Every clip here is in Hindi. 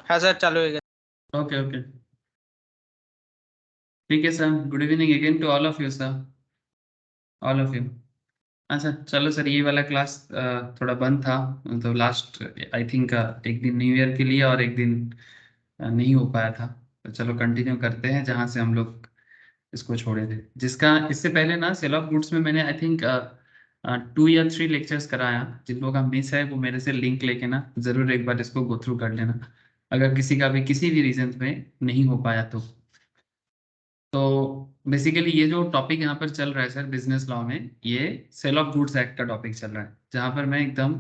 हाँ सर, चालू हो गया। ओके ओके, ठीक है sir. Good evening again to all of you sir, all of you. अच्छा चलो सर, ये वाला क्लास थोड़ा बंद था, तो लास्ट आई थिंक एक दिन न्यू ईयर के लिए और एक दिन नहीं हो पाया था। तो चलो कंटिन्यू करते हैं जहाँ से हम लोग इसको छोड़े थे। जिसका इससे पहले ना सेल ऑफ गुड्स में मैंने आई थिंक 2 या 3 लेक्चर्स कराया। जिन लोगों का मिस है वो मेरे से लिंक लेके ना जरूर एक बार इसको गो थ्रू कर लेना, अगर किसी का भी किसी भी रीजन में नहीं हो पाया तो बेसिकली ये जो टॉपिक यहाँ पर चल रहा है सर बिजनेस लॉ में, ये सेल ऑफ गुड्स एक्ट का टॉपिक चल रहा है, जहाँ पर मैं एकदम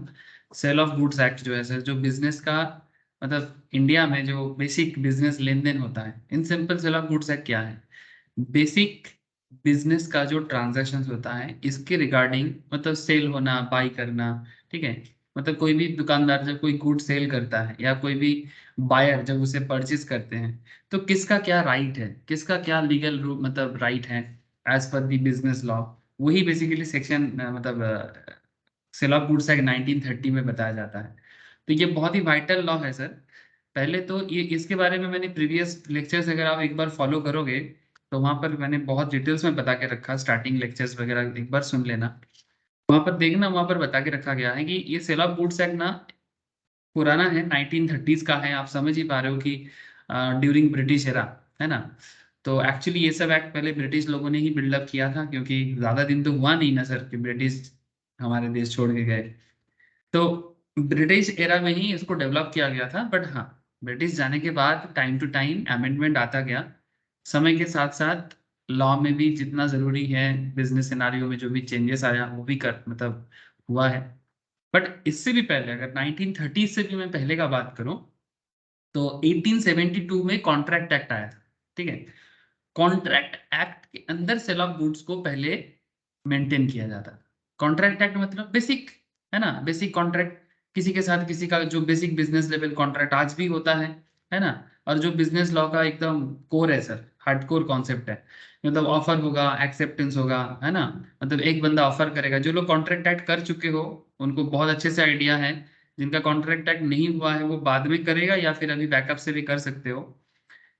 सेल ऑफ गुड्स एक्ट जो है सर, जो बिजनेस का मतलब इंडिया में जो बेसिक बिजनेस लेन देन होता है, in simple sale of goods act क्या है? बेसिक बिजनेस का जो ट्रांजैक्शंस होता है इसके रिगार्डिंग, मतलब सेल होना, बाई करना, ठीक है। मतलब कोई भी दुकानदार जब कोई गुड सेल करता है या कोई भी बायर जब उसे परचेज करते हैं, तो किसका क्या राइट है, किसका क्या लीगल रूप मतलब राइट है एज पर दी बिजनेस लॉ, वही बेसिकली सेक्शन मतलब सेल ऑफ गुड्स एक्ट 1930 में बताया जाता है। तो ये बहुत ही वाइटल लॉ है सर। पहले तो ये इसके बारे में मैंने प्रीवियस लेक्चर्स अगर आप एक बार फॉलो करोगे तो वहां पर मैंने बहुत डिटेल्स में बता के रखा, स्टार्टिंग लेक्चर्स वगैरह एक बार सुन लेना। वहां पर देखना, वहां पर बता के रखा गया है कि ये सेल ऑफ गुड्स एक्ट ना पुराना है, 1930s का है। आप समझ ही पा रहे हो कि ड्यूरिंग ब्रिटिश एरा, है ना। तो एक्चुअली ये सब एक्ट पहले ब्रिटिश लोगों ने ही बिल्डअप किया था, क्योंकि ज्यादा दिन तो हुआ नहीं ना सर कि ब्रिटिश हमारे देश छोड़ के गए। तो ब्रिटिश एरा में ही इसको डेवलप किया गया था। बट हाँ, ब्रिटिश जाने के बाद टाइम टू टाइम अमेंडमेंट आता गया। समय के साथ साथ लॉ में भी जितना जरूरी है, बिजनेस सिनारियो में जो भी चेंजेस आया वो भी कर मतलब हुआ है। बट इससे भी पहले अगर 1930 से भी मैं पहले का बात करूं, तो 1872 में कॉन्ट्रैक्ट एक्ट आया था, ठीक है। कॉन्ट्रैक्ट एक्ट के अंदर सेल ऑफ गुड्स को पहले मेंटेन किया जाता था। कॉन्ट्रैक्ट एक्ट मतलब बेसिक, है ना, बेसिक कॉन्ट्रैक्ट किसी के साथ किसी का जो बेसिक बिजनेस लेवल कॉन्ट्रैक्ट आज भी होता है ना। और जो बिजनेस लॉ का एकदम कोर है सर, हार्डकोर कॉन्सेप्ट है। मतलब ऑफर होगा, एक्सेप्टेंस होगा, है ना। मतलब एक बंदा ऑफर करेगा, जो लोग कॉन्ट्रैक्ट एक्ट कर चुके हो उनको बहुत अच्छे से आइडिया है। जिनका कॉन्ट्रैक्ट एक्ट नहीं हुआ है वो बाद में करेगा या फिर अभी बैकअप से भी कर सकते हो।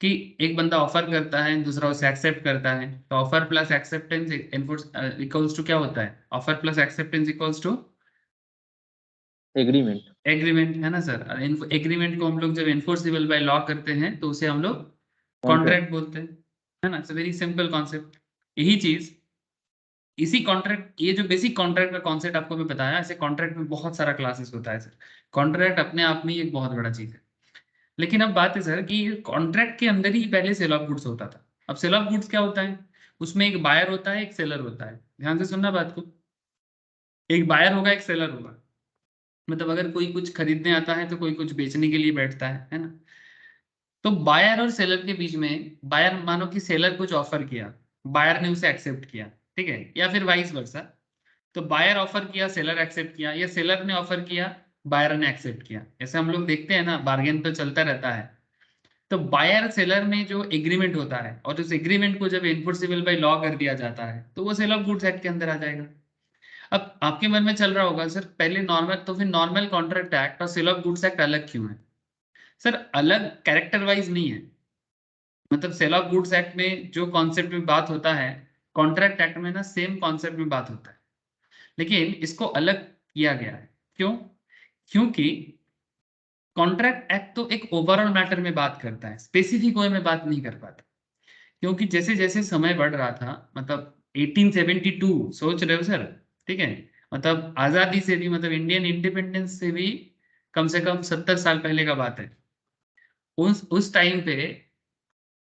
कि एक बंदा ऑफर करता है, दूसरा उसे एक्सेप्ट करता है, तो offer plus acceptance equals to क्या होता है? Offer plus acceptance equals to agreement. Agreement, है ना सर। एग्रीमेंट को हम लोग जब एनफोर्सेबल बाय लॉ करते हैं तो उसे हम लोग कॉन्ट्रैक्ट। कॉन्ट्रैक्ट बोलते हैं, है ना। It's very simple concept. यही चीज, इसी कॉन्ट्रैक्ट, ये जो बेसिक कॉन्ट्रैक्ट का कॉन्सेप्ट आपको मैं बताया, ऐसे कॉन्ट्रैक्ट में बहुत सारा क्लासेस होता है सर। कॉन्ट्रैक्ट अपने आप में ही एक बहुत बड़ा चीज है। लेकिन अब बात है सर कि कॉन्ट्रैक्ट के अंदर ही पहले सेल ऑफ गुड्स होता था। अब सेल ऑफ गुड्स क्या होता है? उसमें एक बायर होता है, एक सेलर होता है। ध्यान से सुनना बात को। एक बायर होगा, एक सेलर होगा। मतलब अगर कोई कुछ खरीदने आता है तो कोई कुछ बेचने के लिए बैठता है ना। तो बायर और सेलर के बीच में, बायर मानो कि सेलर कुछ ऑफर किया, बायर ने उसे एक्सेप्ट किया, ठीक है, या फिर वाइस वर्सा। तो बायर ऑफर किया, सेलर एक्सेप्ट किया, या सेलर ने ऑफर किया, बायर ने एक्सेप्ट किया। ऐसे हम लोग देखते हैं ना, बार्गेन तो चलता रहता है। तो बायर सेलर में जो एग्रीमेंट होता है और उस एग्रीमेंट को जब एनफोर्सेबल बाय लॉ कर दिया जाता है तो वो सेल ऑफ गुड्स एक्ट के अंदर आ जाएगा। अब आपके मन में चल रहा होगा सर, पहले नॉर्मल, तो फिर नॉर्मल कॉन्ट्रैक्ट एक्ट और सेल ऑफ गुड्स एक्ट अलग क्यों है? सर अलग कैरेक्टर वाइज नहीं है। मतलब सेल ऑफ गुड्स एक्ट में जो कॉन्सेप्ट में बात होता है, कॉन्ट्रैक्ट एक्ट में ना सेम कॉन्सेप्ट में बात होता है, लेकिन इसको अलग किया गया है। क्यों? क्योंकि कॉन्ट्रैक्ट एक्ट तो एक ओवरऑल मैटर में बात करता है, स्पेसिफिक वे में बात नहीं कर पाता। क्योंकि जैसे जैसे समय बढ़ रहा था, मतलब 1872 सोच रहे हो सर, ठीक है। मतलब आजादी से भी, मतलब इंडियन इंडिपेंडेंस से भी कम से कम 70 साल पहले का बात है। उस टाइम पे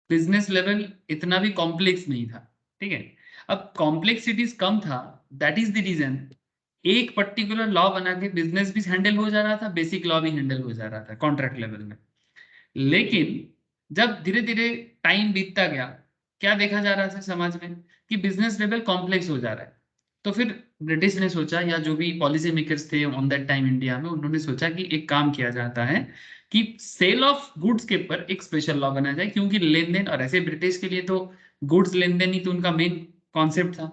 बिजनेस लेवल इतना भी कॉम्प्लेक्स नहीं था, ठीक है। अब कॉम्प्लेक्सिटीज कम था, दैट इज द रीजन एक पर्टिकुलर लॉ बना के बिजनेस भी हैंडल हो जा रहा था, बेसिक लॉ भी हैंडल हो जा रहा था कॉन्ट्रैक्ट लेवल में। लेकिन जब धीरे धीरे टाइम बीतता गया, क्या देखा जा रहा था समाज में कि बिजनेस लेवल कॉम्प्लेक्स हो जा रहा है। तो फिर ब्रिटिश ने सोचा, या जो भी पॉलिसी मेकर्स थे ऑन दैट टाइम इंडिया में, उन्होंने सोचा कि एक काम किया जाता है कि सेल ऑफ गुड्स के ऊपर एक स्पेशल लॉ बनाया जाए। क्योंकि लेन देन, और ऐसे ब्रिटिश के लिए तो गुड्स लेन देन ही तो उनका मेन कॉन्सेप्ट था।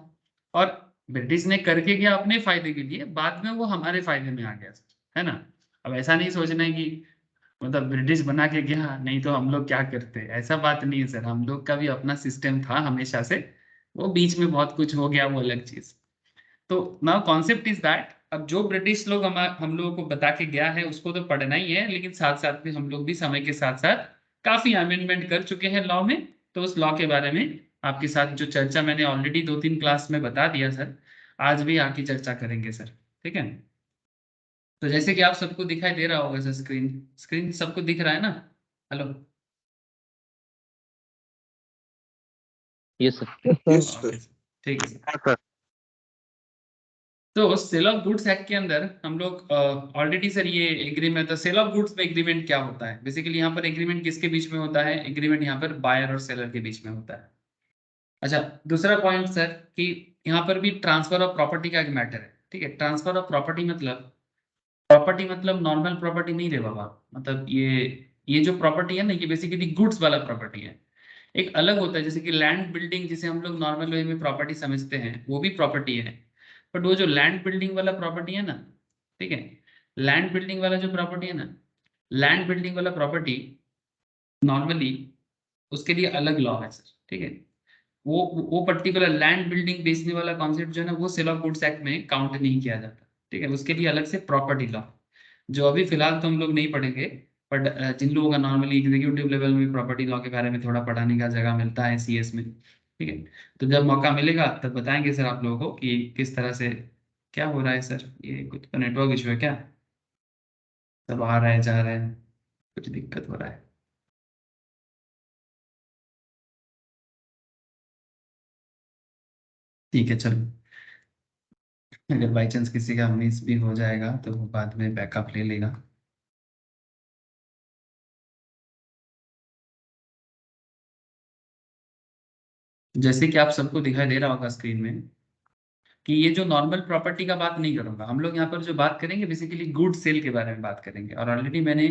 और ब्रिटिश ने करके गया अपने फायदे के लिए, बाद में वो हमारे फायदे में आ गया, है ना। अब ऐसा नहीं सोचना है कि मतलब ब्रिटिश बना के गया, नहीं तो हम लोग क्या करते, ऐसा बात नहीं है सर, हम लोग का भी अपना सिस्टम था हमेशा से। वो बीच में बहुत कुछ हो गया, वो अलग चीज। तो नाउ कॉन्सेप्ट इज दैट अब जो ब्रिटिश लोग हम लोगों को बता के गया है उसको तो पढ़ना ही है, लेकिन साथ साथ में हम लोग भी समय के साथ साथ काफी अमेंडमेंट कर चुके हैं लॉ में। तो उस लॉ के बारे में आपके साथ जो चर्चा मैंने ऑलरेडी 2-3 क्लास में बता दिया सर, आज भी आके चर्चा करेंगे सर। ठीक है। तो जैसे कि आप सबको दिखाई दे रहा होगा सर, स्क्रीन स्क्रीन सबको दिख रहा है ना? Hello? Yes sir. Yes okay sir. Sir, ठीक है सर। तो सेल ऑफ गुड्स एक्ट के अंदर हम लोग ऑलरेडी सर ये एग्रीमेंट, तो सेल ऑफ गुड्स में एग्रीमेंट क्या होता है बेसिकली, यहाँ पर एग्रीमेंट किसके बीच में होता है? एग्रीमेंट यहाँ पर बायर और सेलर के बीच में होता है। अच्छा, दूसरा पॉइंट सर कि यहाँ पर भी ट्रांसफर ऑफ प्रॉपर्टी का एक मैटर है। ठीक है, ट्रांसफर ऑफ प्रॉपर्टी मतलब, प्रॉपर्टी मतलब नॉर्मल प्रॉपर्टी नहीं रे बाबा, मतलब ये जो प्रॉपर्टी है ना, ये बेसिकली गुड्स वाला प्रॉपर्टी है। एक अलग होता है, जैसे कि लैंड बिल्डिंग जिसे हम लोग नॉर्मल वे में प्रॉपर्टी समझते हैं, वो भी प्रॉपर्टी है। बट वो जो लैंड बिल्डिंग वाला प्रॉपर्टी है ना, ठीक है, लैंड बिल्डिंग वाला जो प्रॉपर्टी है ना, लैंड बिल्डिंग वाला प्रॉपर्टी नॉर्मली उसके लिए अलग लॉ है सर। ठीक है, वो पर्टिकुलर लैंड बिल्डिंग बेचने वाला कॉन्सेप्ट जो है ना, वो सेल ऑफ गुड्स एक्ट में काउंट नहीं किया जाता। ठीक है, उसके लिए अलग से प्रॉपर्टी लॉ, जो अभी फिलहाल तो हम लोग नहीं पढ़ेंगे। बट जिन लोगों का नॉर्मली एग्जीक्यूटिव लेवल में प्रॉपर्टी लॉ के बारे में थोड़ा पढ़ाने का जगह मिलता है सीएस में, ठीक है, तो जब मौका मिलेगा तब बताएंगे सर आप लोगों को कि किस तरह से क्या हो रहा है सर। ये कुछ तो नेटवर्क इशू है क्या? सब आ रहा है जा रहा है, कुछ दिक्कत हो रहा है? ठीक है चलो, अगर बाई चांस किसी का मिस भी हो जाएगा तो वो बाद में बैकअप ले लेगा। जैसे कि आप सबको दिखाई दे रहा होगा स्क्रीन में कि ये जो नॉर्मल प्रॉपर्टी का बात नहीं करूंगा, हम लोग यहाँ पर जो बात करेंगे बेसिकली गुड सेल के बारे में बात करेंगे। और ऑलरेडी मैंने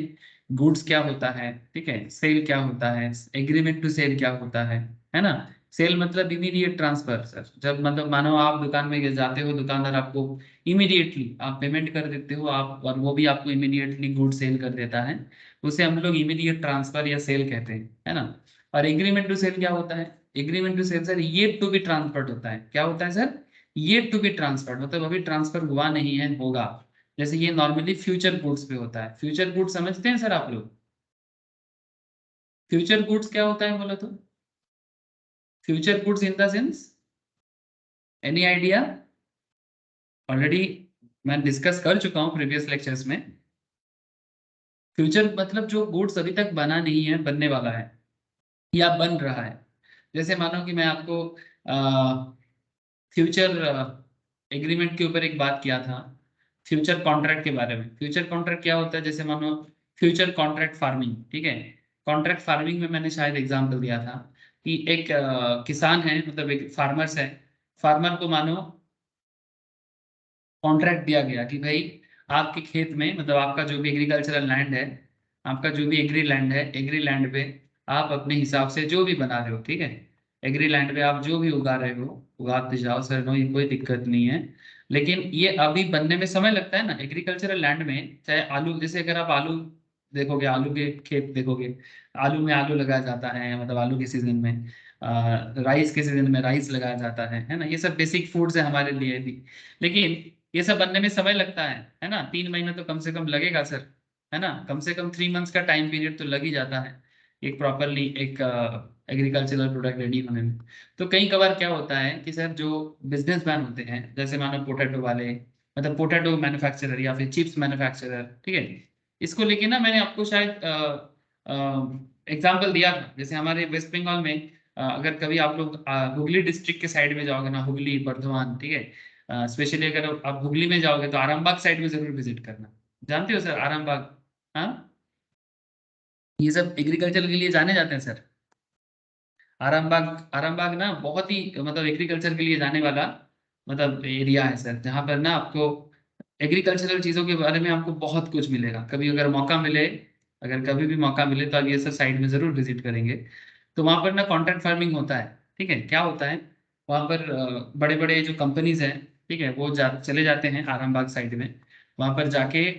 गुड्स क्या होता है, ठीक है, सेल क्या होता है, एग्रीमेंट टू सेल क्या होता है ना। सेल मतलब इमीडिएट ट्रांसफर सर, जब मतलब मानो आप दुकान में जाते हो, दुकानदार आपको इमीडिएटली आप पेमेंट कर देते हो आप, और वो भी आपको इमीडिएटली गुड सेल कर देता है, उसे हम लोग इमीडिएट ट्रांसफर या सेल कहते हैं, है ना। और एग्रीमेंट टू सेल क्या होता है? एग्रीमेंट टू सेल सर ये टू बी ट्रांसफर्ड होता है। क्या होता है सर? ये टू बी ट्रांसफर्ड मतलब अभी ट्रांसफर हुआ नहीं है, होगा। जैसे ये नॉर्मली फ्यूचर गुड्स पे होता है। फ्यूचर गुड्स समझते हैं सर आप लोग? फ्यूचर गुड्स क्या होता है बोला तो? Future goods in the sense, any idea? Already मैं डिस्कस कर चुका हूँ प्रीवियस लेक्चर्स में। फ्यूचर मतलब जो गुड्स अभी तक बना नहीं है, बनने वाला है या बन रहा है। जैसे मानो कि मैं आपको फ्यूचर एग्रीमेंट के ऊपर एक बात किया था, फ्यूचर कॉन्ट्रैक्ट के बारे में। फ्यूचर कॉन्ट्रैक्ट क्या होता है? जैसे मानो फ्यूचर कॉन्ट्रैक्ट फार्मिंग, ठीक है, कॉन्ट्रैक्ट फार्मिंग में मैंने शायद एग्जांपल दिया था कि एक किसान है, मतलब एक फार्मर्स है, फार्मर को मानो कॉन्ट्रैक्ट दिया गया कि भाई आपके खेत में, मतलब आपका जो भी एग्रीकल्चरल लैंड है, आपका जो भी एग्री लैंड है, एग्री लैंड पे आप अपने हिसाब से जो भी बना रहे हो, ठीक है, एग्री लैंड पे आप जो भी उगा रहे हो उगाते जाओ सर, नो, ये कोई दिक्कत नहीं है। लेकिन ये अभी बनने में समय लगता है ना एग्रीकल्चरल लैंड में। चाहे आलू, जैसे अगर आप आलू देखोगे, आलू के खेत देखोगे, आलू में आलू लगाया जाता है, मतलब आलू के सीजन में, राइस के सीजन में राइस लगाया जाता है ना, ये सब बेसिक फूड्स है हमारे लिए भी। लेकिन ये सब बनने में समय लगता है ना, 3 महीने तो कम से कम लगेगा सर, है ना, कम से कम 3 मंथ्स का टाइम पीरियड तो लग ही जाता है एक प्रॉपरली एक एग्रीकल्चरल प्रोडक्ट रेडी होने में। तो कई कबार क्या होता है कि सर जो बिजनेसमैन होते हैं, जैसे मानो पोटैटो वाले, मतलब पोटैटो मैन्युफैक्चरर या फिर चिप्स मैन्युफैक्चरर, ठीक है, इसको लेके ना मैंने आपको शायद एग्जाम्पल दिया था। जैसे हमारे वेस्ट बंगाल में अगर कभी आप लोग हुगली डिस्ट्रिक्ट के साइड में जाओगे ना, हुगली बर्धमान, ठीक है, स्पेशली अगर आप हुगली में जाओगे तो आरामबाग साइड में जरूर विजिट करना। जानते हो सर आरामबाग? हाँ, ये सब एग्रीकल्चर के लिए जाने जाते हैं सर। आरामबाग, आरामबाग ना बहुत ही मतलब एग्रीकल्चर के लिए जाने वाला मतलब एरिया है सर, जहाँ पर ना आपको एग्रीकल्चरल चीज़ों के बारे में आपको बहुत कुछ मिलेगा। कभी अगर मौका मिले, अगर कभी भी मौका मिले तो आप ये सब साइड में ज़रूर विजिट करेंगे। तो वहाँ पर ना कॉन्ट्रैक्ट फार्मिंग होता है। ठीक है, क्या होता है वहाँ पर, बड़े बड़े जो कंपनीज हैं, ठीक है, वो चले जाते हैं आरामबाग साइड में, वहाँ पर जाके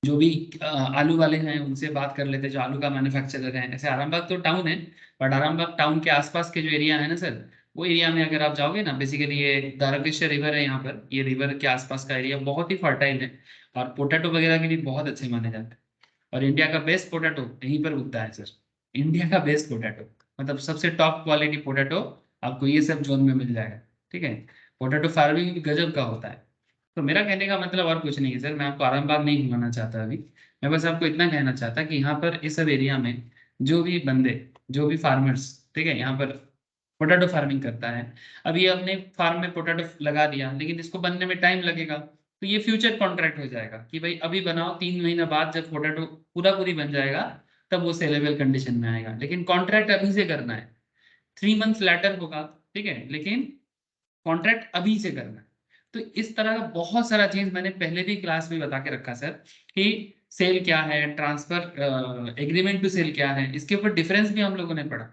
जो भी आलू वाले हैं उनसे बात कर लेते हैं, जो आलू का मैन्युफैक्चरर है। ऐसे आरामबाग तो टाउन है, बट आरामबाग टाउन के आसपास के जो एरिया है ना सर, वो एरिया में अगर आप जाओगे ना, बेसिकली ये दाराकेश्वर रिवर है यहाँ पर, ये रिवर के आसपास का एरिया बहुत ही फर्टाइल है, और पोटैटो वगैरह के लिए बहुत अच्छे माने जाते हैं। और इंडिया का बेस्ट पोटैटो यहीं पर उगता है सर। इंडिया का बेस्ट पोटैटो, मतलब सबसे टॉप क्वालिटी पोटैटो आपको ये सब जोन में मिल जाएगा। ठीक है, पोटैटो फार्मिंग भी गजब का होता है। तो मेरा कहने का मतलब और कुछ नहीं है सर, मैं आपको आरामबाग नहीं घुमाना चाहता अभी। मैं बस आपको इतना कहना चाहता कि यहाँ पर इस सब एरिया में जो भी बंदे, जो भी फार्मर्स, ठीक है, यहाँ पर पोटैटो फार्मिंग करता है। अब ये अपने फार्म में पोटैटो लगा दिया, लेकिन इसको बनने में टाइम लगेगा, तो ये फ्यूचर कॉन्ट्रैक्ट हो जाएगा कि भाई अभी बनाओ, 3 महीना बाद जब पोटैटो पूरा पूरी बन जाएगा तब वो सेलेबल कंडीशन में आएगा। लेकिन कॉन्ट्रैक्ट अभी से करना है, 3 मंथ्स लेटर होगा, ठीक है, लेकिन कॉन्ट्रैक्ट अभी से करना है। तो इस तरह का बहुत सारा चीज मैंने पहले भी क्लास में बता के रखा सर, कि सेल क्या है, ट्रांसफर एग्रीमेंट टू सेल क्या है, इसके ऊपर डिफरेंस भी हम लोगों ने पढ़ा।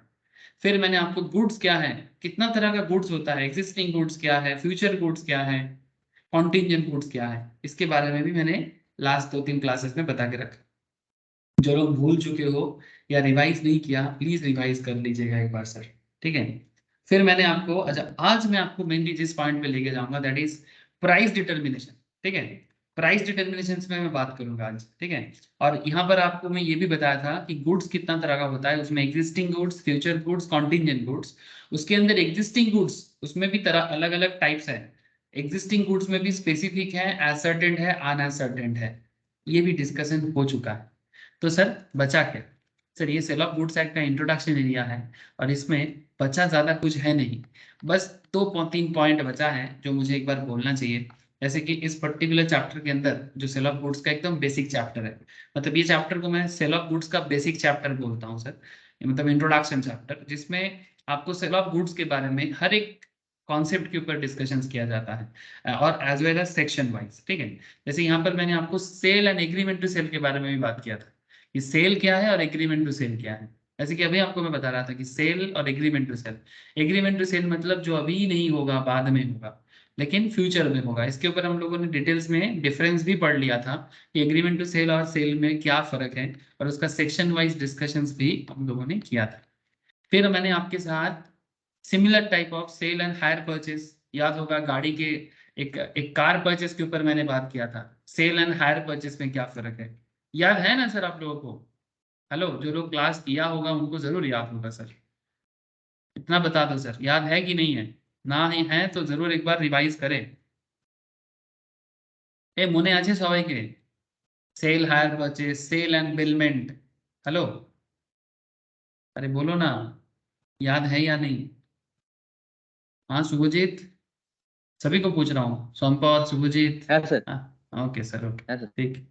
फिर मैंने आपको गुड्स क्या है, कितना तरह का गुड्स होता है, एग्जिस्टिंग गुड्स क्या है, फ्यूचर गुड्स क्या है, कॉन्टिजेंट गुड्स क्या है, इसके बारे में भी मैंने लास्ट 2-3 क्लासेस में बता के रखा। जो लोग भूल चुके हो या रिवाइज नहीं किया, प्लीज रिवाइज कर लीजिएगा एक बार सर। ठीक है, फिर मैंने आपको, अच्छा आज मैं आपको मेनली जिस पॉइंट पे लेके जाऊंगा दैट इज प्राइस डिटर्मिनेशन। ठीक है, प्राइस डिटर्मिनेशन में मैं बात करूंगा आज। ठीक है, और यहाँ पर आपको मैं ये भी बताया था कि गुड्स कितना तरह का होता है, उसमें existing goods, future goods, contingent goods. उसके अंदर एग्जिस्टिंग गुड्स, उसमें भी तरह अलग अलग टाइप्स है। एग्जिस्टिंग गुड्स में भी स्पेसिफिक है, एसर्टेंट है, अनएसर्टेंट है, ये भी डिस्कशन हो चुका है। तो सर बचा क्या? सर ये सेल ऑफ गुड्स एक्ट का इंट्रोडक्शन एरिया है, और इसमें बचा ज्यादा कुछ है नहीं, बस 2-3 पॉइंट बचा है जो मुझे एक बार बोलना चाहिए। जैसे कि इस पर्टिकुलर चैप्टर के अंदर जो सेल ऑफ गुड्स का एकदम बेसिक चैप्टर है, मतलब ये चैप्टर को मैं सेल ऑफ गुड्स का बेसिक चैप्टर बोलता हूँ सर, मतलब इंट्रोडक्शन चैप्टर, जिसमें आपको सेल ऑफ गुड्स के बारे में हर एक कॉन्सेप्ट के ऊपर डिस्कशन किया जाता है, और as well as section wise. ठीक है, जैसे यहाँ पर मैंने आपको sale and agreement to sale के बारे में भी बात किया था कि सेल क्या है और एग्रीमेंट टू सेल क्या है। जैसे कि अभी आपको मैं बता रहा था कि सेल और agreement to sale, agreement to sale मतलब जो अभी नहीं होगा, बाद में होगा, लेकिन फ्यूचर में होगा। इसके ऊपर हम लोगों ने डिटेल्स में डिफरेंस भी पढ़ लिया था कि एग्रीमेंट टू सेल और सेल में क्या फर्क है, और उसका सेक्शन वाइज डिस्कशंस भी हम लोगों ने किया था। फिर मैंने आपके साथ similar type of sale and hire purchase, याद होगा गाड़ी के, एक कार परचेज के ऊपर मैंने बात किया था, सेल एंड हायर परचेज में क्या फर्क है, याद है ना सर आप लोगों को? हेलो, जो लोग क्लास किया होगा उनको जरूर याद होगा सर, इतना बता दो सर, याद है कि नहीं है? ना ही है तो जरूर एक बार रिवाइज करें। ए মনে আছে সবাইকে? Sale hire purchase, sale and bailment, hello, अरे बोलो ना, याद है या नहीं? हाँ शुभजीत, सभी को पूछ रहा हूँ, सोमपत, शुभजीत। है सर। हाँ ओके सर, ओके, है सर। ठीक,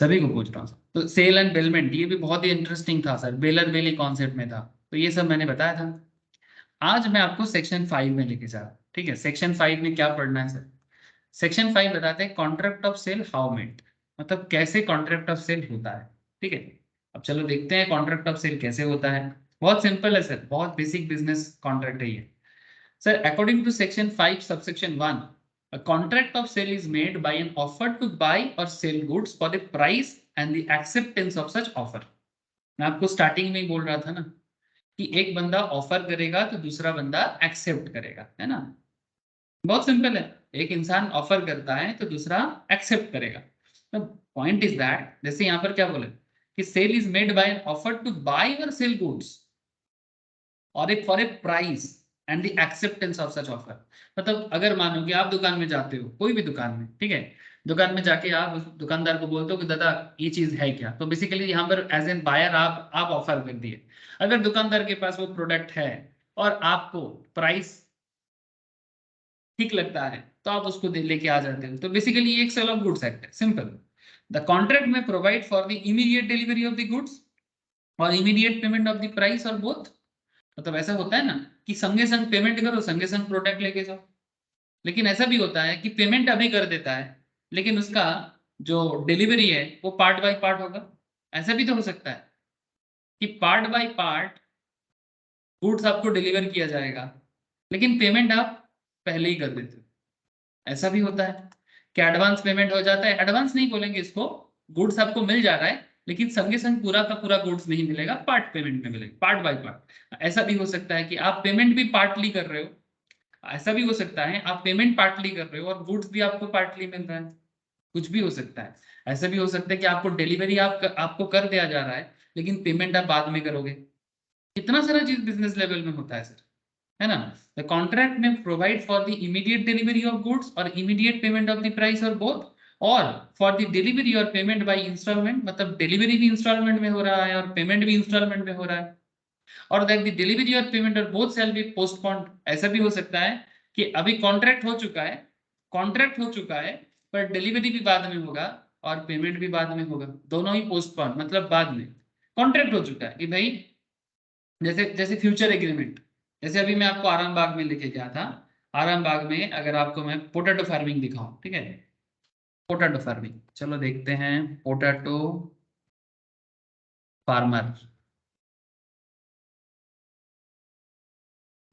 सभी को पूछ रहा हूँ। तो सेल एंड बेलमेंट ये भी बहुत ही इंटरेस्टिंग था सर, बेलर बेली कॉन्सेप्ट में था, तो ये सब मैंने बताया था। आज मैं आपको सेक्शन 5 में लेके जा रहा हूँ। ठीक है, सेक्शन 5 में क्या पढ़ना है सर? सेक्शन 5 बताते हैं contract of sale how made, मतलब कैसे कॉन्ट्रैक्ट ऑफ सेल होता है। ठीक है, अब चलो देखते हैं कॉन्ट्रैक्ट ऑफ सेल कैसे होता है। बहुत सिंपल है सर, बहुत बेसिक बिजनेस कॉन्ट्रैक्ट है ये। Sir, according to section 5, subsection 1, a contract of sale is made by an offer to buy or sell goods for the price and the acceptance of such offer. मैं आपको स्टार्टिंग में ही बोल रहा था ना कि एक बंदा ऑफर करेगा तो दूसरा बंदा एक्सेप्ट करेगा, है ना? बहुत सिंपल है, एक इंसान ऑफर करता है तो दूसरा एक्सेप्ट करेगा। तो पॉइंट इज दैट, जैसे यहाँ पर क्या बोले कि sale is made by an offer to buy और सेल गुड्स और एक for a price and the acceptance of such offer. मतलब अगर मानो कि आप दुकान में जाते हो, कोई भी दुकान में, ठीक है, दुकान में जाके आप उस दुकानदार को बोलते हो कि दादा ये चीज है क्या, तो बेसिकली यहाँ पर एज एन बायर आप ऑफर कर दिए। अगर दुकानदार के पास वो प्रोडक्ट है और आपको प्राइस ठीक लगता है तो आप उसको लेके आ जाते हो, तो बेसिकली ये एक सेल ऑफ गुड्स एक्ट है, सिंपल। द कॉन्ट्रैक्ट में provide for the immediate delivery of the goods और immediate payment of the price और बोथ। मतलब ऐसा होता है ना कि संगे संग पेमेंट करो, संगे संग प्रोडक्ट लेके जाओ। लेकिन ऐसा भी होता है कि पेमेंट अभी कर देता है, लेकिन उसका जो डिलीवरी है वो पार्ट बाय पार्ट होगा। ऐसा भी तो हो सकता है कि पार्ट बाय पार्ट गुड्स आपको डिलीवर किया जाएगा, लेकिन पेमेंट आप पहले ही कर देते हो। ऐसा भी होता है कि एडवांस पेमेंट हो जाता है, एडवांस नहीं बोलेंगे इसको, गुड्स आपको मिल जा रहा है लेकिन संगे संग पूरा का पूरा गुड्स नहीं मिलेगा, पार्ट पेमेंट में मिलेगा, पार्ट बाय पार्ट। ऐसा भी हो सकता है कि आप पेमेंट भी पार्टली कर रहे हो, ऐसा भी हो सकता है आप पेमेंट पार्टली कर रहे हो और गुड्स भी आपको पार्टली मिल रहा है, कुछ भी हो सकता है। ऐसा भी हो सकता है कि आपको डिलीवरी आपको कर दिया जा रहा है लेकिन पेमेंट आप बाद में करोगे। कितना सारा चीज बिजनेस लेवल में होता है सर, है ना। द कॉन्ट्रैक्ट में provide for the immediate delivery of goods और immediate payment of the price और बोथ, और फॉर द डिलीवरी और पेमेंट बाय इंस्टॉलमेंट, मतलब डिलीवरी भी इंस्टॉलमेंट में हो रहा है और पेमेंट भी इंस्टॉलमेंट में हो रहा है, और दैट द डिलीवरी और पेमेंट और बोथ शैल बी पोस्टपोन्ड। ऐसा भी हो सकता है कि अभी कॉन्ट्रैक्ट हो चुका है, कॉन्ट्रैक्ट हो चुका है पर डिलीवरी भी बाद में होगा और पेमेंट भी बाद में होगा, दोनों ही पोस्टपोन, मतलब बाद में। कॉन्ट्रैक्ट हो चुका है कि भाई जैसे जैसे फ्यूचर एग्रीमेंट, जैसे अभी मैं आपको आरामबाग में लेके गया था, आरामबाग में अगर आपको मैं पोटैटो फार्मिंग दिखाऊं, ठीक है, पोटैटो फार्मिंग, चलो देखते हैं पोटैटो फार्मर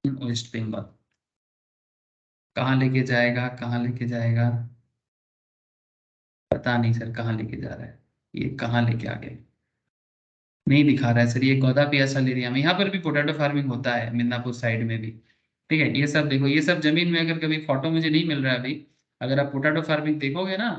वेस्ट बंगाल, कहाँ लेके जाएगा, कहाँ लेके जाएगा, पता नहीं सर कहाँ लेके जा रहा है, ये कहाँ लेके आ गए, नहीं दिखा रहा है सर। ये गौदापियासल एरिया में, यहाँ पर भी पोटैटो फार्मिंग होता है, मिदनापुर साइड में भी, ठीक है। ये सब देखो, ये सब जमीन में अगर कभी फोटो मुझे नहीं मिल रहा है अभी, अगर आप पोटैटो फार्मिंग देखोगे ना,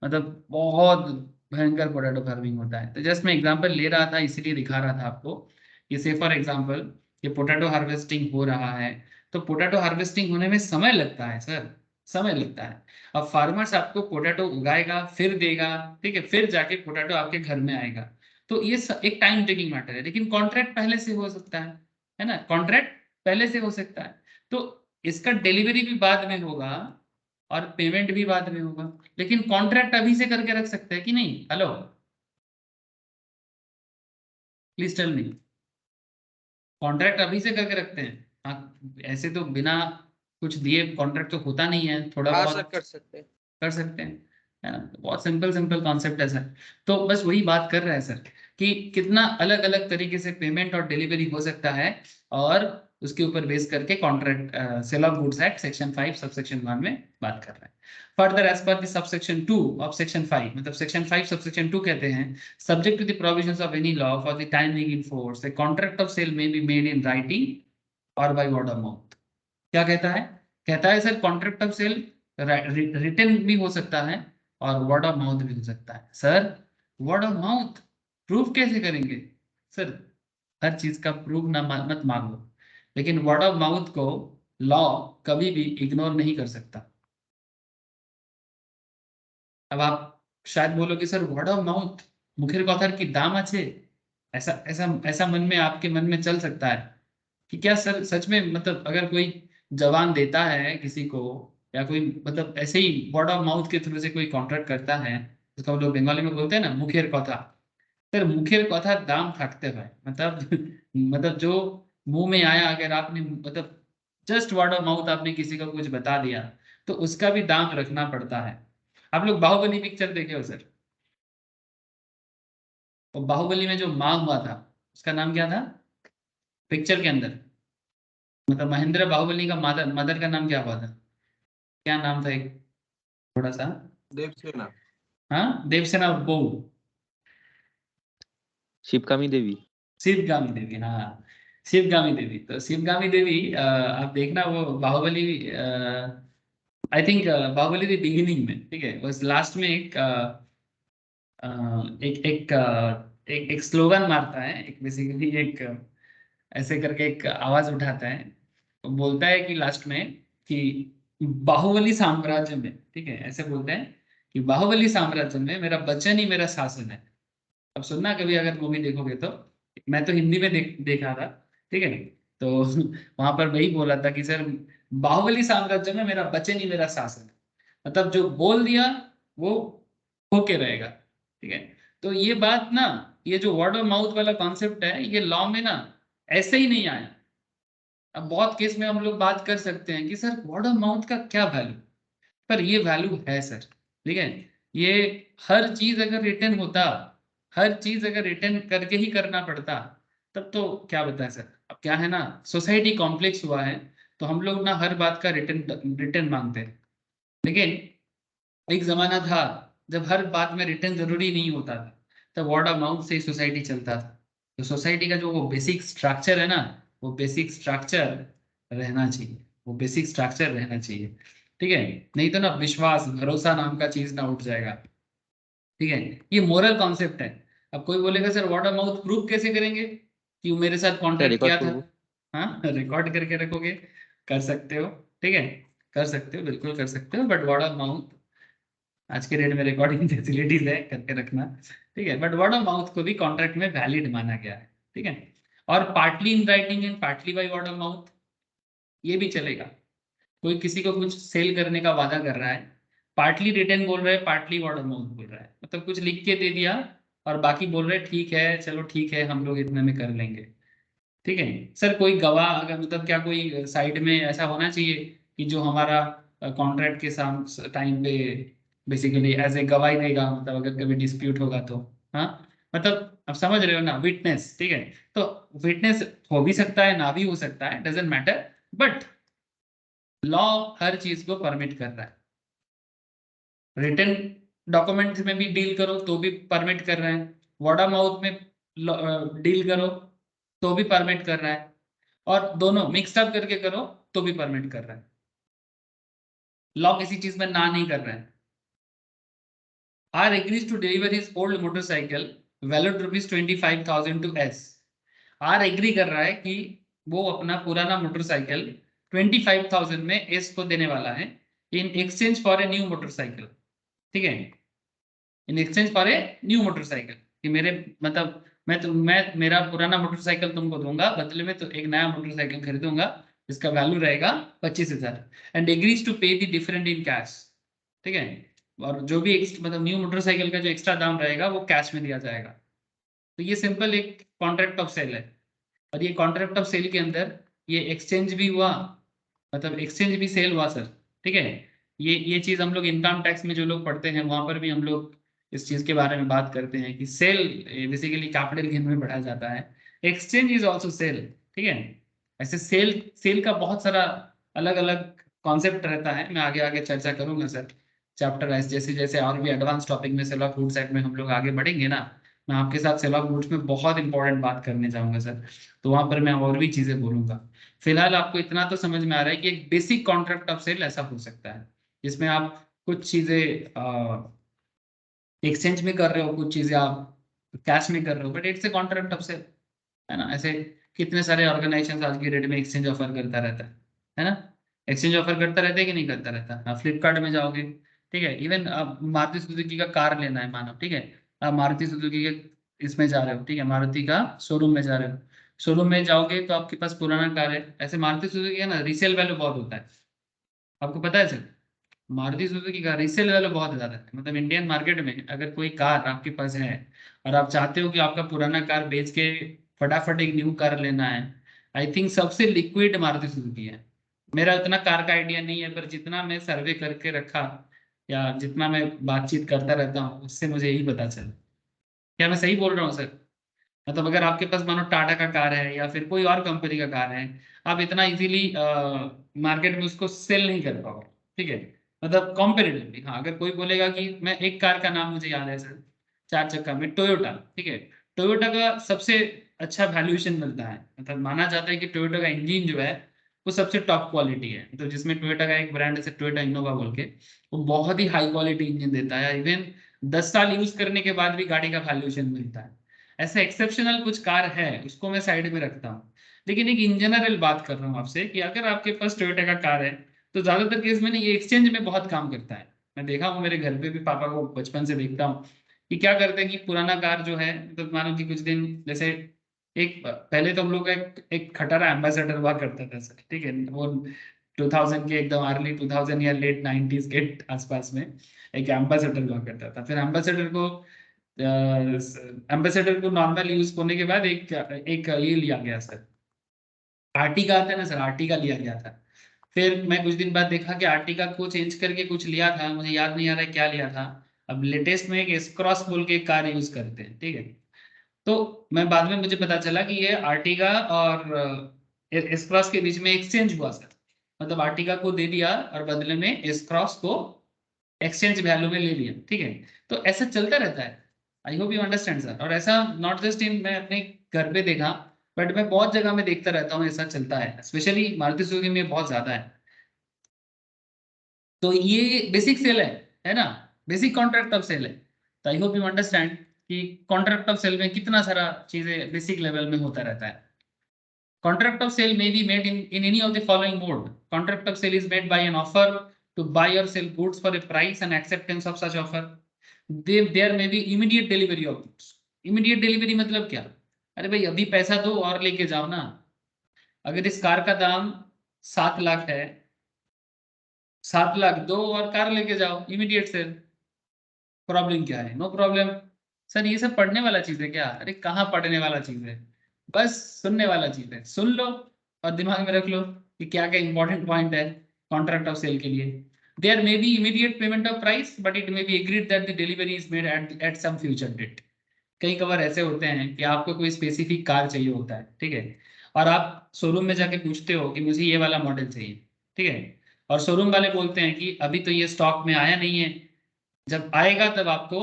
मतलब बहुत भयंकर पोटैटो फार्मिंग होता है। तो जस्ट मैं एग्जांपल ले रहा था इसीलिए दिखा रहा था आपको, ये से फॉर एग्जांपल ये पोटैटो हार्वेस्टिंग हो रहा है, तो पोटैटो हार्वेस्टिंग होने में समय लगता है सर, समय लगता है। अब फार्मर्स आपको पोटैटो उगाएगा फिर देगा, ठीक है, फिर जाके पोटैटो आपके घर में आएगा, तो ये एक टाइम टेकिंग मैटर है। लेकिन कॉन्ट्रैक्ट पहले से हो सकता है ना, कॉन्ट्रैक्ट पहले से हो सकता है, तो इसका डिलीवरी भी बाद में होगा और पेमेंट भी बाद में होगा, लेकिन कॉन्ट्रैक्ट अभी से करके रख सकते हैं कि नहीं। Hello, please tell me, contract अभी से करके रखते हैं, हाँ ऐसे तो बिना कुछ दिए कॉन्ट्रैक्ट तो होता नहीं है, थोड़ा हाँ सर बहुत कर सकते हैं। कर सकते हैं, है ना। तो बहुत सिंपल सिंपल कॉन्सेप्ट है सर। तो बस वही बात कर रहे हैं सर कि कितना अलग अलग तरीके से पेमेंट और डिलीवरी हो सकता है, और उसके ऊपर बेस करके contract sale of goods act section 5 subsection 1 में बात कर रहे हैं। Further as per the subsection 2 of section 5, मतलब सेक्शन 5 सबसेक्शन 2 कहते हैं, subject to the provisions of any law for the time being in force, the contract of sale may be made in writing और बाय वर्ड ऑफ माउथ। क्या कहता है, कहता है sir contract of cell written भी हो सकता है और वर्ड ऑफ माउथ भी हो सकता है। Sir word of mouth proof कैसे करेंगे सर, हर चीज का प्रूफ ना मत मांगो, लेकिन वर्ड ऑफ माउथ को लॉ कभी भी इग्नोर नहीं कर सकता। अब आप शायद बोलोगे सर वर्ड ऑफ माउथ मुखेर कथार की दाम আছে, ऐसा ऐसा ऐसा मन में आपके मन में चल सकता है कि क्या सर सच में, मतलब अगर कोई जवान देता है किसी को, या कोई मतलब ऐसे ही वर्ड ऑफ माउथ के थ्रू से कोई कॉन्ट्रैक्ट करता है, जिसको हम लोग बंगाली में बोलते हैं ना मुखेर कथा, सर मुखेर कथा दाम থাকতে হয়, मतलब मतलब जो मुंह में आया, अगर आपने मतलब जस्ट वर्ड ऑफ माउथ आपने किसी को कुछ बता दिया तो उसका भी दाम रखना पड़ता है। आप लोग बाहुबली पिक्चर देखे हो सर, और बाहुबली में जो माँ हुआ था उसका नाम क्या था पिक्चर के अंदर, मतलब महेंद्र बाहुबली का मदर मदर का नाम क्या हुआ था, क्या नाम था एक, थोड़ा सा, देवसेना। हाँ देवसेना बहू, शिवकामी देवी। शिवगामी देवी, हाँ शिवगामी देवी। तो शिवगामी देवी आप देखना वो Baahubali, I think Baahubali the beginning में, ठीक है, बस लास्ट में एक एक एक एक स्लोगन मारता है, एक बेसिकली एक ऐसे करके एक आवाज उठाता है, तो बोलता है कि लास्ट में कि बाहुबली साम्राज्य में, ठीक है ऐसे बोलते हैं कि बाहुबली साम्राज्य में मेरा बच्चन ही मेरा शासन है। अब सुनना कभी अगर मूवी देखोगे तो, मैं तो हिंदी में देखा था, ठीक है, तो वहां पर वही बोला था कि सर बाहुबली साम्राज्य में मेरा बच्चन ही मेरा शासन है, मतलब जो बोल दिया वो होके रहेगा, ठीक है। तो ये बात ना, ये जो वर्ड ऑफ माउथ वाला कॉन्सेप्ट है ये लॉ में ना ऐसे ही नहीं आया। अब बहुत केस में हम लोग बात कर सकते हैं कि सर वर्ड ऑफ माउथ का क्या वैल्यू, पर ये वैल्यू है सर, ठीक है। ये हर चीज अगर रिटर्न होता, हर चीज अगर रिटर्न करके ही करना पड़ता, तब तो क्या बताएं सर। अब क्या है ना, सोसाइटी कॉम्प्लेक्स हुआ है, तो हम लोग ना हर बात का रिटर्न रिटर्न मांगते हैं, लेकिन एक जमाना था जब हर बात में रिटर्न जरूरी नहीं होता था, तब वर्ड ऑफ माउथ से सोसाइटी चलता था। तो सोसाइटी का जो वो बेसिक स्ट्रक्चर है ना, वो बेसिक स्ट्रक्चर रहना चाहिए, वो बेसिक स्ट्रक्चर रहना चाहिए। ठीक है, नहीं तो ना विश्वास भरोसा नाम का चीज ना उठ जाएगा। ठीक है, ये मोरल कॉन्सेप्ट है। अब कोई बोलेगा sir word of mouth prove कैसे करेंगे कि वो मेरे साथ क्या कॉन्ट्रैक्ट रिकॉर्ड किया था? प्रूफ? हाँ, रिकॉर्ड करके रखोगे, कर सकते हो। ठीक है, कर सकते हो, बिल्कुल कर सकते हो, बट वर्ड ऑफ माउथ आज के डेट में रिकॉर्डिंग फैसिलिटीज है, करके रखना। ठीक है, बट वर्ड ऑफ माउथ को भी कॉन्ट्रैक्ट में वैलिड माना गया है। ठीक है, और partly in writing and partly bye word of mouth, ये भी चलेगा। कोई किसी को कुछ सेल करने का वादा कर रहा है, पार्टली रिटर्न बोल रहा है, पार्टली वर्ड ऑफ माउथ बोल रहा है, मतलब कुछ लिख के दे दिया और बाकी बोल रहे हैं ठीक है, चलो ठीक है, हम लोग इतने में कर लेंगे। ठीक है सर, कोई गवाह अगर मतलब क्या कोई साइड में ऐसा होना चाहिए कि जो हमारा कॉन्ट्रैक्ट के साथ टाइम पे बेसिकली एज ए गवाही देगा, मतलब अगर कभी डिस्प्यूट होगा तो। हाँ, मतलब आप समझ रहे हो ना, विटनेस। ठीक है, तो विटनेस हो भी सकता है, ना भी हो सकता है, डजेंट मैटर, बट लॉ हर चीज को परमिट कर रहा है। रिटर्न डॉक्यूमेंट्स में भी डील करो तो भी परमिट कर रहे हैं, वर्ड ऑफ माउथ में डील करो तो भी परमिट कर रहा है, और दोनों मिक्स अप करके करो तो भी परमिट कर रहा है। लॉ किसी चीज में ना नहीं कर रहा है। R agrees to deliver his old motorcycle valued ₹25,000 to S. R agree कर रहा है कि वो अपना पुराना मोटरसाइकिल 25,000 में एस को देने वाला है, in exchange for a new motorcycle. ठीक है, in exchange for a new motorcycle, कि मेरे मतलब मैं मेरा पुराना मोटरसाइकिल तुमको दूंगा, बदले में तो एक नया मोटरसाइकिल खरीदूंगा जिसका वैल्यू रहेगा 25,000, एंड एग्रीज टू पे द डिफरेंट इन कैश। ठीक है, और जो भी मतलब न्यू मोटरसाइकिल का जो एक्स्ट्रा दाम रहेगा वो कैश में दिया जाएगा। तो ये सिंपल एक कॉन्ट्रैक्ट ऑफ सेल है, और ये कॉन्ट्रैक्ट ऑफ सेल के अंदर ये एक्सचेंज भी हुआ, मतलब एक्सचेंज भी सेल हुआ सर। ठीक है, ये चीज हम लोग इनकम टैक्स में जो लोग पढ़ते हैं वहां पर भी हम लोग इस चीज के बारे में बात करते हैं कि सेल बेसिकली कैपिटल गेन में बढ़ाया जाता है, एक्सचेंज इज ऑल्सो सेल। ठीक है, ऐसे सेल सेल का बहुत सारा अलग अलग कॉन्सेप्ट रहता है, मैं आगे आगे चर्चा करूंगा सर चैप्टर वाइज, जैसे जैसे और भी एडवांस टॉपिक में सेल ऑफ गुड्स एक्ट में हम लोग आगे बढ़ेंगे ना, मैं आपके साथ सेल ऑफ गुड्स में बहुत इंपॉर्टेंट बात करने जाऊंगा सर, तो वहां पर मैं और भी चीजें बोलूंगा। फिलहाल आपको इतना तो समझ में आ रहा है कि एक बेसिक कॉन्ट्रैक्ट ऑफ सेल ऐसा हो सकता है जिसमें आप कुछ चीजें एक्सचेंज में कर रहे हो, कुछ चीजें आप कैश में कर रहे हो, but it's a contract of sale, है ना। ऐसे कितने सारे ऑर्गेनाइजेशन आज की डेट में एक्सचेंज ऑफर करता रहता है ना। एक्सचेंज ऑफर करता रहता है कि नहीं करता रहता? आप फ्लिपकार्ट में जाओगे, ठीक है, इवन आप मारुति सुजुकी का कार लेना है मानो, ठीक है, आप मारुति सुजुकी के इसमें जा रहे हो, ठीक है, मारुति का शोरूम में जा रहे हो, शोरूम में जाओगे तो आपके पास पुराना कार है, ऐसे मारुति सुजुकी है ना, रीसेल वैल्यू बहुत होता है, आपको पता है सर। मारुति सुजुकी का रीसेल वैल्यू बहुत ज्यादा है, मतलब इंडियन मार्केट में अगर कोई कार आपके पास है और आप चाहते हो कि आपका पुराना कार बेच के फटाफट एक न्यू कार लेना है, आई थिंक सबसे लिक्विड मारुति सुजुकी है। मेरा उतना कार का आइडिया नहीं है, पर जितना मैं सर्वे करके रखा या जितना मैं बातचीत करता रहता हूँ उससे मुझे यही पता चला। क्या मैं सही बोल रहा हूँ सर? मतलब अगर आपके पास मानो टाटा का कार है या फिर कोई और कंपनी का कार है, आप इतना इजीली मार्केट में उसको सेल नहीं कर पाओगे। ठीक है, मतलब कॉम्पेरेटिवली, हाँ, अगर कोई बोलेगा कि मैं एक कार का नाम मुझे याद है सर, चार चक्का में टोयोटा, ठीक है, टोयोटा का सबसे अच्छा वैल्यूएशन मिलता है, मतलब माना जाता है कि टोयोटा का इंजन जो है वो सबसे टॉप क्वालिटी है, तो जिसमें टोयोटा का एक ब्रांड है टोयोटा इनोवा बोल के, वो बहुत ही हाई क्वालिटी इंजन देता है, इवन 10 साल यूज करने के बाद भी गाड़ी का वैल्यूएशन मिलता है। ऐसा एक्सेप्शनल कुछ कार है उसको मैं साइड में रखता हूँ, लेकिन एक इन जनरल बात कर रहा हूँ आपसे कि अगर आपके पास टोयोटा का कार है तो ज्यादातर केस में ना ये एक्सचेंज में बहुत काम करता है। मैं देखा हूँ मेरे घर पे भी, पापा को बचपन से देखता हूँ कि क्या करते हैं कि पुराना कार जो है, तो मानो कि कुछ दिन जैसे एक पहले तो हम लोग का एक खटारा एम्बेसडर हुआ करता था सर, ठीक है, वो 2000 के एकदम अर्ली 2000 या लेट 90s के आसपास में एक एम्बेसडर हुआ करता था। फिर एम्बेसडर को नॉर्मल यूज होने के बाद एक एक ये लिया गया सर, आर्टिका आता है ना सर, आर्टिका लिया गया था। फिर मैं कुछ दिन बाद देखा कि आर्टिका को चेंज करके कुछ लिया था, मुझे याद नहीं आ रहा है क्या लिया था। अब लेटेस्ट में एक एस क्रॉस बोल के कार यूज करते हैं, ठीक है, तो मैं बाद में मुझे पता चला कि ये आर्टिगा और एस क्रॉस के बीच में एक्सचेंज हुआ सर, मतलब आर्टिगा को दे दिया और बदले में एस क्रॉस को एक्सचेंज वैल्यू में ले लिया, ठीक है। तो ऐसा चलता रहता है। I hope you understand sir. और ऐसा नॉट जस्ट इन मैं अपने घर पे देखा, बट मैं बहुत जगह में देखता रहता हूँ, ऐसा चलता है, स्पेशली मारुति सुजुकी में बहुत ज्यादा है। तो ये बेसिक सेल है ना, बेसिक कॉन्ट्रैक्ट ऑफ सेल है। तो आई होप यू अंडरस्टैंड कि कॉन्ट्रैक्ट ऑफ सेल में कितना सारा चीजें बेसिक लेवल में होता रहता है। Contract of sale may be made in any of the following mode. Contract of sale is made by an offer to buy or sell goods for a price and acceptance of such offer. There may be immediate delivery of goods. Immediate delivery मतलब क्या? अरे भाई अभी पैसा दो और लेके जाओ ना। अगर इस कार का दाम 7 लाख है, 7 लाख दो और कार लेके जाओ, इमीडिएट सेल। प्रॉब्लम क्या है? No problem. सर ये सब पढ़ने वाला चीज है क्या? अरे कहाँ पढ़ने वाला चीज है, बस सुनने वाला चीज है। सुन लो और दिमाग में रख लो कि क्या क्या इंपॉर्टेंट पॉइंट है कॉन्ट्रैक्ट ऑफ सेल के लिए। There may be immediate payment of price but it may be agreed that the delivery is made at some future date. कई कबार ऐसे होते हैं कि आपको कोई स्पेसिफिक कार चाहिए होता है, ठीक है, और आप शोरूम में जाके पूछते हो कि मुझे ये वाला मॉडल चाहिए, ठीक है, और शोरूम वाले बोलते हैं कि अभी तो ये स्टॉक में आया नहीं है, जब आएगा तब आपको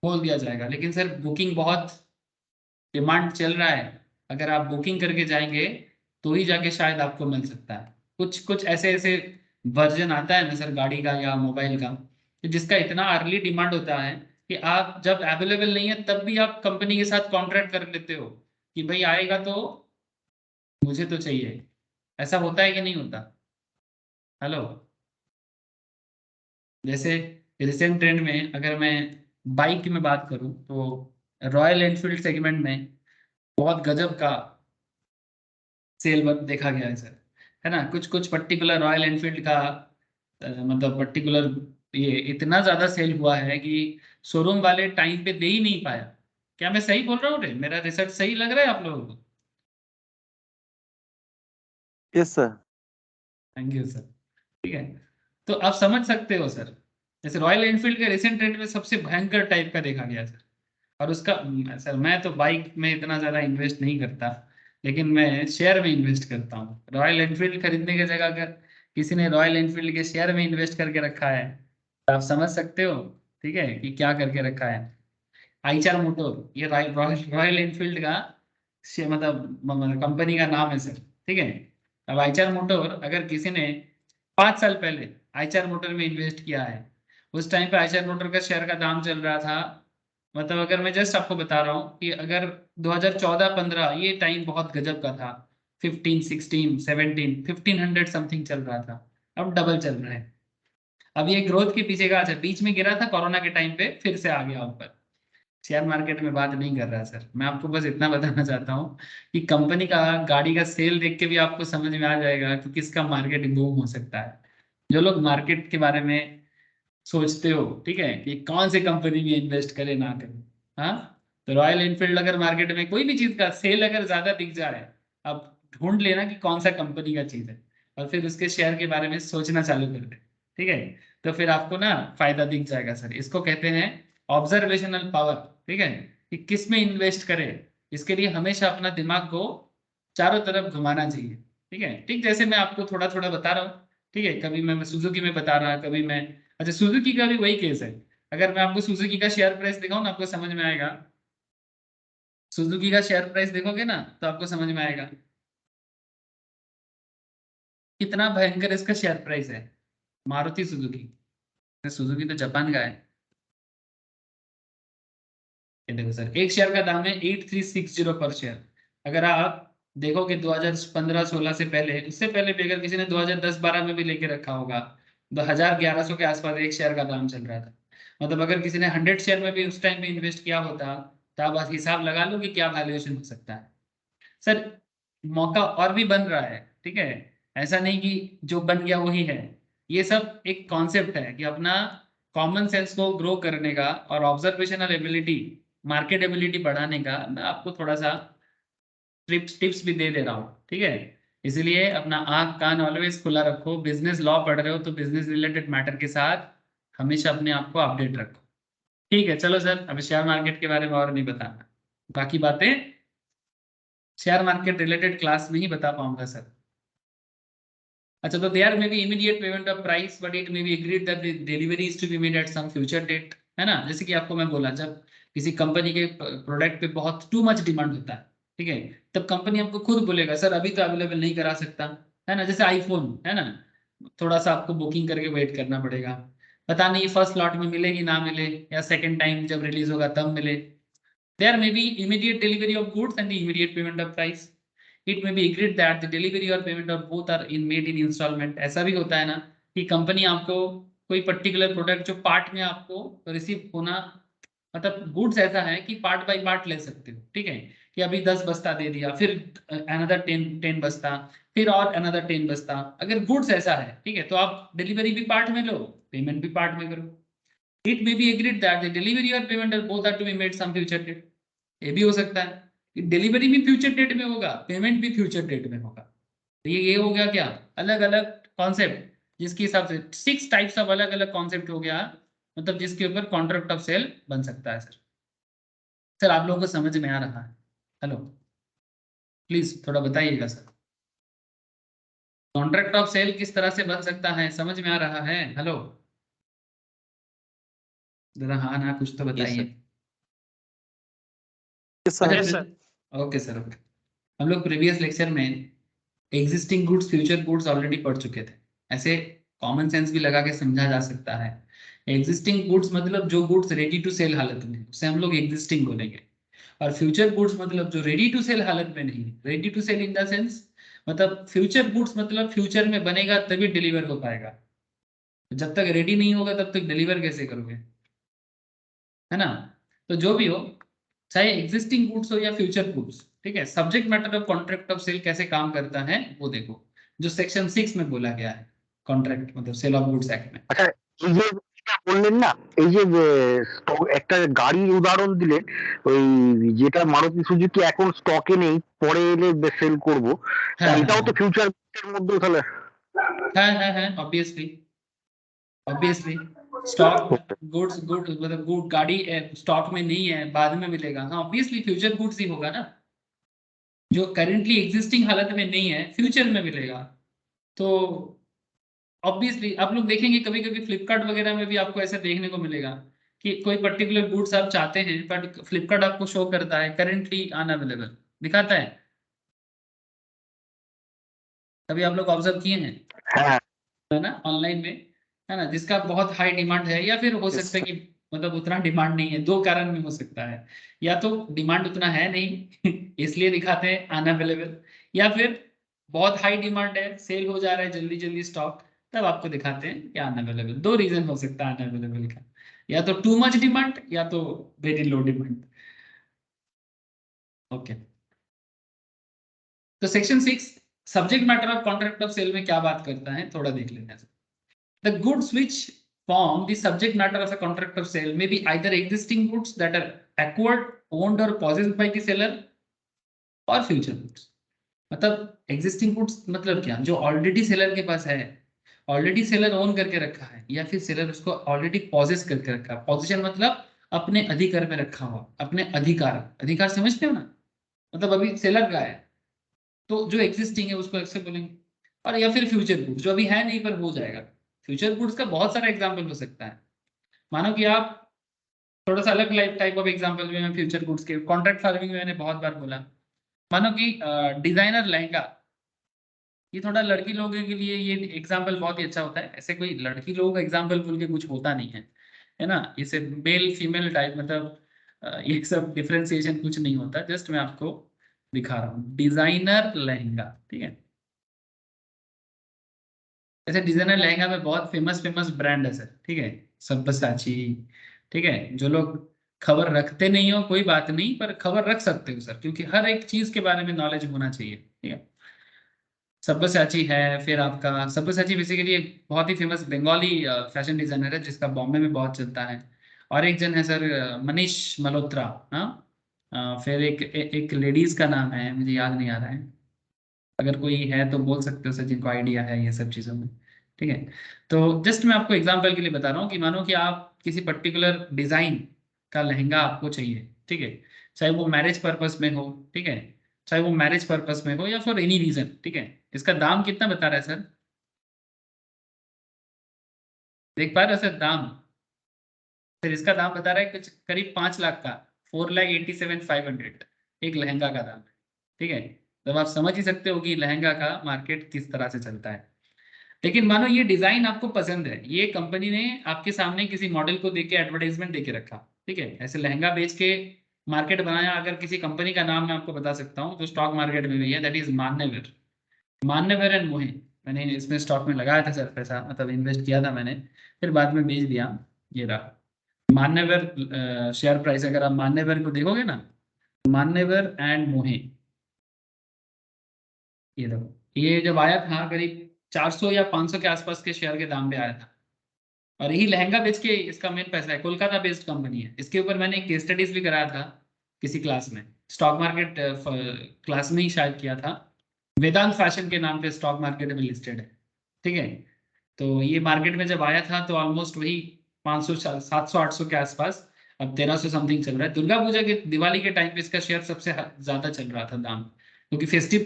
बोल दिया जाएगा। लेकिन सर बुकिंग बहुत डिमांड चल रहा है, अगर आप बुकिंग करके जाएंगे तो ही जाके शायद आपको मिल सकता है। कुछ कुछ ऐसे ऐसे वर्जन आता है ना सर गाड़ी का या मोबाइल का, कि जिसका इतना अर्ली डिमांड होता है कि आप जब अवेलेबल नहीं है तब भी आप कंपनी के साथ कॉन्ट्रैक्ट कर लेते हो कि भाई आएगा तो मुझे तो चाहिए। ऐसा होता है कि नहीं होता? हेलो। जैसे रिसेंट ट्रेंड में अगर मैं बाइक में बात करूं तो रॉयल एनफील्ड सेगमेंट में बहुत गजब का सेल देखा गया है सर, है ना। कुछ कुछ पर्टिकुलर रॉयल एनफील्ड का मतलब पर्टिकुलर ये इतना ज्यादा सेल हुआ है कि शोरूम वाले टाइम पे दे ही नहीं पाया। क्या मैं सही बोल रहा हूँ रे? मेरा रिसर्च सही लग रहा है आप लोगों को? Yes sir. Thank you sir. ठीक है, तो आप समझ सकते हो सर, जैसे रॉयल एनफील्ड के रिसेंट ट्रेंड में सबसे भयंकर टाइप का देखा गया सर। और उसका सर मैं तो बाइक में इतना ज़्यादा इन्वेस्ट नहीं करता, लेकिन मैं शेयर में इन्वेस्ट करता हूँ। रॉयल एनफील्ड खरीदने की जगह अगर किसी ने रॉयल एनफील्ड के शेयर में इन्वेस्ट करके रखा है तो आप समझ सकते हो, ठीक है, कि क्या करके रखा है। आईचार मोटर ये रॉयल रॉयल एनफील्ड का मतलब कंपनी का नाम है सर, ठीक है। अब आईचार मोटर अगर किसी ने 5 साल पहले आईचार मोटर में इन्वेस्ट किया है, उस टाइम पे आईचार मोटर का शेयर का दाम चल रहा था, मतलब अगर मैं जस्ट आपको बता रहा हूँ कि अगर 2014-15 ये टाइम बहुत गजब का था, 15 16 17 1500 समथिंग चल रहा था, अब डबल चल रहा है। अब ये ग्रोथ के पीछे का, अच्छा बीच में गिरा था कोरोना के टाइम पे, फिर से आ गया ऊपर। शेयर मार्केट में बात नहीं कर रहा सर, मैं आपको बस इतना बताना चाहता हूँ कि कंपनी का गाड़ी का सेल देख के भी आपको समझ में आ जाएगा कि किसका मार्केट बूम हो सकता है। जो लोग मार्केट के बारे में सोचते हो, ठीक है, कि कौन से कंपनी में इन्वेस्ट करे ना करे, हाँ, तो रॉयल एनफील्ड अगर मार्केट में कोई भी चीज का सेल अगर ज्यादा दिख जाए, अब ढूंढ लेना कि कौन सा कंपनी का चीज है और फिर उसके शेयर के बारे में सोचना चालू कर दे, ठीक है, तो फिर आपको ना फायदा दिख जाएगा सर। इसको कहते हैं ऑब्जर्वेशनल पावर, ठीक है, कि किस में इन्वेस्ट करें। इसके लिए हमेशा अपना दिमाग को चारों तरफ घुमाना चाहिए, ठीक है। ठीक जैसे मैं आपको थोड़ा थोड़ा बता रहा हूँ, ठीक है, कभी मैं सुजुकी में बता रहा, कभी मैं, अच्छा सुजुकी का भी वही केस है। अगर मैं आपको सुजुकी का शेयर प्राइस दिखाऊं ना आपको समझ में आएगा। सुजुकी का शेयर प्राइस देखोगे ना तो आपको समझ में आएगा कितना भयंकर इसका शेयर प्राइस है। मारुति सुजुकी, सुजुकी तो जापान का है। ये देखो सर, एक शेयर का दाम है 8360 पर शेयर। अगर आप देखोगे 2015-16 से पहले, उससे पहले भी अगर किसी ने 2010-12 में भी लेके रखा होगा, 2100 के आसपास एक शेयर का दाम चल रहा था। मतलब अगर किसी ने 100 शेयर में भी उस टाइम पे इन्वेस्ट किया होता तो आप बस हिसाब लगा लो कि क्या वैल्यूएशन हो सकता है सर। मौका और भी बन रहा है, ठीक है, ऐसा नहीं कि जो बन गया वही है। ये सब एक कॉन्सेप्ट है कि अपना कॉमन सेंस को ग्रो करने का और ऑब्जर्वेशनल एबिलिटी, मार्केट एबिलिटी बढ़ाने का मैं आपको थोड़ा सा टिप्स टिप्स भी दे रहा हूँ, ठीक है। इसलिए अपना आंख कान ऑलवेज खुला रखो, बिजनेस लॉ पढ़ रहे हो तो बिजनेस रिलेटेड मैटर के साथ हमेशा अपने आप को अपडेट रखो। ठीक है चलो सर, अभी शेयर मार्केट के बारे में और नहीं बताना, बाकी बातें शेयर मार्केट रिलेटेड क्लास में ही बता पाऊंगा सर। अच्छा, तो there may be immediate payment of price but it may be agreed that delivery is to be made at some future date, है ना। जैसे कि आपको मैं बोला, जब किसी कंपनी के प्रोडक्ट पे बहुत टू मच डिमांड होता है, ठीक है, तब कंपनी आपको खुद बोलेगा सर अभी तो अवेलेबल नहीं करा सकता, है ना। जैसे आईफोन, है ना, थोड़ा सा आपको बुकिंग करके वेट करना पड़ेगा, पता नहीं फर्स्ट लॉट में मिलेगी ना मिले, या सेकेंड टाइम जब रिलीज होगा तब मिले। There may be immediate delivery of goods and the immediate payment of price. It may be agreed that the delivery or payment of both are made in installment. ऐसा भी होता है ना कि कंपनी आपको कोई पर्टिकुलर प्रोडक्ट जो पार्ट में आपको रिसीव होना, मतलब गुड्स ऐसा है कि पार्ट बाय पार्ट ले सकते हो, ठीक है, कि अभी 10 बस्ता दे दिया, फिर अनदर 10 बस्ता, फिर और अनदर 10 बस्ता। अगर गुड्स ऐसा है, ठीक है, तो आप डिलीवरी भी पार्ट में लो, पेमेंट भी पार्ट में करो। It may be agreed that the delivery और payment both are to be made some future date. ये भी हो सकता है कि डिलीवरी भी फ्यूचर डेट में होगा, पेमेंट भी फ्यूचर डेट में होगा। तो ये हो गया क्या, अलग अलग कॉन्सेप्ट, जिसके हिसाब से 6 टाइप्स ऑफ अलग अलग कॉन्सेप्ट हो गया, मतलब जिसके ऊपर कॉन्ट्रैक्ट ऑफ सेल बन सकता है। सर सर आप लोगों को समझ में आ रहा है? हेलो, प्लीज थोड़ा बताइएगा सर, कॉन्ट्रैक्ट ऑफ सेल किस तरह से बन सकता है, समझ में आ रहा है? हेलो, जरा हाँ ना कुछ तो बताइए। अच्छा, ओके सर, ओके। हम लोग प्रीवियस लेक्चर में existing goods future goods already पढ़ चुके थे। ऐसे कॉमन सेंस भी लगा के समझा जा सकता है। एग्जिस्टिंग गुड्स मतलब जो गुड्स रेडी टू सेल हालत में, उसे हम लोग एग्जिस्टिंग बोलेंगे। और फ्यूचर गुड्स मतलब जो रेडी टू सेल हालत में नहीं है, ready to sale in the sense, मतलब फ्यूचर गुड्स मतलब फ्यूचर में बनेगा तभी डिलीवर हो पाएगा, जब तक रेडी नहीं होगा तब तक डिलीवर कैसे करोगे, है ना। तो जो भी हो, चाहे एग्जिस्टिंग गुड्स हो या फ्यूचर गुड्स, ठीक है, subject matter of contract of sale कैसे काम करता है वो देखो, जो सेक्शन 6 में बोला गया है, कॉन्ट्रैक्ट मतलब सेल ऑफ गुड्स एक्ट में। আচ্ছা, এই যে যেটা বললেন না, এই যে একটা গাড়ির উদাহরণ দিলেন, ওই যেটা মারুতি সুজুকি এখন স্টকে নেই, পরে এলে সেল করব, তা हाँ हाँ এটাও তো हाँ ফিউচার মধ্যে তাহলে। हाँ obviously, obviously stock goods, good मतलब गुड गाड़ी स्टॉक में नहीं है, बाद में मिलेगा, हाँ ऑब्वियसली फ्यूचर गुड्स ही होगा ना। जो करेंटली एग्जिस्टिंग हालत में नहीं है फ्यूचर में मिलेगा, तो ऑब्वियसली आप लोग देखेंगे कभी कभी फ्लिपकार्ट वगैरह में भी आपको ऐसा देखने को मिलेगा कि कोई पर्टिकुलर गुड्स आप चाहते हैं बट फ्लिपकार्ट आपको शो करता है करेंटली अनअवेलेबल, दिखाता है। कभी आप लोग ऑब्जर्व किए हैं, হ্যাঁ। है ना, ऑनलाइन में, है ना, जिसका बहुत हाई डिमांड है, या फिर हो सकता है कि मतलब उतना डिमांड नहीं है, दो कारण में हो सकता है, या तो डिमांड उतना है नहीं इसलिए दिखाते हैं अनअवेलेबल, या फिर बहुत हाई डिमांड है, सेल हो जा रहा है जल्दी जल्दी स्टॉक, तब आपको दिखाते हैं कि अनअवेलेबल। दो रीजन हो सकता है अनअवेलेबल का, या तो टू मच डिमांड या तो वेरी लो डिमांड। ओके, तो section 6 subject matter of contract of sale में क्या बात करता है थोड़ा देख लेते हैं। The goods which form the subject matter of a contract of sale may be either existing goods that are acquired, owned or possessed by the seller or future goods। मतलब एग्जिस्टिंग गुड्स मतलब क्या, जो ऑलरेडी सेलर के पास है, ऑलरेडी सेलर ओन करके रखा है, या फिर सेलर उसको ऑलरेडी पॉजेस करके रखा है। पोजीशन मतलब अपने अधिकार में रखा हुआ, अपने अधिकार, अधिकार समझते हो ना, मतलब अभी सेलर का है, तो जो एग्जिस्टिंग है उसको ऐसे बोलेंगे। और या फिर फ्यूचर गुड्स जो अभी है नहीं पर हो जाएगा। फ्यूचर गुड्स का बहुत सारा एग्जाम्पल हो सकता है। मानो कि आप, थोड़ा सा अलग टाइप ऑफ एग्जांपल में मैं फ्यूचर गुड्स के, कॉन्ट्रैक्ट फार्मिंग में मैंने बहुत बार बोला। मानो कि डिजाइनर लहंगा, ये थोड़ा लड़की लोगों के लिए ये एग्जांपल बहुत ही अच्छा होता है, ऐसे कोई लड़की लोगों का एग्जांपल बोल के कुछ होता नहीं है ना, इसे मेल फीमेल टाइप मतलब ये सब डिफरेंशिएशन कुछ नहीं होता, जस्ट मैं आपको दिखा रहा हूँ डिजाइनर लहंगा, ठीक है। ऐसे डिजाइनर लहंगा में बहुत फेमस फेमस ब्रांड है सर, ठीक है, सब्यसाची, ठीक है। जो लोग खबर रखते नहीं हो कोई बात नहीं, पर खबर रख सकते हो सर, क्योंकि हर एक चीज के बारे में नॉलेज होना चाहिए, ठीक है। सब्यसाची है, फिर आपका सब्यसाची बेसिकली एक बहुत ही फेमस बंगाली फैशन डिजाइनर है जिसका बॉम्बे में बहुत चलता है। और एक जन है सर मनीष मल्होत्रा, हाँ। फिर एक लेडीज का नाम है, मुझे याद नहीं आ रहा है, अगर कोई है तो बोल सकते हो सर जिनको आइडिया है ये सब चीज़ों में, ठीक है। तो जस्ट मैं आपको एग्जांपल के लिए बता रहा हूँ कि मानो कि आप किसी पर्टिकुलर डिजाइन का लहंगा आपको चाहिए, ठीक है, चाहे वो मैरिज पर्पस में हो, ठीक है, चाहे वो मैरिज पर्पस में हो या फॉर एनी रीजन, ठीक है। इसका दाम कितना बता रहा है सर? देख पा रहे हो सर दाम? फिर इसका दाम बता रहा है कुछ करीब 5 लाख का, 4,87,500 एक लहंगा का दाम है। ठीक है, तो आप समझ ही सकते हो कि लहंगा का मार्केट किस तरह से चलता है। लेकिन मानो ये डिजाइन आपको पसंद है, ये कंपनी ने आपके सामने किसी मॉडल को देके एडवर्टाइजमेंट देके रखा, ठीक है, ऐसे लहंगा बेच के मार्केट बनाया। अगर किसी कंपनी का नाम मैं आपको बता सकता हूँ जो स्टॉक मार्केट में भी है, दैट इज मान्यवर। मान्यवर एंड मोहे, मैंने इसमें स्टॉक में लगाया था सर पैसा, मतलब इन्वेस्ट किया था मैंने, फिर बाद में बेच दिया। ये रहा मान्यवर शेयर प्राइस। अगर आप मान्यवर को देखोगे ना, मान्यवर एंड मोहे, ये देखो, ये जब आया था करीब 400 या 500 के आसपास के शेयर के दाम पे आया था। और यही लहंगा बेच के इसका मेन पैसा है। कोलकाता बेस्ड कंपनी है। इसके ऊपर मैंने एक केस स्टडीज भी कराया था किसी क्लास में, स्टॉक मार्केट क्लास में ही शायद किया था। वेदांत फैशन के नाम पे स्टॉक मार्केट में लिस्टेड है। ठीक है, तो ये मार्केट में जब आया था तो ऑलमोस्ट वही 500 700 800 के आसपास, अब 1300 समथिंग चल रहा है। दुर्गा पूजा के दिवाली के टाइम पे इसका शेयर सबसे ज्यादा चल रहा था दाम, क्योंकि फेस्टिव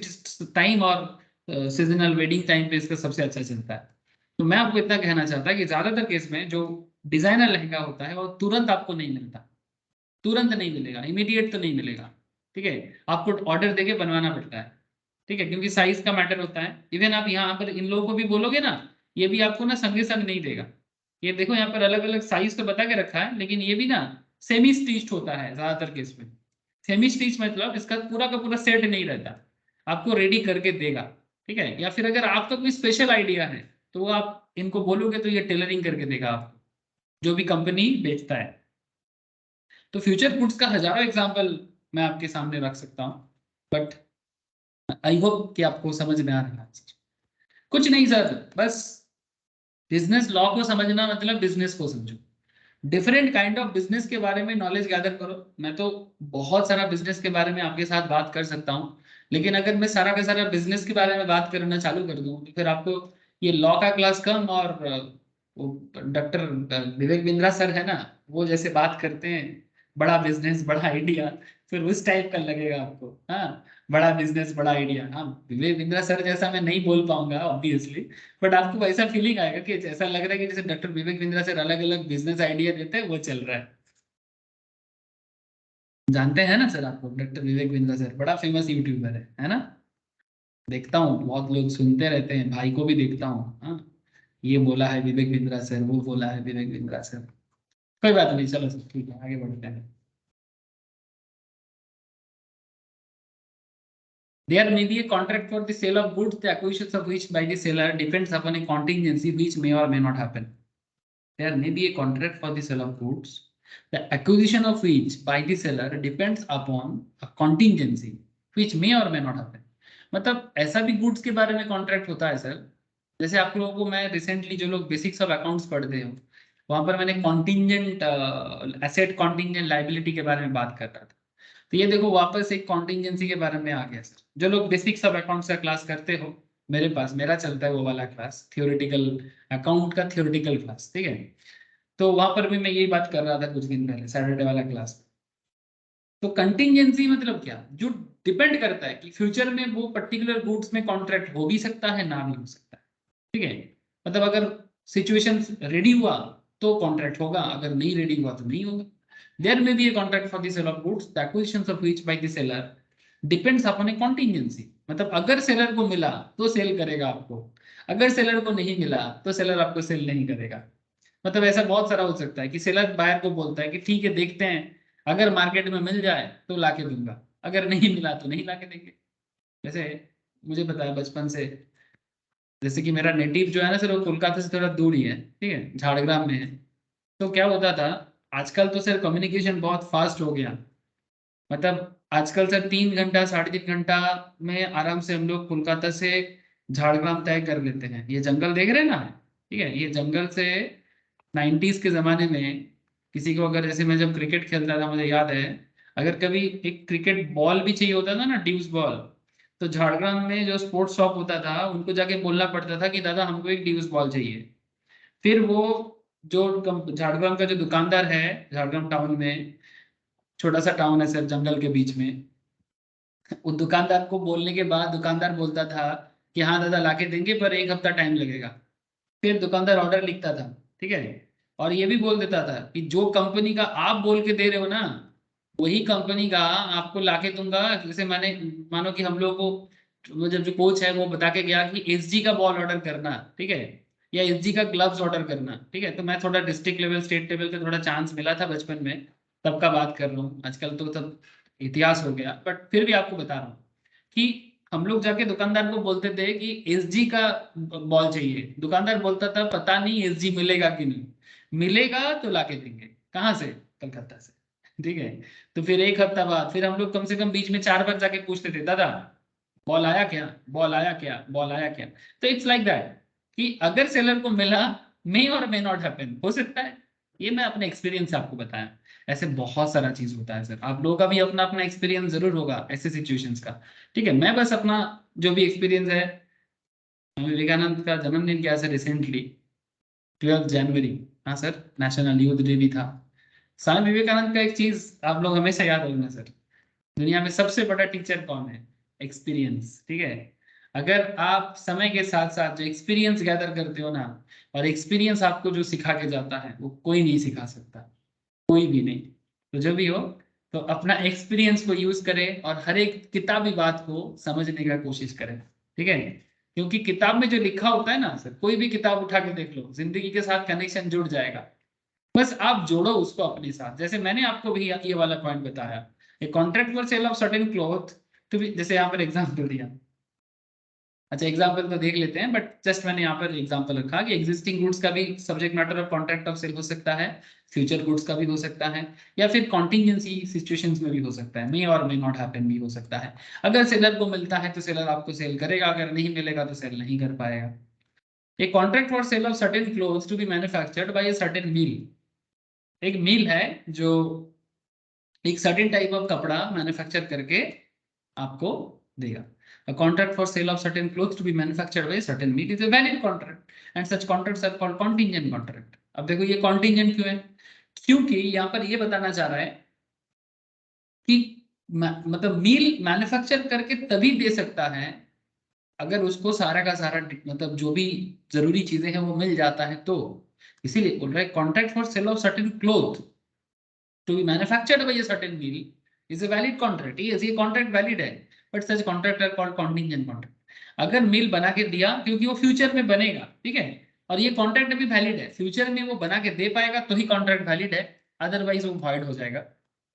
टाइम और सीजनल वेडिंग टाइम पे इसका सबसे अच्छा चलता है। तो मैं आपको इतना कहना चाहता कि ज्यादातर केस में जो डिजाइनर लहंगा होता है वो तुरंत आपको नहीं मिलता, तुरंत नहीं मिलेगा, इमीडिएट तो नहीं मिलेगा। ठीक है, आपको ऑर्डर देके बनवाना पड़ता है। ठीक है, क्योंकि साइज का मैटर होता है। इवन आप यहाँ पर इन लोगों को भी बोलोगे ना, ये भी आपको ना संगे संग नहीं देगा। ये देखो यहाँ पर अलग अलग साइज तो बता के रखा है, लेकिन ये भी ना सेमी स्टिच्ड होता है ज्यादातर केस में। सेमी स्टिच मतलब इसका पूरा का पूरा सेट नहीं रहता, आपको रेडी करके देगा। ठीक है, या फिर अगर आपका कोई स्पेशल आइडिया है तो वो आप इनको बोलोगे तो ये टेलरिंग करके देगा आपको, जो भी कंपनी बेचता है। तो फ्यूचर गुड्स का हजारों एग्जाम्पल मैं आपके सामने रख सकता हूँ, बट आई होप कि आपको समझ में आ रहा है। कुछ नहीं सर, बस बिजनेस लॉ को समझना मतलब बिजनेस को समझो। डिफरेंट काइंड ऑफ बिजनेस के बारे में नॉलेज गैदर करो। मैं तो बहुत सारा बिजनेस के बारे में आपके साथ बात कर सकता हूँ, लेकिन अगर मैं सारा का सारा बिजनेस के बारे में बात करना चालू कर दूँ तो फिर आपको ये लॉ का क्लास कम, और वो डॉक्टर विवेक बिंद्रा सर है ना, वो जैसे बात करते हैं बड़ा बिजनेस बड़ा आइडिया, फिर उस टाइप का लगेगा आपको। हाँ, बड़ा बिजनेस बड़ा आइडिया, हाँ विवेक बिंद्रा सर जैसा मैं नहीं बोल पाऊंगा ऑब्वियसली, बट आपको ऐसा फीलिंग आएगा कि ऐसा लग रहा है कि जैसे डॉक्टर विवेक बिंद्रा सर अलग अलग बिजनेस आइडिया देते हैं, वो चल रहा है। जानते हैं ना सर आपको डॉक्टर विवेक बिंद्रा सर, बड़ा फेमस यूट्यूबर है ना? देखता हूँ बहुत लोग सुनते रहते हैं, भाई को भी देखता हूँ। हाँ, ये बोला है विवेक बिंद्रा सर, वो बोला है विवेक बिंद्रा सर। कोई बात नहीं, चलो सर ठीक है, आगे बढ़ते हैं। There may be a contract for the sale of goods, the acquisition of which by the seller depends upon a contingency which may or may not happen. There may be a contract for the sale of goods, the acquisition of which by the seller depends upon a contingency which may or may not happen. मतलब ऐसा भी गुड्स के बारे में कॉन्ट्रैक्ट होता है सर, जैसे आप लोगों को मैं रिसेंटली जो लोग बेसिक्स ऑफ अकाउंट्स पढ़ते हो वहां पर मैंने कॉन्टिंजेंट एसेट कॉन्टिंजेंट लाइबिलिटी के बारे में बात कर रहा था। तो ये देखो वापस एक कॉन्टिंजेंसी के बारे में आ गया सर। जो लोग बेसिक्स ऑफ अकाउंट्स का क्लास करते हो, मेरे पास मेरा चलता है वो वाला क्लास, थियोरेटिकल अकाउंट का थियोरेटिकल क्लास। ठीक है, तो वहां पर भी मैं यही बात कर रहा था कुछ दिन पहले सैटरडे वाला क्लास। तो कंटिंजेंसी मतलब क्या, जो डिपेंड करता है कि फ्यूचर में वो पर्टिकुलर गुड्स में कॉन्ट्रैक्ट हो भी सकता है ना भी हो सकता है। ठीक है, मतलब अगर सिचुएशन रेडी हुआ तो कॉन्ट्रैक्ट होगा, अगर नहीं रेडी हुआ तो नहीं होगा। There may be a contract for the sale of goods the acquisition of which by the seller depends upon a contingency. मतलब अगर सेलर को मिला तो सेल करेगा आपको, अगर सेलर को नहीं मिला तो सेलर आपको सेल नहीं करेगा। मतलब ऐसा बहुत सारा हो सकता है कि सेलर बायर को बोलता है कि ठीक है देखते हैं, अगर मार्केट में मिल जाए तो लाके दूंगा, अगर नहीं मिला तो नहीं लाके देंगे। जैसे मुझे पता है बचपन से, जैसे कि मेरा नेटिव जो है ना सर वो कोलकाता से थोड़ा दूर ही है, ठीक है, झाड़ग्राम में है। तो क्या होता था, आजकल तो सर कम्युनिकेशन बहुत फास्ट हो गया। मतलब आजकल सर 3 घंटा 3.5 घंटा में आराम से हम लोग कोलकाता से झाड़ग्राम तय कर लेते हैं। ये जंगल देख रहे हैं ना, ठीक है, ये जंगल से 90s के जमाने में किसी को अगर, जैसे मैं जब क्रिकेट खेलता था मुझे याद है, अगर कभी एक क्रिकेट बॉल भी चाहिए होता था ना, ड्यूस बॉल, तो झाड़ग्राम में जो स्पोर्ट्स शॉप होता था उनको जाके बोलना पड़ता था कि दादा हमको एक ड्यूस बॉल चाहिए। फिर वो जो झाड़ग्राम का जो दुकानदार है, झाड़ग्राम टाउन में, छोटा सा टाउन है सर जंगल के बीच में, उस दुकानदार को बोलने के बाद दुकानदार बोलता था कि हाँ दादा लाके देंगे पर 1 हफ्ता टाइम लगेगा। फिर दुकानदार ऑर्डर लिखता था, ठीक है। और ये भी बोल देता था कि जो कंपनी का आप बोल के दे रहे हो ना, वही कंपनी का आपको लाके दूंगा। जैसे मैंने, मानो कि हम लोग को वो जब जो कोच है वो बता के गया कि एसजी का बॉल ऑर्डर करना, ठीक है, या एसजी का ग्लव्स ऑर्डर करना, ठीक है। तो मैं थोड़ा डिस्ट्रिक्ट लेवल स्टेट लेवल पे थोड़ा चांस मिला था बचपन में, तब का बात कर रहा हूँ, आजकल तो तब इतिहास हो गया, बट फिर भी आपको बता रहा हूँ कि हम लोग जाके दुकानदार को बोलते थे कि एसजी का बॉल चाहिए। दुकानदार बोलता था पता नहीं एसजी मिलेगा कि नहीं, मिलेगा तो लाके देंगे। कहाँ से? कलकत्ता से, ठीक है। तो फिर एक हफ्ता बाद फिर हम लोग कम से कम बीच में 4 बार जाके पूछते थे, दादा बॉल आया क्या, बॉल आया क्या, बॉल आया क्या। तो इट्स लाइक दैट कि अगर सेलर को मिला, मे और मे नॉट हैपन, हो सकता है। ये मैं अपने एक्सपीरियंस से आपको बताया। ऐसे बहुत सारा चीज होता है सर, आप लोगों का भी अपना अपना एक्सपीरियंस जरूर होगा ऐसे सिचुएशंस का, ठीक है। मैं बस अपना जो भी एक्सपीरियंस है, स्वामी विवेकानंद का जन्मदिन क्या सर रिसेंटली, 12 जनवरी, हाँ सर, नेशनल यूथ डे भी था। स्वामी विवेकानंद का एक चीज आप लोग हमेशा याद रखना सर, दुनिया में सबसे बड़ा टीचर कौन है? एक्सपीरियंस, ठीक है। अगर आप समय के साथ साथ जो एक्सपीरियंस गैदर करते हो ना, और एक्सपीरियंस आपको जो सिखा के जाता है वो कोई नहीं सिखा सकता, कोई भी नहीं। तो जो भी हो, तो अपना एक्सपीरियंस को यूज करें और हर एक किताबी बात को समझने का कोशिश करें, ठीक है। क्योंकि किताब में जो लिखा होता है ना सर, कोई भी किताब उठा के देख लो, जिंदगी के साथ कनेक्शन जुड़ जाएगा। बस आप जोड़ो उसको अपने साथ। जैसे मैंने आपको भी ये वाला पॉइंट बताया, ए contract for sale of certain cloth, तो जैसे यहाँ पर एग्जाम्पल दिया। अच्छा, एग्जाम्पल तो देख लेते हैं, बट जस्ट मैंने यहाँ पर एग्जाम्पल रखा कि एग्जिस्टिंग गुड्स का भी subject matter of contract of sale हो सकता है, फ्यूचर गुड्स का भी हो सकता है, या फिर कॉन्टिजेंसी सिचुएशंस में भी हो सकता है, मे और मे नॉट हैपन भी हो सकता है। अगर सेलर को मिलता है तो सेलर आपको सेल करेगा, अगर नहीं मिलेगा तो सेल नहीं कर पाएगा। A contract for sale of certain clothes to be manufactured by a certain mill, एक मिल है जो एक सर्टेन टाइप ऑफ कपड़ा मैन्युफैक्चर करके आपको देगा। A contract for sale of certain clothes to be manufactured by a certain meat is a valid contract and such contracts are called contingent contract। अब देखो ये contingent क्यों है? क्योंकि यहाँ पर ये बताना चाह रहा है कि मतलब मील मैन्युफैक्चर करके तभी दे सकता है अगर उसको सारा का सारा मतलब जो भी जरूरी चीजें हैं वो मिल जाता है, तो इसीलिए बोल रहा है contract for sale of certain cloth to be manufactured by a certain mill is a valid contract। yes, ये contract valid है, but such contract are called contingent contract। अगर मिल बना के दिया, क्योंकि वो फ्यूचर में बनेगा, ठीक है, और ये कॉन्ट्रैक्ट भी वैलिड है, फ्यूचर में वो बना के दे पाएगा तो ही कॉन्ट्रैक्ट वैलिड है, अदरवाइज वो वॉइड हो जाएगा,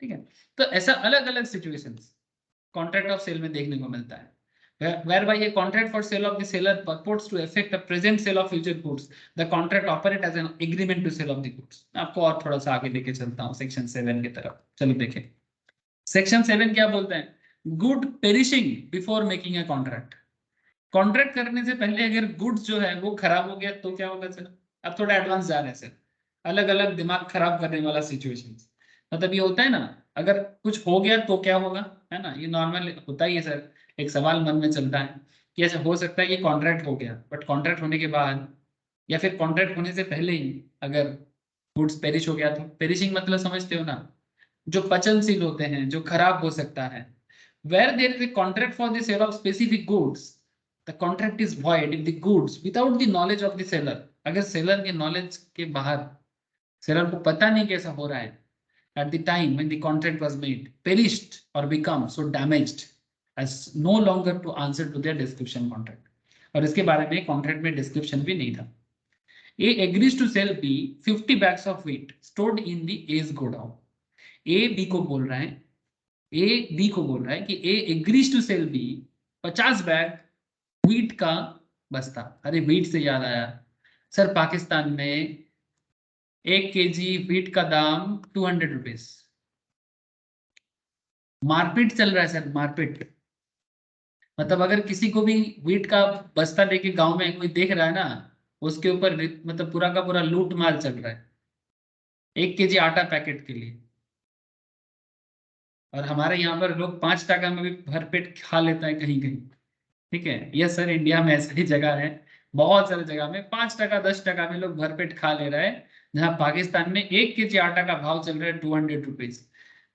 ठीक है। तो ऐसा अलग अलग सिचुएशंस कॉन्ट्रैक्ट ऑफ सेल में देखने को मिलता है, whereby a contract for sale of the seller purports to affect a present sale of future goods, the contract operate as an agreement to sell of the goods। आपको और थोड़ा सा आगे लेके चलता हूँ सेक्शन 7 की तरफ, चलो देखें। सेक्शन 7 क्या बोलते हैं? Good perishing before making a contract, contract करने से पहले अगर गुड्स जो है वो खराब हो गया तो क्या होगा सर? अब थोड़ा एडवांस जा रहे हैं सर, अलग अलग दिमाग खराब करने वाला सिचुएशन। मतलब ये होता है ना, अगर कुछ हो गया तो क्या होगा, है ना, ये नॉर्मल होता ही है सर। एक सवाल मन में चलता है कि ऐसा हो सकता है कि कॉन्ट्रैक्ट हो गया, बट कॉन्ट्रैक्ट होने के बाद या फिर कॉन्ट्रैक्ट होने से पहले ही अगर गुड्स पेरिश हो गया, तो पेरिशिंग मतलब समझते हो ना, जो पचनशील होते हैं, जो खराब हो सकता है। Where there is a contract for the sale of specific goods, the contract is void if the goods without the knowledge of the seller, अगर सेलर के नॉलेज के बाहर, सेलर को पता नहीं कैसा हो रहा है, at the time when the contract was made perished or become so damaged as no longer to answer to their description contract। और इसके बारे में कॉन्ट्रैक्ट में डिस्क्रिप्शन भी नहीं था। A agrees to sell B 50 bags of wheat stored in the A's godown। A B को बोल रहा है, ए बी को बोल रहा है कि A agrees to sell B 50 bag wheat का बस्ता। अरे व्हीट से याद आया सर, पाकिस्तान में 1 kg व्हीट का दाम 200 रुपीज। मारपीट चल रहा है सर, मारपीट। मतलब अगर किसी को भी व्हीट का बस्ता लेके गांव में कोई देख रहा है ना, उसके ऊपर मतलब पूरा का पूरा लूट मार चल रहा है 1 kg आटा पैकेट के लिए। और हमारे यहाँ पर लोग 5 टका में भी भरपेट खा लेता है कहीं कहीं, ठीक है। यस सर, इंडिया में ऐसी जगह है, बहुत सारी जगह में 5 टका 10 टका में लोग भरपेट खा ले रहा है, जहाँ पाकिस्तान में 1 kg आटा का भाव चल रहा है 200 रुपीज।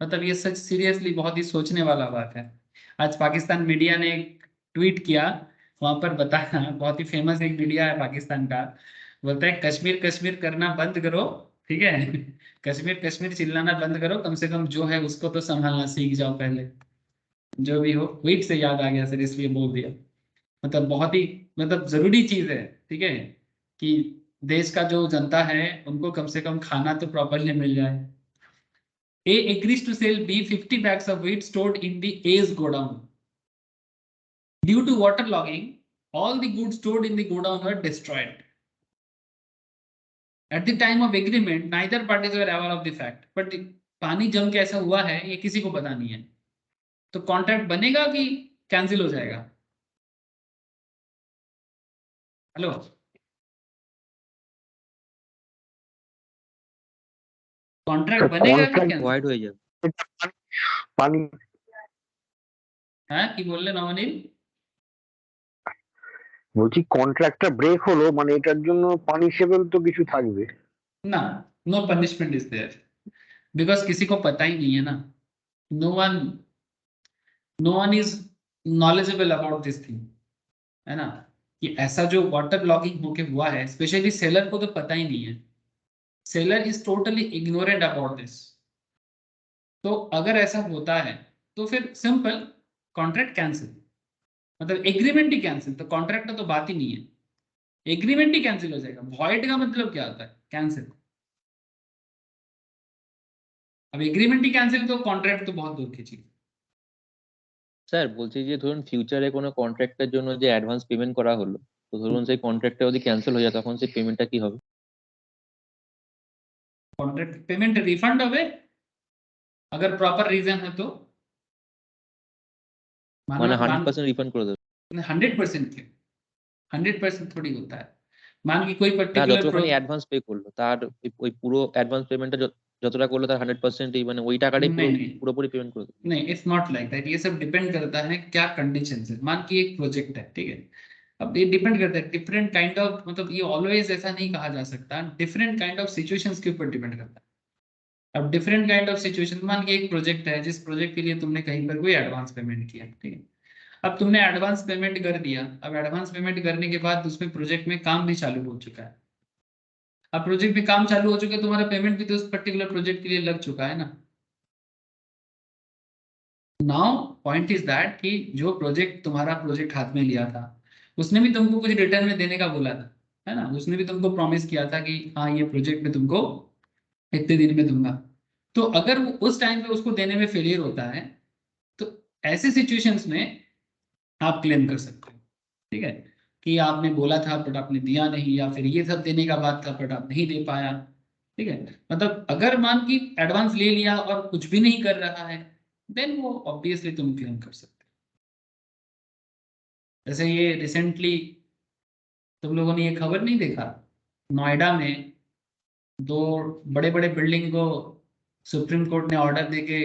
मतलब ये सच सीरियसली बहुत ही सोचने वाला बात है। आज पाकिस्तान मीडिया ने एक ट्वीट किया, वहां पर बताया, बहुत ही फेमस एक मीडिया है पाकिस्तान का, बोलता है कश्मीर कश्मीर करना बंद करो, ठीक है। कश्मीर कश्मीर चिल्लाना बंद करो, कम से कम जो है उसको तो संभालना सीख जाओ पहले। जो भी हो, क्विक से याद आ गया सर, इसलिए बोल दिया। मतलब बहुत ही मतलब जरूरी चीज है, ठीक है, कि देश का जो जनता है उनको कम से कम खाना तो प्रॉपरली मिल जाए। A agrees to sell B 50 bags of wheat stored in the A's godown. Due to waterlogging, all the goods stored in the godown were destroyed. At the time of agreement, neither parties were aware of the fact. But पानी जम के ऐसा हुआ है ये किसी को पता नहीं है, तो कॉन्ट्रैक्ट बनेगा कि कैंसिल हो जाएगा? हेलो, कॉन्ट्रैक्ट बनेगा कि कॉन्ट्रैक्ट कैंसिल? হোয়াইট হয়ে যাবে। পানি হ্যাঁ, কি বললেন অনিল? বলছি কন্ট্রাক্টটা ব্রেক হলো মানে এটার জন্য পানিশেবল তো কিছু থাকবে। ना, no punishment is there, because किसी को पता ही नहीं है ना। No one no one is knowledgeable about this thing, है ना, कि ऐसा जो वाटर लॉगिंग होके हुआ है, स्पेशली सेलर को तो पता ही नहीं है। Seller is totally ignorant about this. तो अगर ऐसा होता है तो फिर सिंपल कॉन्ट्रैक्ट कैंसिल, मतलब एग्रीमेंट ही कैंसिल, तो कॉन्ट्रैक्ट तो बात ही नहीं है, एग्रीमेंट ही कैंसिल हो जाएगा। वॉइड का मतलब क्या होता है? कैंसिल। अब एग्रीमेंट ही कैंसिल तो कॉन्ट्रैक्ट तो बहुत दूर की चीज। স্যার বলছি যে ধরুন ফিউচারে কোনো কন্ট্রাক্টের জন্য যে অ্যাডভান্স পেমেন্ট করা হলো, তো ধরুন সেই কন্ট্রাক্টটা যদি ক্যান্সেল হয়ে যায় তখন সেই পেমেন্টটা কি হবে? कॉन्ट्रैक्ट पेमेंट रिफंड হবে अगर प्रॉपर रीजन है तो। মানে मान 100% রিফান্ড করে দেবে? 100% के 100% थोड़ी होता है। मान कि कोई না, पर्टिकुलर যতখানি অ্যাডভান্স পে করলো তার ওই পুরো অ্যাডভান্স পেমেন্টটা যতটা করলো তার 100%ই মানে ওই টাকাটাই नहीं नहीं পুরোপুরি পেমেন্ट করে দেবে? नहीं, इट्स नॉट लाइक दैट। ये सब डिपेंड करता है क्या कंडीशन है। मान कि एक प्रोजेक्ट है, ठीक है, अब ये डिपेंड करता है डिफरेंट काइंड ऑफ, मतलब ये ऑलवेज ऐसा नहीं कहा जा सकता, डिफरेंट काइंड ऑफ सिचुएशंस के ऊपर डिपेंड करता है। अब डिफरेंट काइंड ऑफ सिचुएशन, मान कि एक प्रोजेक्ट है जिस प्रोजेक्ट के लिए तुमने कहीं पर कोई एडवांस पेमेंट किया, ठीक है, अब तुमने एडवांस पेमेंट कर दिया। अब एडवांस पेमेंट करने के बाद उसमें प्रोजेक्ट में काम भी चालू हो चुका है। अब प्रोजेक्ट में काम चालू हो चुका है, तुम्हारा पेमेंट भी तो उस पर्टिकुलर प्रोजेक्ट के लिए लग चुका है ना। नाउ पॉइंट इज दैट कि जो प्रोजेक्ट तुम्हारा प्रोजेक्ट हाथ में लिया था उसने भी तुमको कुछ रिटर्न में देने का बोला था, है ना, उसने भी तुमको प्रॉमिस किया था कि हाँ ये प्रोजेक्ट में तुमको इतने दिन में दूंगा। तो अगर वो उस टाइम पे उसको देने में फेलियर होता है तो ऐसे सिचुएशंस में आप क्लेम कर सकते हो, ठीक है, कि आपने बोला था बट आपने दिया नहीं, या फिर ये सब देने का बात था बट आप नहीं दे पाया, ठीक है। मतलब अगर मान कि एडवांस ले लिया और कुछ भी नहीं कर रहा है, देन वो ऑब्वियसली तुम क्लेम कर सकते हो। जैसे ये रिसेंटली तुम लोगों ने ये खबर नहीं देखा, नोएडा में दो बड़े बड़े बिल्डिंग को सुप्रीम कोर्ट ने ऑर्डर देके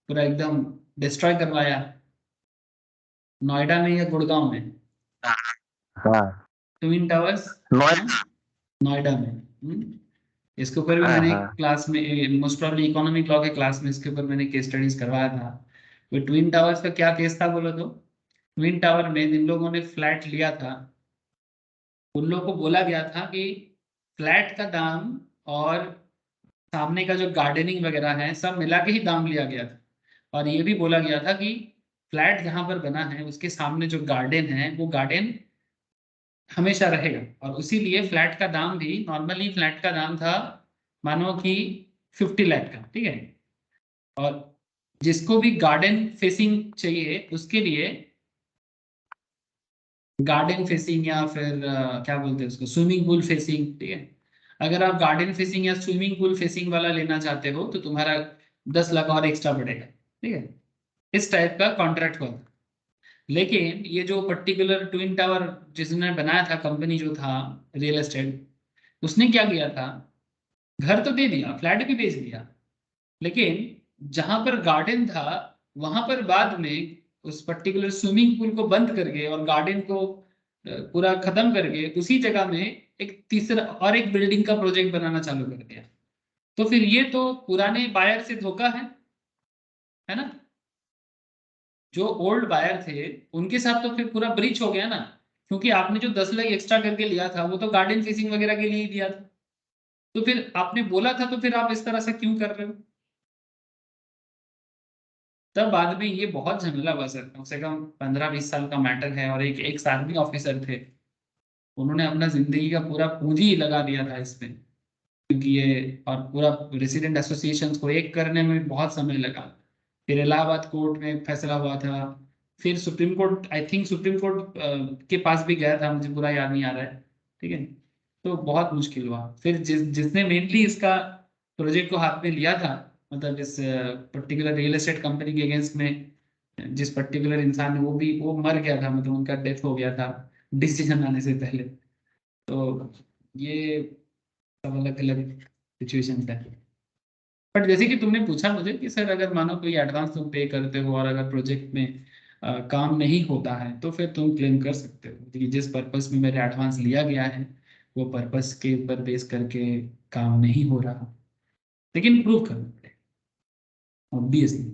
पूरा एकदम डिस्ट्रॉय करवाया, नोएडा में या गुड़गांव में? हाँ ट्विन टावर्स, नोएडा में। इसके ऊपर भी मैंने हाँ क्लास में, मोस्ट प्रॉब्ली इकोनॉमिक लॉ के क्लास में इसके ऊपर मैंने केस स्टडीज करवाया था। वो ट्विन टावर्स का क्या केस था बोलो तो? ट्विन टावर में जिन लोगों ने फ्लैट लिया था उन लोगों को बोला गया था कि फ्लैट का दाम और सामने का जो गार्डनिंग वगैरह है सब मिला के ही दाम लिया गया था, और ये भी बोला गया था कि फ्लैट जहां पर बना है उसके सामने जो गार्डन है वो गार्डन हमेशा रहेगा, और उसीलिए फ्लैट का दाम भी, नॉर्मली फ्लैट का दाम था मानो कि 50 लाख का, ठीक है, और जिसको भी गार्डन फेसिंग चाहिए उसके लिए गार्डन फेसिंग या फिर क्या बोलते हैं उसको, स्विमिंग पूल फेसिंग, ठीक है, अगर आप गार्डन फेसिंग या स्विमिंग पूल फेसिंग वाला लेना चाहते हो तो तुम्हारा 10 लाख और एक्स्ट्रा बढ़ेगा, ठीक है। इस टाइप का कॉन्ट्रैक्ट होता है। लेकिन ये जो पर्टिकुलर ट्विन टावर जिसने बनाया था, कंपनी जो था रियल एस्टेट, उसने क्या किया था, घर तो दे दिया, फ्लैट भी बेच दिया, लेकिन जहां पर गार्डन था वहां पर बाद में उस पर्टिकुलर स्विमिंग पूल को बंद करके और गार्डन को पूरा खत्म करके उसी जगह में एक तीसरा और एक बिल्डिंग का प्रोजेक्ट बनाना चालू कर दिया। तो फिर ये तो पुराने बायर से धोखा है ना, जो ओल्ड बायर थे उनके साथ तो फिर पूरा ब्रीच हो गया ना, क्योंकि आपने जो 10 लाख एक्स्ट्रा करके लिया था वो तो गार्डन फेसिंग वगैरह के लिए ही दिया था, तो फिर आपने बोला था, तो फिर आप इस तरह से क्यों कर रहे हो? तब बाद में ये बहुत झमेला हुआ सर, कम से कम 15-20 साल का मैटर है, और एक आर्मी ऑफिसर थे, उन्होंने अपना जिंदगी का पूरा पूंजी लगा दिया था इसमें, क्योंकि ये और पूरा रेसिडेंट एसोसिएशन को एक करने में बहुत समय लगा। फिर इलाहाबाद कोर्ट में फैसला हुआ था, फिर supreme court, I think supreme court के पास भी गया था, मुझे पूरा याद नहीं आ रहा है, ठीक है। तो बहुत मुश्किल हुआ। फिर जिसने मेनली इसका प्रोजेक्ट को हाथ में लिया था, मतलब इस पर्टिकुलर रियल एस्टेट कंपनी के अगेंस्ट में जिस पर्टिकुलर इंसान ने, वो मर गया था, मतलब उनका डेथ हो गया था डिसीजन आने से पहले। तो ये सब अलग अलग सिचुएशन है। बट जैसे कि तुमने पूछा मुझे कि सर अगर मानो कोई एडवांस तुम पे करते हो और अगर प्रोजेक्ट में काम नहीं होता है, तो फिर तुम क्लेम कर सकते हो कि जिस पर्पस में मेरे एडवांस लिया गया है वो पर्पस के ऊपर बेस करके काम नहीं हो रहा, लेकिन प्रूव करना पड़ेगा ऑब्वियसली।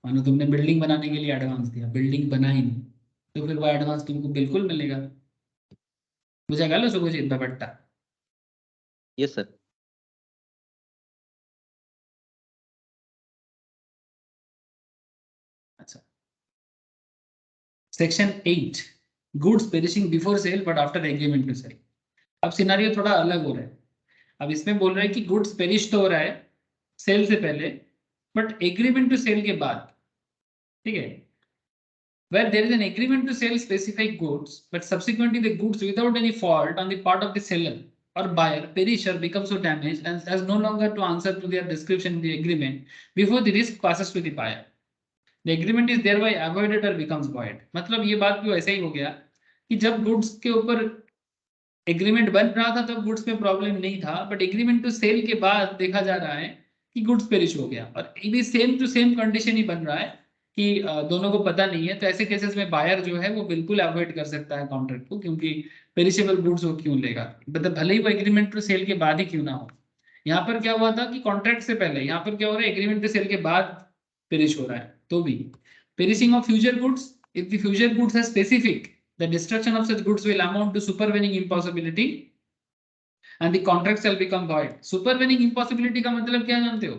मानो तुमने बिल्डिंग बनाने के लिए एडवांस दिया, बिल्डिंग बना ही नहीं, तो फिर वो एडवांस तुमको बिल्कुल मिलेगा। मुझे गलो सो कुछ इतना बट्टा। Yes sir. अच्छा, section 8, goods perishing before sale but after agreement to sell. अब सिनारियो थोड़ा अलग हो रहा है। अब इसमें बोल रहा है कि गुड्स पेरिश तो हो रहा है सेल से पहले, बट एग्रीमेंट टू सेल के बाद, ठीक है। Where there is an agreement to sell specific goods, but subsequently the goods without any fault on the part of the seller or buyer perish or become so damaged and as no longer to answer to their description in the agreement before the risk passes to the buyer. The agreement is thereby avoided or becomes void. मतलब ये बात भी ऐसा ही हो गया कि जब गुड्स के ऊपर एग्रीमेंट बन रहा था तब गुड्स में प्रॉब्लम नहीं था, बट एग्रीमेंट टू सेल के बाद देखा जा रहा है कि गुड्स पेरिश हो गया, और ये भी सेम टू सेम कंडीशन ही बन रहा है कि दोनों को पता नहीं है। तो ऐसे केसेस में बायर जो है वो बिल्कुल अवॉइड कर सकता है कॉन्ट्रैक्ट को, क्योंकि पेरिशेबल गुड्स वो क्यों लेगा, मतलब भले ही वो एग्रीमेंट टू सेल के बाद ही क्यों ना हो। यहाँ पर क्या हुआ था कि कॉन्ट्रैक्ट से पहले, यहाँ पर क्या हो रहा है एग्रीमेंट टू सेल के बाद पेरिश हो रहा है। तो भी perishing of future goods, if the future goods are specific, the destruction of such goods will amount to supervening impossibility and the contract shall become void. Supervening impossibility का मतलब क्या जानते हो?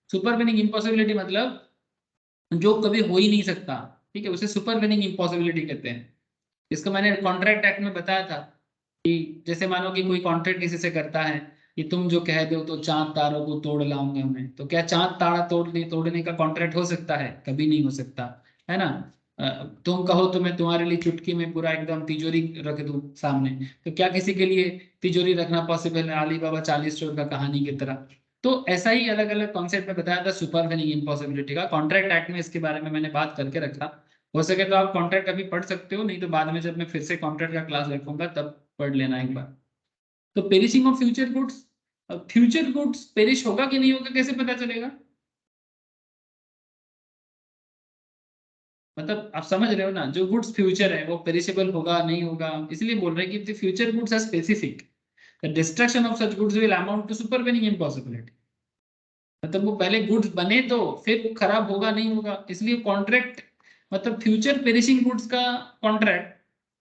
Supervening impossibility मतलब जो कभी हो ही नहीं सकता, ठीक है, उसे supervening impossibility कहते हैं। इसका मैंने कॉन्ट्रैक्ट एक्ट में बताया था कि जैसे मानो कि कोई कॉन्ट्रैक्ट किसी से करता है कि तुम जो कह दो तो चांद तारों को तोड़ लाऊंगा मैं, तो क्या चांद तारा तोड़ने का कॉन्ट्रैक्ट हो सकता है? कभी नहीं हो सकता, है ना। तुम कहो तो मैं तुम्हारे लिए चुटकी में पूरा एकदम तिजोरी रख दूं सामने, तो क्या किसी के लिए तिजोरी रखना पॉसिबल है? अली बाबा 40 चोर का कहानी की तरह। तो ऐसा ही अलग अलग कॉन्सेप्ट में बताया था सुपरवेनिंग इम्पॉसिबिलिटी का, कॉन्ट्रैक्ट एक्ट में इसके बारे में मैंने बात करके रखा। हो सके तो आप कॉन्ट्रैक्ट अभी पढ़ सकते हो, नहीं तो बाद में जब मैं फिर से कॉन्ट्रैक्ट का क्लास रखूंगा तब पढ़ लेना एक बार। तो perishing of future goods, future goods perish होगा कि नहीं होगा कैसे पता चलेगा? मतलब आप समझ रहे हो ना, जो गुड्स फ्यूचर है वो पेरिशेबल होगा नहीं होगा, इसलिए बोल रहे हैं कि future goods are specific, the destruction of such goods will amount to supervening impossibility. मतलब वो पहले गुड्स बने तो फिर वो खराब होगा नहीं होगा, इसलिए कॉन्ट्रैक्ट, मतलब फ्यूचर पेरिशिंग गुड्स का कॉन्ट्रैक्ट,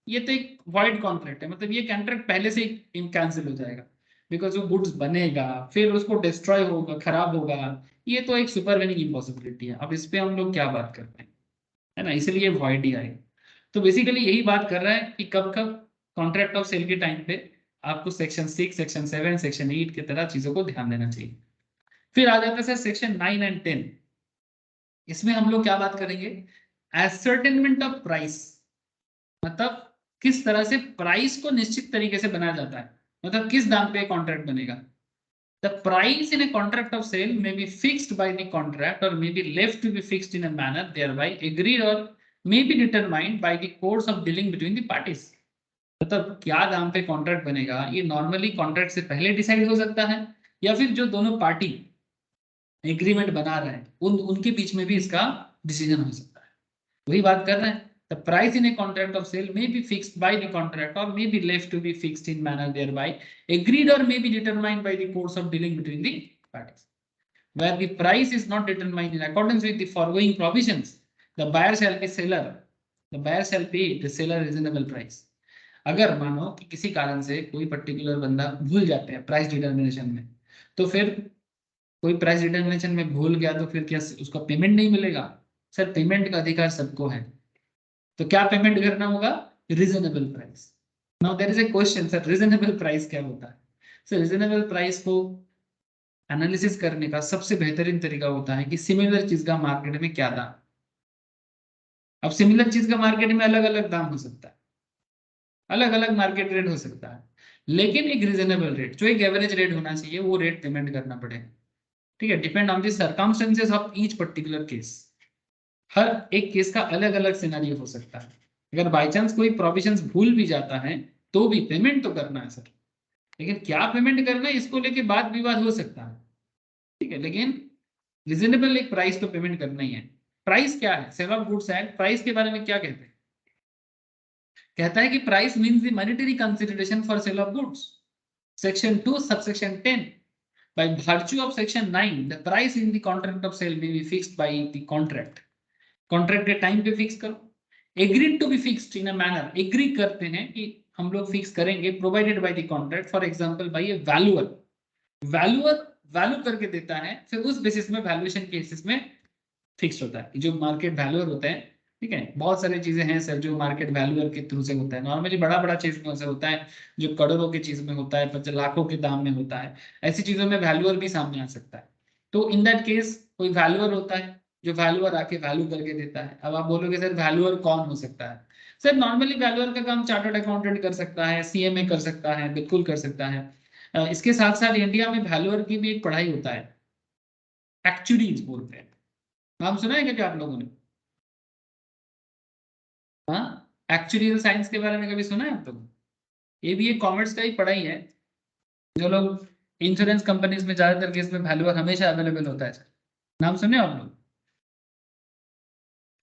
ये तो एक वॉइड कॉन्ट्रैक्ट है, मतलब ये कॉन्ट्रैक्ट पहले से ही कैंसिल हो जाएगा, बिकॉज वो गुड्स बनेगा फिर उसको डिस्ट्रॉय होगा, खराब होगा, ये तो एक सुपरवेनिंग इम्पॉसिबिलिटी है। अब इस पे हम लोग क्या बात कर रहे हैं, है ना, इसलिए वॉइड ही आएगा। तो बेसिकली यही बात कर रहा है कि कब कब कॉन्ट्रैक्ट ऑफ सेल के टाइम पे आपको सेक्शन 6, सेक्शन 7, सेक्शन 8 की तरह चीजों को ध्यान देना चाहिए। फिर आ जाता है सेक्शन 9 एंड 10। इसमें हम लोग क्या बात करेंगे? एसर्टेनमेंट ऑफ प्राइस, मतलब किस तरह से प्राइस को निश्चित तरीके से बनाया जाता है, मतलब किस दाम पे कॉन्ट्रैक्ट बनेगा। The price in a contract of sale may be fixed by the contract or may be left to be fixed in a manner thereby agreed or may be determined by the course of dealing between the parties. मतलब क्या दाम पे कॉन्ट्रैक्ट बनेगा ये नॉर्मली कॉन्ट्रैक्ट से पहले डिसाइड हो सकता है, या फिर जो दोनों पार्टी एग्रीमेंट बना रहे हैं उनके बीच में भी इसका डिसीजन हो सकता है। वही बात कर रहे हैं, the price in a contract of sale may be fixed by the contract or may be left to be fixed in manner thereby agreed or may be determined by the course of dealing between the parties. Where the price is not determined in accordance with the foregoing provisions, the buyer shall pay the seller reasonable price. अगर मानो कि किसी कारण से कोई पर्टिकुलर बंदा भूल जाते हैं प्राइस डिटर्मिनेशन में, तो फिर कोई प्राइस डिटर्मिनेशन में भूल गया तो फिर क्या उसका पेमेंट नहीं मिलेगा? सर पेमेंट का अधिकार सबको है, तो क्या पेमेंट करना होगा? Reasonable price. Now there is a question, sir reasonable price क्या होता है? सर रीजनेबल प्राइस को एनालिसिस करने का सबसे बेहतरीन तरीका होता है कि सिमिलर चीज का मार्केट में क्या दाम। अब सिमिलर चीज का मार्केट में अलग अलग दाम हो सकता है, अलग अलग मार्केट रेट हो सकता है, लेकिन एक रीजनेबल रेट, जो एक एवरेज रेट होना चाहिए, वो रेट पेमेंट करना पड़ेगा। ठीक है, depend on the circumstances of each particular case. हर एक केस का अलग अलग सिनेरियो हो सकता है। अगर बाई चांस कोई प्रोविजंस भूल भी जाता है तो भी पेमेंट तो करना है सर, लेकिन क्या पेमेंट करना है इसको लेके बात विवाद हो सकता है। ठीक है, लेकिन रीजनेबल एक प्राइस तो पेमेंट करना ही है। प्राइस क्या है? Sale of goods act price के बारे में क्या कहते हैं? कहता है कि price means the monetary consideration for sale of goods. Section 2 subsection 10, by virtue of section 9 the price in the contract of sale may be fixed by the contract के टाइम पे फिक्स करो, agreed to be fixed in a manner, agree करते हैं कि हम लोग फिक्स करेंगे, provided by the contract, for example by a valuer. Valuer value करके देता है, फिर उस बेसिस में वैल्यूएशन केसेस में फिक्स होता है। जो मार्केट वैल्यूअर होता है, ठीक है, बहुत सारी चीजें हैं सर जो मार्केट वैल्यूअर के थ्रू से होता है। नॉर्मली बड़ा बड़ा चीज में से होता है, जो करोड़ों की चीज में होता है, 50 लाखों के दाम में होता है, ऐसी चीजों में वैल्यूअर भी सामने आ सकता है। तो इन दैट केस कोई वैल्यूअर होता है जो वैल्यूअर आके वैल्यू करके देता है। अब आप बोलोगे सर वैल्यूअर कौन हो सकता है? सर नॉर्मली वैल्यूअर का काम चार्टर्ड अकाउंटेंट कर सकता है, सीएमए कर सकता है, बिल्कुल कर सकता है। इसके साथ साथ इंडिया में वैल्यूअर की भी एक पढ़ाई होता है, एक्चुअरीज बोलते हैं। नाम सुना है क्या आप लोगों ने? हाँ, एक्चुअरियल साइंस के बारे में कभी सुना है आप लोग? ये भी एक कॉमर्स का ही पढ़ाई है। जो लोग इंश्योरेंस कंपनीज में ज्यादातर केस में वैल्यूअर हमेशा अवेलेबल होता है सर। नाम सुने आप लोग?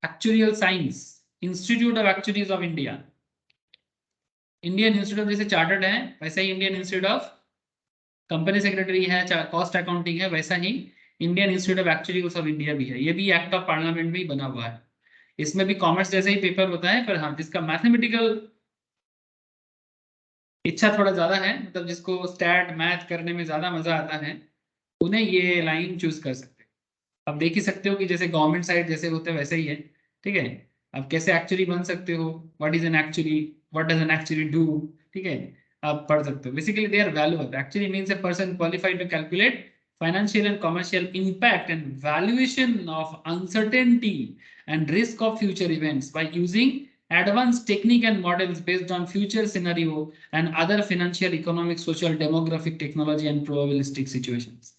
Actuarial science, institute of actuaries of India. Indian institute of, जैसे चार्टर्ड है वैसा ही Indian institute of company secretary है, कॉस्ट अकाउंटिंग है, वैसा ही Indian institute of actuaries of India भी है। ये भी एक्ट ऑफ पार्लियामेंट में ही बना हुआ है। इसमें भी कॉमर्स जैसे ही पेपर होता है, पर हाँ जिसका मैथमेटिकल इच्छा थोड़ा ज्यादा है, मतलब जिसको स्टैट मैथ करने में ज्यादा मजा आता है, उन्हें ये लाइन चूज कर सकते हैं। अब देख ही सकते हो कि जैसे गवर्नमेंट साइड जैसे होते हैं वैसे ही है। ठीक है, अब कैसे एक्चुअली बन सकते हो, what is an actually, what does an actually do, ठीक है, आप पढ़ सकते हो। Basically they are valuer, actually means a person qualified to calculate financial and commercial impact and valuation of uncertainty and risk of future events by using advanced technique and models based on future scenario and other financial, economic, social, demographic, technology and probabilistic situations।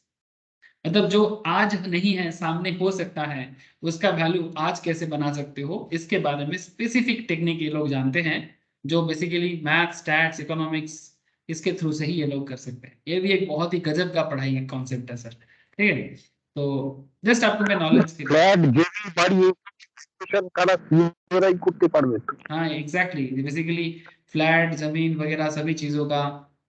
मतलब जो आज नहीं है सामने हो सकता है, उसका वैल्यू आज कैसे बना सकते हो, इसके बारे में स्पेसिफिक टेक्निक ये लोग जानते हैं, जो बेसिकली मैथ, स्टैट्स, इकोनॉमिक्स, इसके थ्रू से ही ये लोग कर सकते हैं। ये भी एक बहुत ही गजब का पढ़ाई है, कॉन्सेप्ट है सर। ठीक है, तो जस्ट आपको मैं नॉलेज के लिए। ফ্ল্যাট জমি বাড়ি এক্সপ্রেশন কারা সিওরাই করতে পারবে তো। हाँ एग्जैक्टली, बेसिकली फ्लैट जमीन वगैरह सभी चीजों का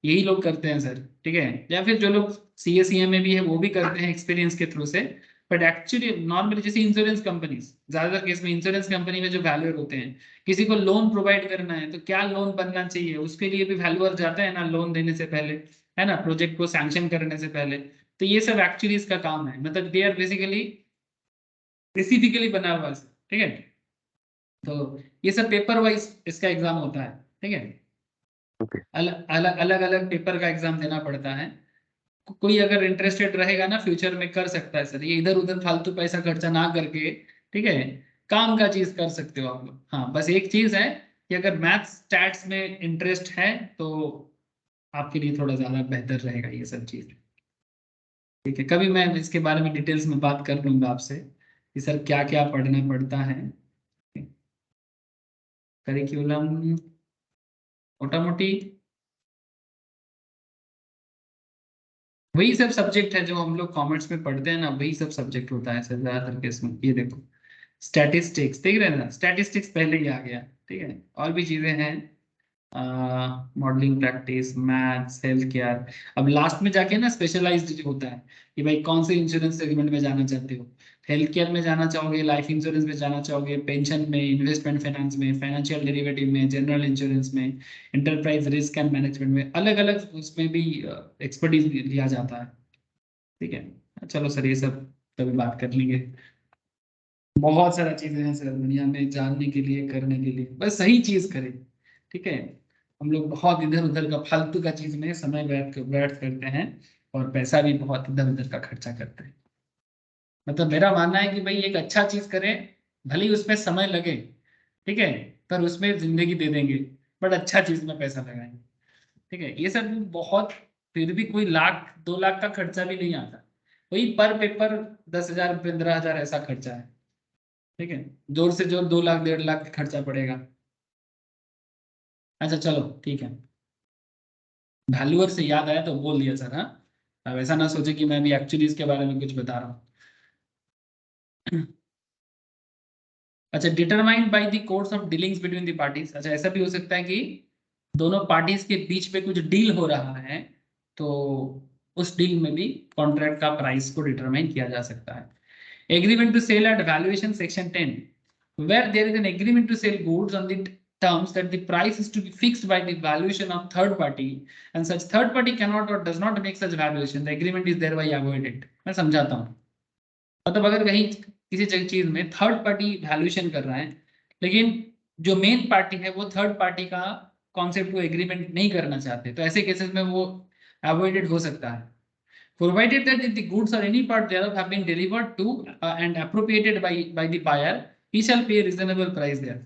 यही लोग करते हैं सर। ठीक है, या फिर जो लोग सीएसीएम में भी है वो भी करते हैं एक्सपीरियंस के थ्रू से। बट एक्चुअली नॉर्मली जैसे इंश्योरेंस कंपनीज, ज्यादातर केस में इंश्योरेंस कंपनी में जो वैल्यूअर होते हैं, किसी को लोन प्रोवाइड करना है तो क्या लोन बनना चाहिए उसके लिए भी वैल्यूअर जाता है ना, लोन देने से पहले, है ना, प्रोजेक्ट को सैंक्शन करने से पहले। तो ये सब एक्चुअली इसका काम है, मतलब दे आर बेसिकली स्पेसिफिकली बना हुआ है। ठीक है, तो ये सब पेपर वाइज इसका एग्जाम होता है। ठीक है, अलग अलग पेपर का एग्जाम देना पड़ता है। कोई अगर इंटरेस्टेड रहेगा ना फ्यूचर में कर सकता है सर, ये इधर उधर फालतू पैसा खर्चा ना करके, ठीक है, काम का चीज कर सकते हो आप लोग। हाँ बस एक चीज है कि अगर मैथ्स स्टैट्स में इंटरेस्ट है तो आपके लिए थोड़ा ज्यादा बेहतर रहेगा ये सब चीज। ठीक है, कभी मैं इसके बारे में डिटेल्स में बात कर लूंगा आपसे कि सर क्या क्या पढ़ना पड़ता है। करिकुलम मोटा मोटी वही सब सब्जेक्ट है जो हम लोग कॉमर्स में पढ़ते हैं ना, वही सब सब्जेक्ट होता है सर ज्यादातर केस में। ये देखो स्टैटिस्टिक्स देख रहे हैं ना, स्टैटिस्टिक्स पहले ही आ गया। ठीक है, और भी चीजें हैं, modelling practice, maths, health care. अब लास्ट में जाके ना स्पेशलाइज्ड होता है कि भाई कौन से इंश्योरेंस सेगमेंट में जाना चाहते हो, हेल्थ केयर में जाना चाहोगे, लाइफ इंश्योरेंस में जाना चाहोगे, पेंशन में, इन्वेस्टमेंट फाइनेंस में, फाइनेंशियल डेरिवेटिव में, जनरल इंश्योरेंस में, एंटरप्राइज रिस्क एंड मैनेजमेंट में, अलग अलग उसमें भी एक्सपर्टीज लिया जाता है। ठीक है, चलो सर ये सब कभी बात कर लेंगे। बहुत सारा चीजें हैं सर दुनिया में जानने के लिए, करने के लिए, बस सही चीज करें। ठीक है, हम लोग बहुत इधर उधर का फालतू का चीज में समय व्यर्थ करते हैं और पैसा भी बहुत इधर उधर का खर्चा करते हैं। मतलब मेरा मानना है कि भाई एक अच्छा चीज करें, भले ही उसमें समय लगे, ठीक है, पर उसमें जिंदगी दे देंगे, बट अच्छा चीज में पैसा लगाएंगे। ठीक है, ये सब बहुत, फिर भी कोई 1 लाख 2 लाख का खर्चा भी नहीं आता, वही पर पेपर 10,000 15,000 ऐसा खर्चा है। ठीक है, जोर से जोर 2 लाख 1.5 लाख का खर्चा पड़ेगा। अच्छा चलो ठीक है, वैल्यूअर से याद आया तो बोल दिया सर। हाँ, अब ऐसा ना सोचे कि मैं भी एक्चुअली इसके बारे में कुछ बता रहा हूँ। अच्छा, determined by the course of dealings between the parties. अच्छा, ऐसा भी हो सकता है कि दोनों पार्टीज के बीच में कुछ डील हो रहा है, तो उस डील में भी कॉन्ट्रैक्ट का प्राइस को डिटरमाइन किया जा सकता है। Agreement to sell at valuation section 10, where there is an agreement to sell goods on the terms that the price is to be fixed by the valuation of third party and such third party cannot or does not make such valuation, the agreement is thereby avoided। मैं समझाता हूँ। मतलब अगर कहीं किसी चीज में थर्ड पार्टी वैल्यूएशन कर रहा है, लेकिन जो मेन पार्टी है वो थर्ड पार्टी का कॉन्सेप्ट को एग्रीमेंट नहीं करना चाहते, तो ऐसे केसेस में वो अवॉइडेड हो सकता है। Provided that if the goods or any part thereof have been delivered to and appropriated by the buyer, he shall pay a reasonable price there।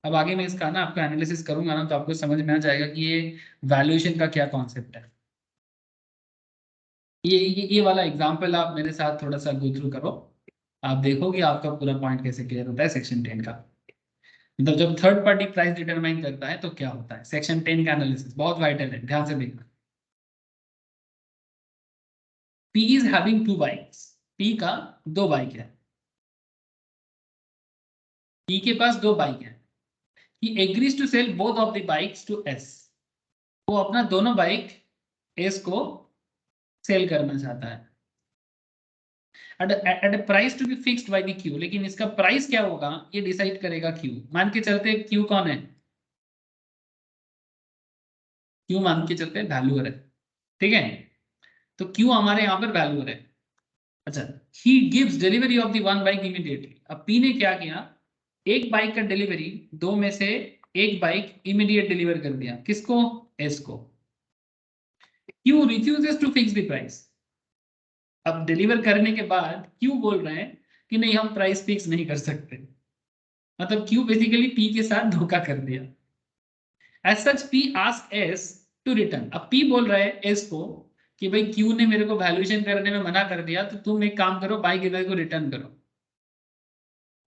अब आगे मैं इसका ना आपका एनालिसिस करूंगा ना, तो आपको समझ में आ जाएगा कि ये वैल्यूएशन का क्या कॉन्सेप्ट है। ये वाला एग्जांपल आप मेरे साथ थोड़ा सा गो थ्रू करो, आप देखो कि आपका पूरा पॉइंट कैसे क्लियर होता है सेक्शन 10 का। मतलब जब थर्ड पार्टी प्राइस डिटरमाइन करता है तो क्या होता है, सेक्शन 10 का एनालिसिस बहुत वाइटल है, ध्यान से देखना। P is having 2 bikes, P का 2 बाइक है, P के पास 2 बाइक है। He agrees to sell both of the bikes to S। वो अपना दोनों बाइक S को सेल करना चाहता है at a price to be fixed by the Q। लेकिन इसका प्राइस क्या होगा ये डिसाइड करेगा Q। मान के चलते Q कौन है, Q मान के चलते वैल्यूअर है। ठीक है, तो Q हमारे यहाँ पर वैल्यूअर है। अच्छा, he gives delivery of the one bike immediately। अब P ने क्या किया, एक बाइक का डिलीवरी, दो में से एक बाइक इमीडिएट डिलीवर कर दिया, किसको, S को। Q refuses to fix the price। अब डिलीवर करने के बाद क्यों बोल रहे हैं कि नहीं हम प्राइस फिक्स नहीं कर सकते, मतलब क्यों बेसिकली पी के साथ धोखा कर दिया। As such P ask S to return. अब पी बोल रहा है एस को कि भाई क्यू ने मेरे को वैल्यूएशन करने में मना कर दिया, तो तुम एक काम करो, बाइक इधर को रिटर्न करो।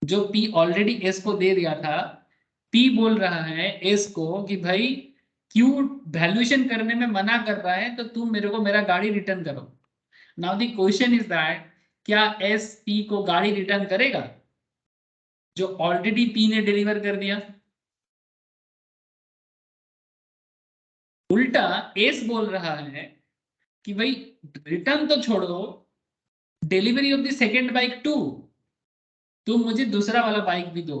जो पी ऑलरेडी एस को दे दिया था, पी बोल रहा है एस को कि भाई क्यू वैल्यूएशन करने में मना कर रहा है, तो तुम मेरे को मेरा गाड़ी रिटर्न करो। Now the question is that क्या एस पी को गाड़ी रिटर्न करेगा जो ऑलरेडी पी ने डिलीवर कर दिया। उल्टा एस बोल रहा है कि भाई रिटर्न तो छोड़ो, delivery of the second bike to, तुम मुझे दूसरा वाला बाइक भी दो।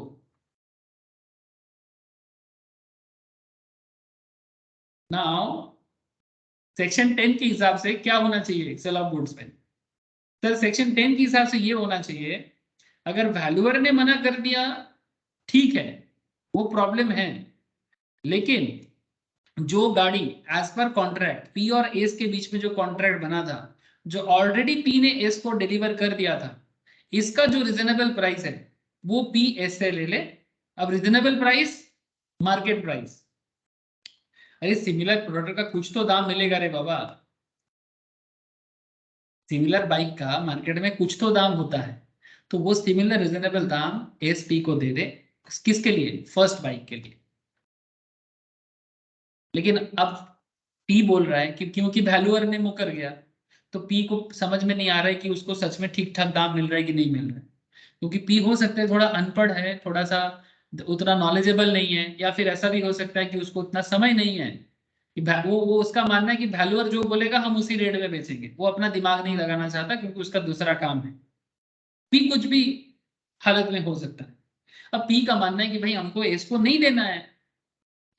नाउ सेक्शन 10 के हिसाब से क्या होना चाहिए सेल ऑफ गुड्स में, सर सेक्शन 10 के हिसाब से ये होना चाहिए, अगर वैल्यूअर ने मना कर दिया ठीक है, वो प्रॉब्लम है, लेकिन जो गाड़ी एज पर कॉन्ट्रैक्ट पी और एस के बीच में जो कॉन्ट्रैक्ट बना था, जो ऑलरेडी पी ने एस को डिलीवर कर दिया था, इसका जो रिजनेबल प्राइस है वो पी एस से ले ले। अब रिजनेबल प्राइस मार्केट प्राइस, अरे सिमिलर प्रोडक्ट का कुछ तो दाम मिलेगा रे बाबा, सिमिलर बाइक का मार्केट में कुछ तो दाम होता है, तो वो सिमिलर रिजनेबल दाम एस पी को दे दे, किसके लिए, फर्स्ट बाइक के लिए। लेकिन अब पी बोल रहा है कि क्योंकि वैल्यूअर ने मुकर गया, तो पी को समझ में नहीं आ रहा है कि उसको सच में ठीक ठाक दाम मिल रहा है कि नहीं मिल रहा है, क्योंकि पी हो सकता है थोड़ा अनपढ़ है, थोड़ा सा उतना नॉलेजेबल नहीं है, या फिर ऐसा भी हो सकता है कि उसको उतना समय नहीं है कि वो उसका मानना है कि वैल्यूअर जो बोलेगा हम उसी रेट में बेचेंगे, वो अपना दिमाग नहीं लगाना चाहता क्योंकि उसका दूसरा काम है। पी कुछ भी हालत में हो सकता है। अब पी का मानना है कि भाई हमको एस को नहीं देना है,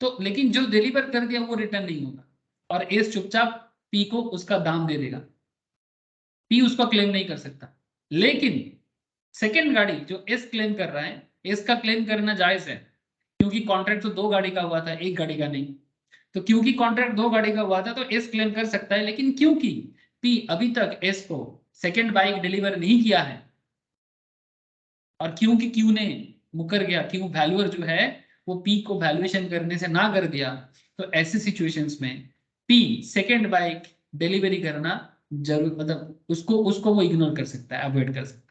तो लेकिन जो डिलीवर कर दिया वो रिटर्न नहीं होगा, और एस चुपचाप पी को उसका दाम दे देगा, पी उसको क्लेम नहीं कर सकता। लेकिन सेकेंड गाड़ी जो एस क्लेम कर रहा है, एस का क्लेम करना जायज है क्योंकि कॉन्ट्रैक्ट तो 2 गाड़ी का हुआ था, 1 गाड़ी का नहीं। तो क्योंकि कॉन्ट्रैक्ट 2 गाड़ी का हुआ था तो एस क्लेम कर सकता है, लेकिन क्योंकि पी अभी तक एस को सेकेंड बाइक डिलीवर नहीं किया है, और क्योंकि क्यू ने मुकर गया, क्यों वैल्यूअर जो है वो पी को वैल्यूएशन करने से ना कर दिया, तो ऐसे सिचुएशंस में पी सेकेंड बाइक डिलीवरी करना जरूर, मतलब उसको उसको वो इग्नोर कर सकता है, अवॉइड कर सकता है।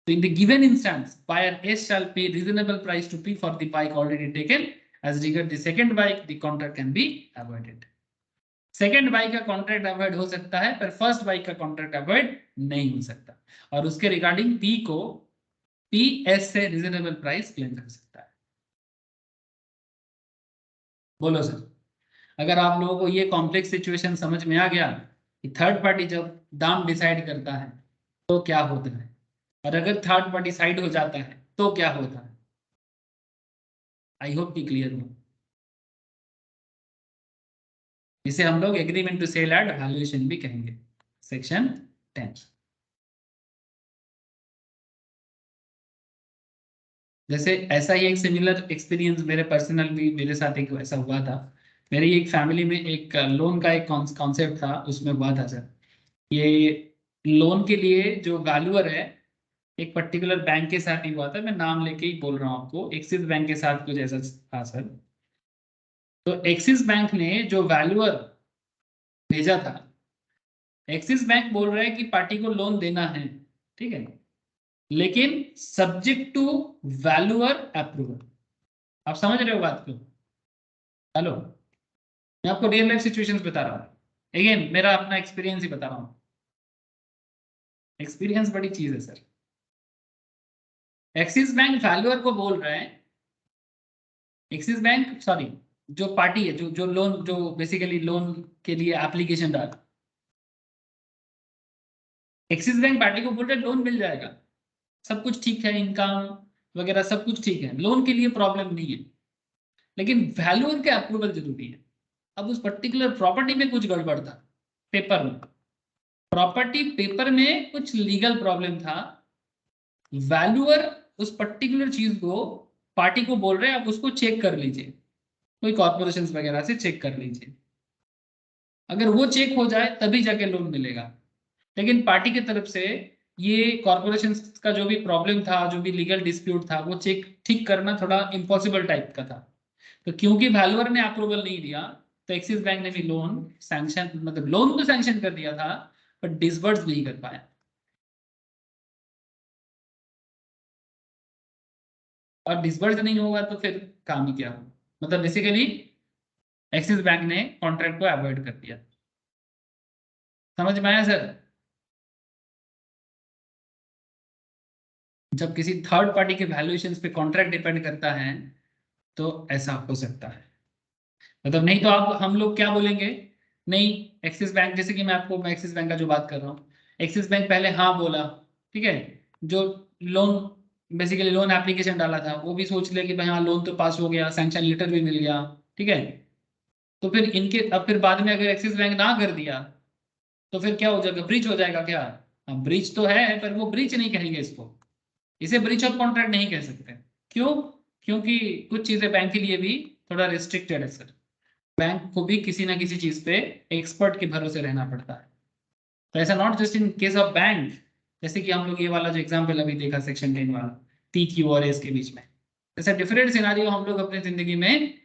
So in the given instance, buyer S shall pay reasonable price to P for the bike already taken. As regard the second bike, the contract can be avoided. Second bike का कॉन्ट्रैक्ट अवॉइड हो सकता है, पर फर्स्ट बाइक का कॉन्ट्रैक्ट अवॉइड नहीं हो सकता, और उसके रिगार्डिंग पी को पी एस से रीजनेबल प्राइस क्लेम कर सकता है। बोलो सर, अगर आप लोगों को ये कॉम्प्लेक्स सिचुएशन समझ में आ गया कि थर्ड पार्टी जब दाम डिसाइड करता है तो क्या होता है, और अगर थर्ड पार्टी साइड हो जाता है तो क्या होता है, आई होप कि क्लियर हो। इसे हम लोग agreement to sale at valuation भी कहेंगे, सेक्शन 10। जैसे ऐसा ही एक सिमिलर एक्सपीरियंस मेरे पर्सनल भी मेरे साथ एक ऐसा हुआ था। मेरी एक फैमिली में एक लोन का एक कॉन्सेप्ट था, उसमें हुआ था सर, ये लोन के लिए जो वैल्यूअर है एक पर्टिकुलर बैंक के साथ ही हुआ था, मैं नाम लेके ही बोल रहा हूँ आपको, एक्सिस बैंक के साथ कुछ ऐसा था सर। तो एक्सिस बैंक ने जो वैल्यूअर भेजा था, एक्सिस बैंक बोल रहा है कि पार्टी को लोन देना है, ठीक है, लेकिन सब्जेक्ट टू वैल्यूअर अप्रूवल। आप समझ रहे हो बात को? हेलो, मैं आपको रियल लाइफ सिचुएशंस बता रहा हूँ, अगेन मेरा अपना एक्सपीरियंस ही बता रहा हूँ, एक्सपीरियंस बड़ी चीज है सर। एक्सिस बैंक वैल्यूअर को बोल रहा है, एक्सिस बैंक सॉरी जो पार्टी है, जो लोन, जो बेसिकली लोन के लिए एप्लीकेशन डाला, एक्सिस बैंक पार्टी को बोल रहा है लोन मिल जाएगा, सब कुछ ठीक है, इनकम वगैरह सब कुछ ठीक है, लोन के लिए प्रॉब्लम नहीं है, लेकिन वैल्यूअर के अप्रूवल जरूरी है। अब उस पर्टिकुलर प्रॉपर्टी में कुछ गड़बड़ था, पेपर में, प्रॉपर्टी पेपर में कुछ लीगल प्रॉब्लम था, वैल्यूअर उस पर्टिकुलर चीज को पार्टी को बोल रहे हैं आप उसको चेक कर लीजिए, कोई कॉर्पोरेशन वगैरह से चेक कर लीजिए, अगर वो चेक हो जाए तभी जाके लोन मिलेगा। लेकिन पार्टी की तरफ से ये कॉर्पोरेशन का जो भी प्रॉब्लम था, जो भी लीगल डिस्प्यूट था, वो चेक ठीक करना थोड़ा इम्पॉसिबल टाइप का था। तो क्योंकि वैल्यूअर ने अप्रूवल नहीं दिया, तो एक्सिस बैंक ने भी लोन सैंक्शन, मतलब लोन तो सैंक्शन कर दिया था पर डिसबर्स नहीं कर पाया, और डिसबर्स नहीं होगा तो फिर काम ही क्या होगा, मतलब बेसिकली एक्सिस बैंक ने कॉन्ट्रैक्ट को अवॉइड कर दिया। समझ में आया सर? जब किसी थर्ड पार्टी के वैल्यूएशंस पे कॉन्ट्रैक्ट डिपेंड करता है तो ऐसा हो सकता है, मतलब नहीं तो आप हम लोग क्या बोलेंगे, नहीं एक्सिस बैंक, जैसे कि मैं एक्सिस बैंक का जो बात कर रहा हूँ, एक्सिस बैंक पहले हाँ बोला, ठीक है, जो लोन बेसिकली लोन एप्लीकेशन डाला था वो भी सोच ले कि भाई हाँ लोन तो पास हो गया, सैंक्शन लेटर भी मिल गया, ठीक है, तो फिर इनके अब फिर बाद में अगर एक्सिस बैंक ना कर दिया तो फिर क्या हो जाएगा, ब्रीच हो जाएगा क्या? हाँ ब्रीच तो है, पर वो ब्रीच नहीं कहेंगे इसको, इसे ब्रीच ऑफ कॉन्ट्रैक्ट नहीं कह सकते। क्यों? क्योंकि कुछ चीजें बैंक के लिए भी थोड़ा रिस्ट्रिक्टेड है सर, बैंक को भी किसी ना किसी चीज पे एक्सपर्ट के भरोसे रहना पड़ता है। तो ऐसा not just in case of bank, जैसे कि हम लोग ये वाला जो एग्जांपल अभी देखा सेक्शन 10 वाला, पी क्यू और एस के बीच में, ऐसा डिफरेंट सिनारियो हम लोग अपनी जिंदगी में,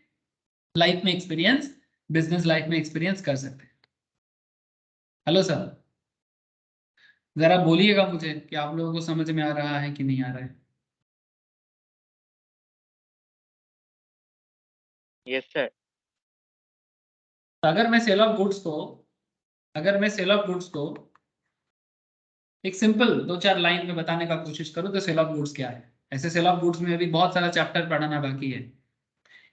लाइफ में एक्सपीरियंस, बिजनेस लाइफ में एक्सपीरियंस कर सकते हैं। हेलो सर, जरा बोलिएगा मुझे कि आप लोगों को समझ में आ रहा है कि नहीं आ रहा है। Yes sir. अगर मैं सेल ऑफ गुड्स को, अगर मैं सेल ऑफ गुड्स को एक सिंपल 2-4 लाइन में बताने का कोशिश करूं तो सेल ऑफ गुड्स क्या है, ऐसे सेल ऑफ गुड्स में अभी बहुत सारा चैप्टर पढ़ाना बाकी है।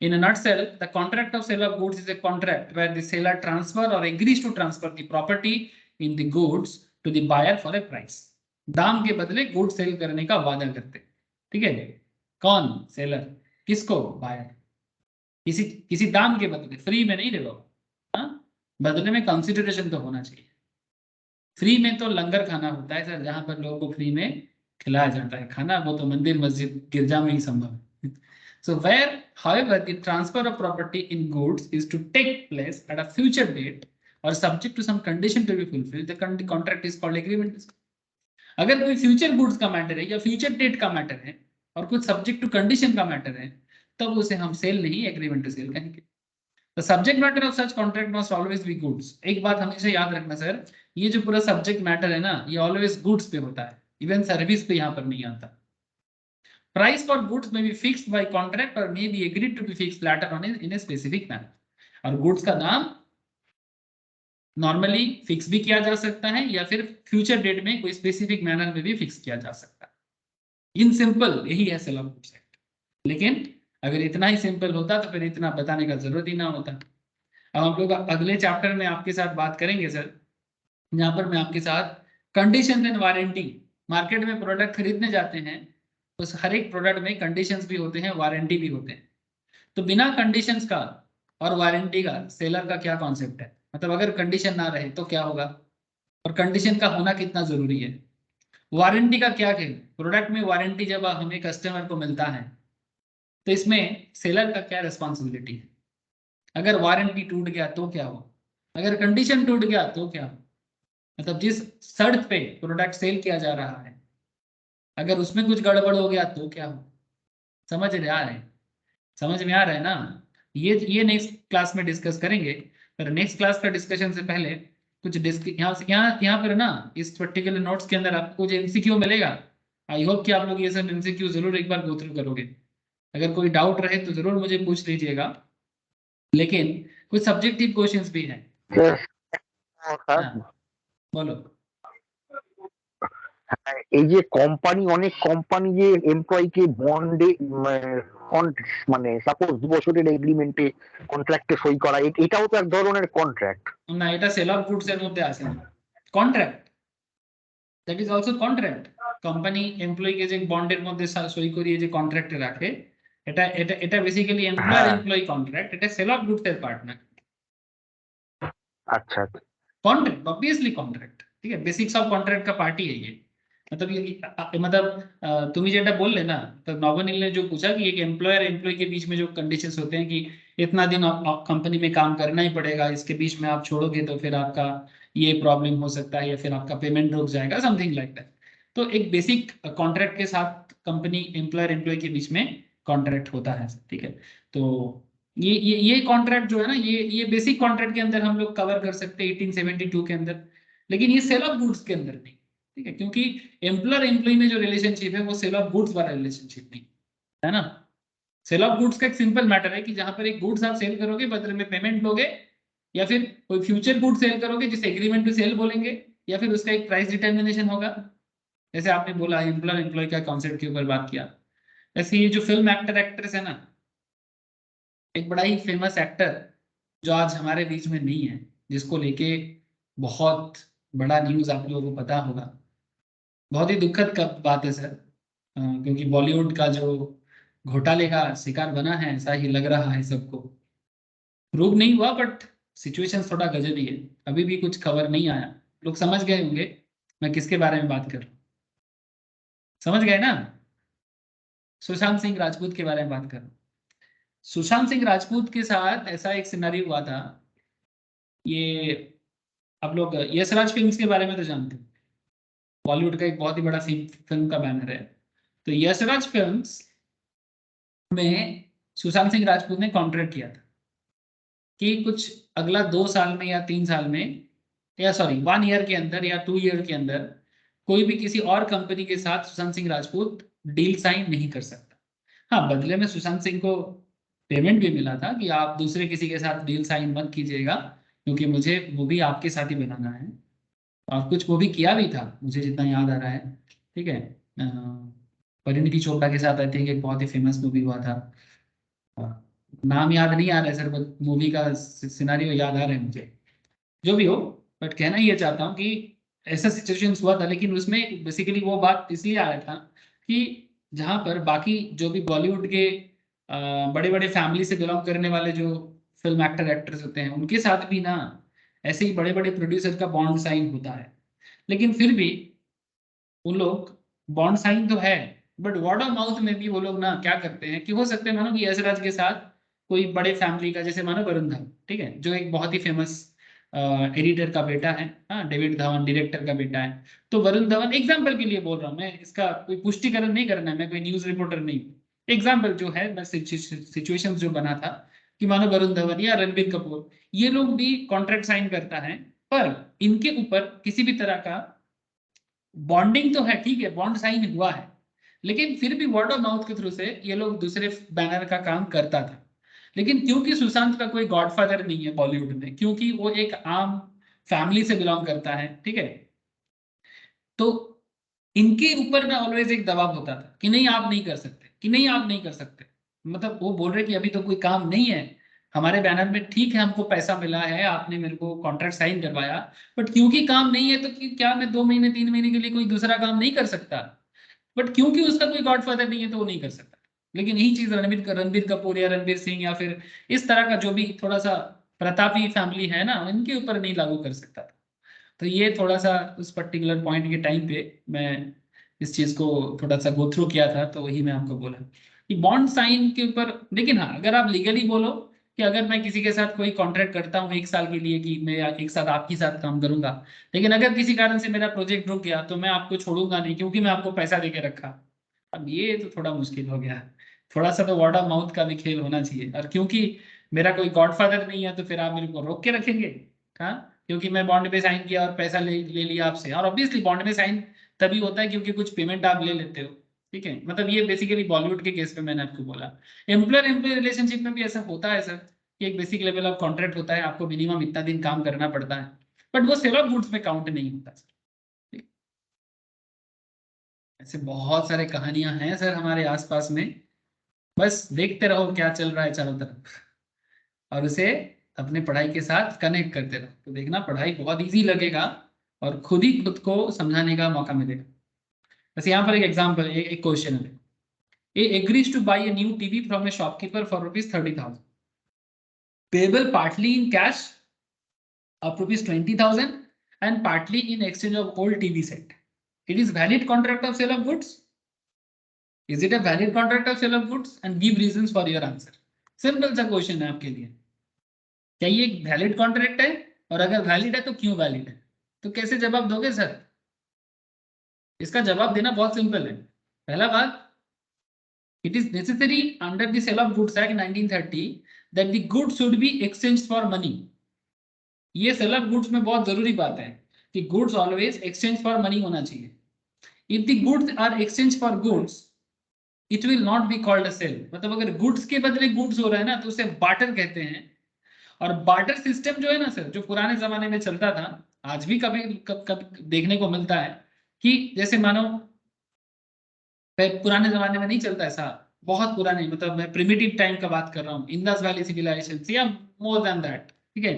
In a nutshell, the contract of sale of goods is a contract where the seller transfer or agrees to transfer the property in the goods to the buyer for a price. दाम के बदले गुड सेल करने का वादा करते हैं, ठीक है। कौन? सेलर। किसको? बायर। किसी किसी दाम के बदले, फ्री में नहीं देगा, हाँ, बदले में कंसिडरेशन तो होना चाहिए। फ्री में तो लंगर खाना होता है सर, जहां पर लोगों को फ्री में खिलाया जाता है खाना, वो तो मंदिर मस्जिद गिरजा में ही संभव है। So where, however, the transfer of property in goods is to take place at a future date or subject to some condition to be fulfilled, the contract is called agreement. अगर कोई फ्यूचर गुड्स का मैटर है या फ्यूचर डेट का मैटर है और कुछ सब्जेक्ट टू कंडीशन का मैटर है, तब उसे हम सेल नहीं, एग्रीमेंट टू सेल कहेंगे। The subject matter of such contract must always be goods. एक बात हमेशा याद रखना सर, ये जो पूरा सब्जेक्ट मैटर है ना, ये ऑलवेज गुड्स पे होता है, इवन सर्विस पे यहाँ पर नहीं आता। Price for goods may be fixed by contract or may be agreed to be fixed later on in a specific manner. और goods का दाम नॉर्मली फिक्स भी किया जा सकता है या फिर फ्यूचर डेट में कोई स्पेसिफिक मैनर में भी फिक्स किया जा सकता है। इन सिंपल यही है सेल ऑफ गुड्स एक्ट। लेकिन अगर इतना ही सिंपल होता तो फिर इतना बताने का जरूरत ही ना होता। अब हम लोग अगले चैप्टर में आपके साथ बात करेंगे सर, जहां पर मैं आपके साथ कंडीशन एंड वारंटी, मार्केट में प्रोडक्ट खरीदने जाते हैं उस हर एक प्रोडक्ट में कंडीशंस भी होते हैं, वारंटी भी होते हैं। तो बिना कंडीशंस का और वारंटी का सेलर का क्या कॉन्सेप्ट है? मतलब अगर कंडीशन ना रहे तो क्या होगा, और कंडीशन का होना कितना जरूरी है? वारंटी का क्या है? प्रोडक्ट में वारंटी जब हमें कस्टमर को मिलता है तो इसमें सेलर का क्या रिस्पॉन्सिबिलिटी है? अगर वारंटी टूट गया तो क्या हो? अगर कंडीशन टूट गया तो क्या हो? मतलब जिस शर्त पे प्रोडक्ट सेल किया जा रहा है, अगर उसमें कुछ गड़बड़ हो गया तो क्या हो? समझ में आ रहा है? समझ में आ रहा है ना? ये नेक्स्ट क्लास में डिस्कस करेंगे। पर नेक्स्ट क्लास का डिस्कशन से पहले कुछ यहाँ पर ना, इस पर्टिकुलर नोट्स के अंदर आपको जो एमसीक्यू मिलेगा, आई होप कि आप लोग ये सब एमसीक्यू जरूर एक बार गो थ्रू करोगे। अगर कोई डाउट रहे तो जरूर मुझे पूछ लीजिएगा, लेकिन कुछ सब्जेक्टिव क्वेश्चंस भी हैं। हाँ, बोलो। এই যে কোম্পানি, অনেক কোম্পানি যে এমপ্লয়িকে বন্ডে মানে সাপোজ 2 বছরের এগ্রিমেন্টে কন্ট্রাক্টে সই করা, এটাও তো এক ধরনের কন্ট্রাক্ট না, এটা সেল অফ গুডস এর মধ্যে আসে না। Contract, that is also contract. Company এমপ্লয়িকে যে বন্ডের মধ্যে সই করিয়ে যে কন্ট্রাক্টে রাখে, এটা এটা এটা বেসিক্যালি এমপ্লয়ার এমপ্লয়ি কন্ট্রাক্ট, এটা সেল অফ গুডস এর পার্ট না। আচ্ছা, कॉन्ट्रैक्ट ऑब्वियसली कॉन्ट्रैक्ट, ठीक है, बेसिक्स ऑफ कॉन्ट्रैक्ट का पार्ट ही है ये। मतलब ये मतलब तुम जेटा बोल लेना, तो नॉवनिल ने जो पूछा कि एक एम्प्लॉयर एम्प्लॉय के बीच में जो कंडीशंस होते हैं कि इतना दिन कंपनी में काम करना ही पड़ेगा, इसके बीच में आप छोड़ोगे तो फिर आपका ये प्रॉब्लम हो सकता है या फिर आपका पेमेंट रुक जाएगा, समथिंग लाइक दैट। तो एक बेसिक कॉन्ट्रैक्ट के साथ कंपनी एम्प्लॉयर एम्प्लॉय के बीच में कॉन्ट्रैक्ट होता है, ठीक है। तो ये कॉन्ट्रैक्ट जो है ना, ये बेसिक कॉन्ट्रैक्ट के अंदर हम लोग कवर कर सकते हैं 1872 के अंदर, लेकिन ये सेल ऑफ गुड्स के अंदर नहीं, ठीक है, क्योंकि एम्प्लॉयर एम्प्लॉय में जो रिलेशनशिप है वो सेल ऑफ गुड्स वाला रिलेशनशिप नहीं है ना। सेल ऑफ गुड्स का एक सिंपल मैटर है कि जहां पर एक गुड्स आप सेल करोगे, बदले में पेमेंट लोगे, या फिर कोई फ्यूचर गुड सेल करोगे जिसे एग्रीमेंट टू सेल बोलेंगे, या फिर उसका एक प्राइस डिटर्मिनेशन होगा। जैसे आपने बोला एम्प्लॉयर एम्प्लॉय का कॉन्सेप्ट के ऊपर बात किया, ऐसे ये जो फिल्म एक्टर एक्ट्रेस है ना, एक बड़ा ही फेमस एक्टर जो आज हमारे बीच में नहीं है, जिसको लेके बहुत बड़ा न्यूज आप लोगों को पता होगा, बहुत ही दुखद बात है सर, क्योंकि बॉलीवुड का जो घोटाले का शिकार बना है, ऐसा ही लग रहा है सबको। प्रूव नहीं हुआ बट सिचुएशन थोड़ा गजब ही है, अभी भी कुछ खबर नहीं आया। लोग समझ गए होंगे मैं किसके बारे में बात कर रहा हूँ, समझ गए ना? सुशांत सिंह राजपूत के बारे में बात कर रहा हूँ। सुशांत सिंह राजपूत के साथ ऐसा एक सिनेरियो हुआ था, ये आप लोग यशराज फिल्म्स के बारे में तो जानते हैं, बॉलीवुड का एक बहुत ही बड़ा फिल्म का बैनर है। तो यशराज फिल्म्स में सुशांत सिंह राजपूत ने कॉन्ट्रैक्ट किया था कि कुछ अगला 2 साल में या 3 साल में, या सॉरी 1 ईयर के अंदर या 2 ईयर के अंदर कोई भी किसी और कंपनी के साथ सुशांत सिंह राजपूत डील साइन नहीं कर सकता। हाँ, बदले में सुशांत सिंह को पेमेंट भी मिला था कि आप दूसरे किसी के साथ डील साइन मत कीजिएगा, क्योंकि मुझे वो भी आपके साथ ही बनाना है। और कुछ वो भी किया भी था, मुझे जितना याद आ रहा है, ठीक है। परिणीति चोपड़ा के साथ आई थिंक एक बहुत ही फेमस मूवी हुआ था। नाम याद नहीं आ रहा है सर, बट मूवी का सिनारियो याद आ रहा है मुझे। जो भी हो, बट कहना ये चाहता हूँ कि ऐसा सिचुएशन हुआ था, लेकिन उसमें बेसिकली वो बात इसलिए आ रहा था कि जहाँ पर बाकी जो भी बॉलीवुड के बड़े बड़े फैमिली से बिलोंग करने वाले जो फिल्म एक्टर एक्ट्रेस होते हैं, उनके साथ भी ना ऐसे ही बड़े बड़े प्रोड्यूसर का बॉन्ड साइन होता है, लेकिन फिर भी उन लोग बॉन्ड साइन तो है, बट वर्ड ऑफ माउथ में भी वो लोग ना क्या करते हैं कि हो सकते हैं मानो कि यशराज के साथ कोई बड़े फैमिली का, जैसे मानो वरुण धवन, ठीक है, जो एक बहुत ही फेमस एडिटर का बेटा है, हाँ, डेविड धवन डायरेक्टर का बेटा है। तो वरुण धवन, एग्जाम्पल के लिए बोल रहा हूँ मैं, इसका कोई पुष्टिकरण नहीं करना है, मैं कोई न्यूज रिपोर्टर नहीं हूँ, एग्जाम्पल जो है, मैं सिचुएशन जो बना था कि मानो वरुण धवन या रणबीर कपूर, ये लोग भी कॉन्ट्रैक्ट साइन करता है, पर इनके ऊपर किसी भी तरह का बॉन्डिंग तो है, ठीक है, बॉन्ड साइन हुआ है, लेकिन फिर भी वर्ड ऑफ माउथ के थ्रू से ये लोग दूसरे बैनर का काम करता था। लेकिन क्योंकि सुशांत का कोई गॉडफादर नहीं है बॉलीवुड में, क्योंकि वो एक आम फैमिली से बिलोंग करता है, ठीक है, तो इनके ऊपर ना ऑलवेज एक दबाव होता था कि नहीं आप नहीं कर सकते, कि नहीं आप नहीं कर सकते। मतलब वो बोल रहे कि अभी तो कोई काम नहीं है हमारे बैनर में, ठीक है, हमको पैसा मिला है, आपने मेरे को कॉन्ट्रैक्ट साइन करवाया, बट क्योंकि काम नहीं है तो क्या मैं 2 महीने 3 महीने के लिए कोई दूसरा काम नहीं कर सकता? बट क्योंकि उसका कोई गॉडफादर नहीं है तो वो नहीं कर सकता। लेकिन यही चीज रणबीर कपूर या रणबीर सिंह या फिर इस तरह का जो भी थोड़ा सा प्रतापी फैमिली है ना, इनके ऊपर नहीं लागू कर सकता था। तो ये थोड़ा सा उस पर्टिकुलर पॉइंट के टाइम पे मैं इस चीज को थोड़ा सा गो थ्रू किया था, तो वही मैं आपको बोला कि बॉन्ड साइन के ऊपर। लेकिन हाँ, अगर आप लीगली बोलो कि अगर मैं किसी के साथ कोई कॉन्ट्रैक्ट करता हूँ 1 साल के लिए कि मैं एक साथ आपके साथ काम करूंगा, लेकिन अगर किसी कारण से मेरा प्रोजेक्ट रुक गया तो मैं आपको छोड़ूंगा नहीं क्योंकि मैं आपको पैसा देके रखा। अब ये तो थोड़ा मुश्किल हो गया। थोड़ा सा तो वर्ड ऑफ माउथ का भी खेल होना चाहिए, और क्योंकि मेरा कोई गॉडफादर नहीं है तो फिर आप मेरे को रोक के रखेंगे? हाँ, क्योंकि मैं बॉन्ड पे साइन किया और पैसा ले लिया आपसे, और ऑब्वियसली बॉन्ड में साइन तभी होता है क्योंकि कुछ पेमेंट आप ले लेते हो, ठीक है। मतलब ये बेसिकली बॉलीवुड के केस पे मैंने आपको बोला। एम्प्लॉयर एम्प्लॉय रिलेशनशिप में भी ऐसा होता है सर कि एक बेसिक लेवल ऑफ कॉन्ट्रैक्ट होता है, आपको मिनिमम इतना दिन काम करना पड़ता है, बट वो सेल ऑफ गुड्स में काउंट नहीं होता सर। ठीक? ऐसे बहुत सारे कहानियां हैं सर हमारे आसपास में, बस देखते रहो क्या चल रहा है चारों तरफ, और उसे अपने पढ़ाई के साथ कनेक्ट करते रहो, तो देखना पढ़ाई बहुत इजी लगेगा और खुद ही खुद को समझाने का मौका मिलेगा। बस यहाँ पर एक एग्जाम्पल, एक क्वेश्चन है, A agrees to buy a new TV from a shopkeeper for ₹30,000 payable partly in cash of ₹20,000 and partly in exchange of old TV set. It is valid contract of sale of goods? Is it a valid contract of sale of goods? And give reasons for your answer. Simple सा क्वेश्चन है आपके लिए, क्या ये एक वैलिड कॉन्ट्रैक्ट है, और अगर वैलिड है तो क्यों वैलिड है? तो कैसे जवाब दोगे सर? इसका जवाब देना बहुत सिंपल है। पहला बात, it is necessary under the Sale of Goods Act 1930 that the goods should be exchanged for money. ये सेल ऑफ गुड्स में बहुत जरूरी बात है कि goods always exchange for money होना चाहिए। If the goods are exchange for goods it will not be called a sale. मतलब अगर गुड्स के बदले गुड्स हो रहा है ना तो उसे बार्टर कहते हैं। और बार्टर सिस्टम जो है ना सर, जो पुराने जमाने में चलता था, आज भी कभी कब देखने को मिलता है कि जैसे मानो पुराने जमाने में नहीं चलता ऐसा, बहुत पुराने, मतलब मैं प्रिमिटिव टाइम का बात कर रहा हूँ, इंडस वैली सिविलाइजेशन या मोर देन दैट, ठीक है।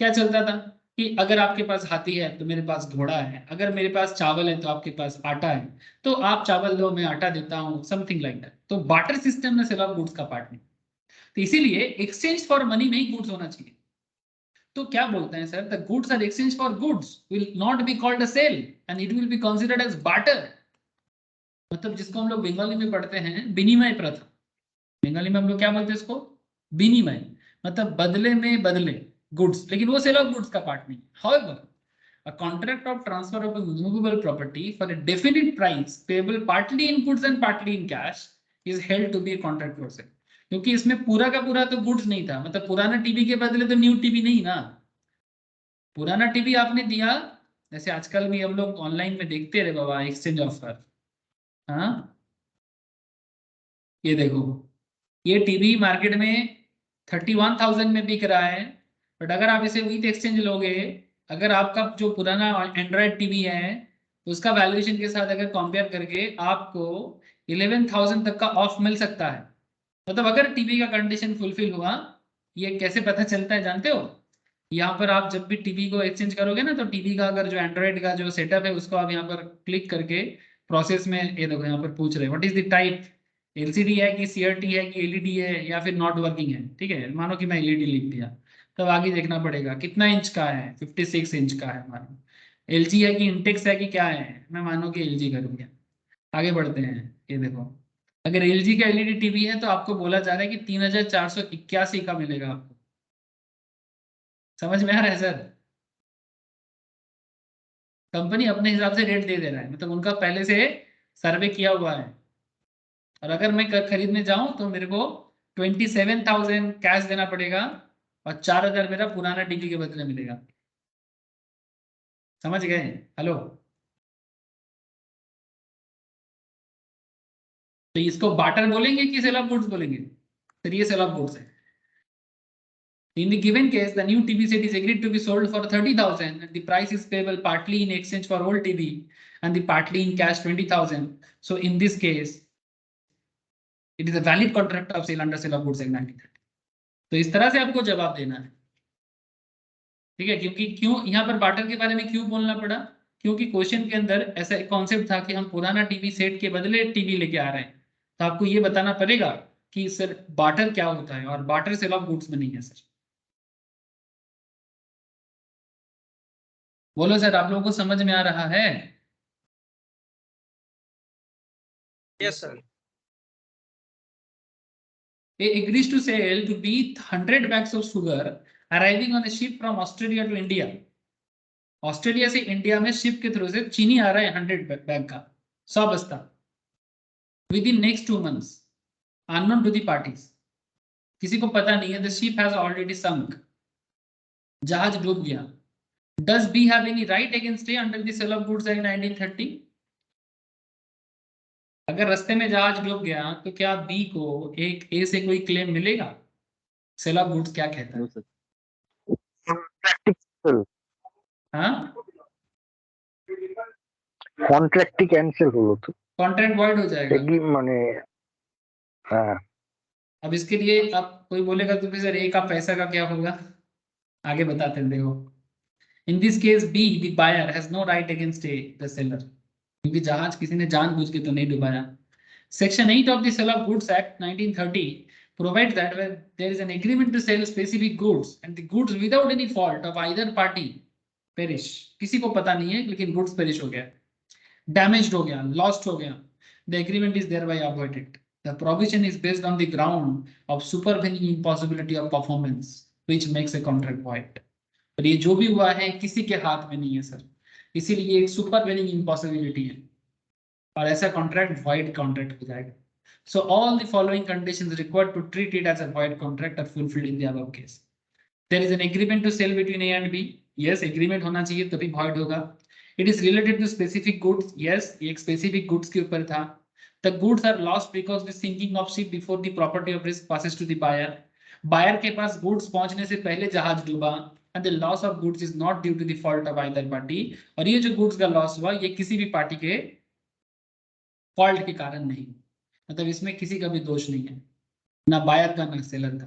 क्या चलता था कि अगर आपके पास हाथी है तो मेरे पास घोड़ा है, अगर मेरे पास चावल है तो आपके पास आटा है, तो आप चावल दो मैं आटा देता हूँ, समथिंग लाइक दैट। तो बार्टर सिस्टम में सेल ऑफ गुड्स का पार्ट नहीं, तो इसीलिए एक्सचेंज फॉर मनी में ही गुड्स होना चाहिए। तो क्या बोलते हैं sir, the goods are exchange for goods will not be called a sale and it will be considered as barter. मतलब जिसको हम लोग बंगाली में पढ़ते हैं विनिमय प्रथा, बंगाली में हम लोग क्या बोलते हैं इसको, विनिमय, मतलब बदले में बदले गुड्स, लेकिन वो सेल ऑफ गुड्स का पार्ट नहीं। However, a contract of transfer of a movable property for a definite price payable partly in goods and partly in cash is held to be a contract for sale। क्योंकि इसमें पूरा का पूरा तो गुड्स नहीं था, मतलब पुराना टीवी के बदले तो न्यू टीवी नहीं ना। पुराना टीवी आपने दिया, जैसे आजकल भी हम लोग ऑनलाइन में देखते रहे बाबा एक्सचेंज ऑफर, हाँ, ये देखो, ये टीवी मार्केट में 31,000 में बिक रहा है, बट अगर आप इसे विथ एक्सचेंज लोगे, अगर आपका जो पुराना एंड्रॉयड टीवी है उसका वैल्यूएशन के साथ अगर कंपेयर करके आपको 11,000 तक का ऑफ मिल सकता है। मतलब अगर टीवी का कंडीशन फुलफिल हुआ, ये कैसे पता चलता है जानते हो? यहाँ पर आप जब भी टीवी को एक्सचेंज करोगे ना, तो टीवी का अगर जो एंड्रॉइड का जो सेटअप है उसको आप यहाँ पर क्लिक करके प्रोसेस में, ये देखो यहाँ पर पूछ रहे हैं what is the type, LCD है कि सीआरटी है कि एलईडी है या फिर नॉट वर्किंग है। ठीक है, मानो कि मैं एलईडी लिख दिया, तब आगे देखना पड़ेगा कितना इंच का है, 56 इंच का है मानो। एलजी है कि इंटेक्स है कि क्या है, मैं मानो कि एलजी करूँगा। आगे बढ़ते हैं, ये देखो अगर एलजी का एलईडी टीवी है तो आपको बोला जा रहा है कि 3,481 का मिलेगा आपको। समझ में आ रहा है सर? कंपनी अपने हिसाब से रेट दे दे रहा है, मतलब उनका पहले से सर्वे किया हुआ है। और अगर मैं खरीदने जाऊं तो मेरे को 27,000 कैश देना पड़ेगा और 4,000 मेरा पुराना टीवी के बदले मिलेगा। समझ गए? हेलो? तो इसको बार्टर बोलेंगे कि सेल ऑफ गुड्स बोलेंगे? सर ये सेल ऑफ गुड्स है। In the given case, the new TV set is agreed to be sold for 30,000 and the price is payable partly in exchange for old TV and the partly in cash 20,000. So in this case, it is a valid contract of sale under sale of goods act 1930. तो इस तरह से आपको जवाब देना है। ठीक है, क्योंकि क्यों यहाँ पर बार्टर के बारे में क्यों बोलना पड़ा? क्योंकि क्वेश्चन के अंदर ऐसा एक कॉन्सेप्ट था कि हम पुराना टीवी सेट के बदले टीवी लेके आ रहे हैं, तो आपको ये बताना पड़ेगा कि सर बार्टर क्या होता है, और बार्टर सेल ऑफ गुड्स में नहीं है सर। बोलो सर, आप लोगों को समझ में आ रहा है? Yes, sir. He agrees to sell to be 100 bags of sugar arriving on a ship from Australia to India. Australia से इंडिया में शिप के थ्रू से चीनी आ रहा है 100 बैग का, 100 बस्ता, within next 2 months, unknown to the parties, किसी को पता नहीं है। The ship has already sunk, जहाज डूब गया। Does B have any right against A under the sale of goods act 1930? अगर रास्ते में जहाज डूब गया तो क्या बी को एक ए से कोई क्लेम मिलेगा? सेल ऑफ गुड्स क्या कहता है? No sir. Practical हाँ, কন্ট্রাক্টই ক্যান্সেল হলো তো कॉन्ट्रैक्ट वॉइड हो जाएगा। এগ্রি মানে হ্যাঁ अब इसके लिए आप कोई बोलेगा तो फिर सर ए का पैसा का क्या होगा? आगे बताते हैं, देखो। In this case B the buyer has no right against a the seller, क्योंकि जहाज किसी ने जानबूझ के तो नहीं डुबाया। Section 8 of the sale of goods act 1930 provides that when there is an agreement to sell specific goods and the goods without any fault of either party perish, किसी को पता नहीं है लेकिन गुड्स पेरिश हो गया, डैमेज्ड हो गया, लॉस्ट हो गया, the agreement is thereby avoided. The provision is based on the ground of supervening impossibility of performance which makes a contract void. पर ये जो भी हुआ है किसी के हाथ में नहीं है सर, इसीलिए एक सुपरवेनिंग इम्पॉसिबिलिटी है और ऐसा कॉन्ट्रैक्ट void कॉन्ट्रैक्ट हो जाएगा। So all the following conditions required to treat it as a void contract are fulfilled in the above case. There is an agreement to sell between A and B. Yes, agreement होना चाहिए तभी void होगा. It is related to specific goods. Yes, ये एक specific goods के ऊपर था. The goods are lost because the sinking of ship before the property of risk passes to the buyer. Buyer के पास goods पहुंचने से पहले जहाज डूबा and the loss of goods is not due to the fault of either party. और ये जो goods का loss हुआ ये किसी भी पार्टी के fault के कारण नहीं, मतलब इसमें किसी का भी दोष नहीं है, ना बायर का ना सेलर का।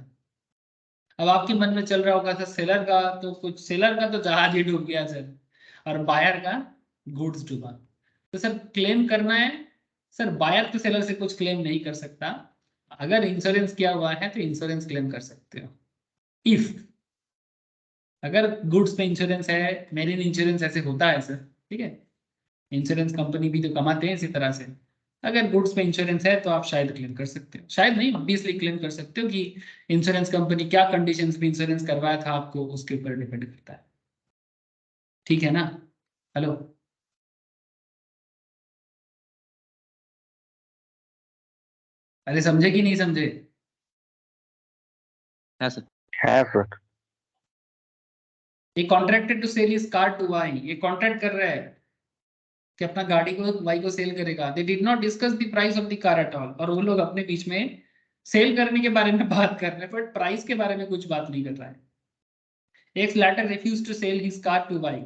अब आपके मन में चल रहा होगा सर सेलर का तो कुछ, सेलर का तो जहाज ही डूब गया सर और बायर का गुड्स डूबा, तो सर क्लेम करना है। सर बायर तो सेलर से कुछ क्लेम नहीं कर सकता, अगर इंश्योरेंस किया हुआ है तो इंश्योरेंस क्लेम कर सकते हो। इफ अगर गुड्स पे इंश्योरेंस है, मेरिन इंश्योरेंस ऐसे होता है सर, ठीक है, इंश्योरेंस कंपनी भी तो कमाते हैं इसी तरह से। अगर गुड्स पे इंश्योरेंस है तो आप शायद क्लेम कर सकते हो, शायद नहीं ऑब्वियसली क्लेम कर सकते हो कि इंश्योरेंस कंपनी क्या कंडीशंस में इंश्योरेंस करवाया था आपको उसके ऊपर डिपेंड करता है। ठीक है ना? हेलो? अरे समझे कि नहीं समझे? हाँ सर। হ্যাঁ স্যার ये contracted to sale is car to Y, ये कॉन्ट्रैक्ट कर रहा है कि अपना गाड़ी को वाई को सेल करेगा। They did not discuss the price of the car at all, और वो लोग अपने बीच में सेल करने के बारे में बात कर रहे हैं बट प्राइस के बारे में कुछ बात नहीं कर रहा है। X later refuse to sale his car to Y,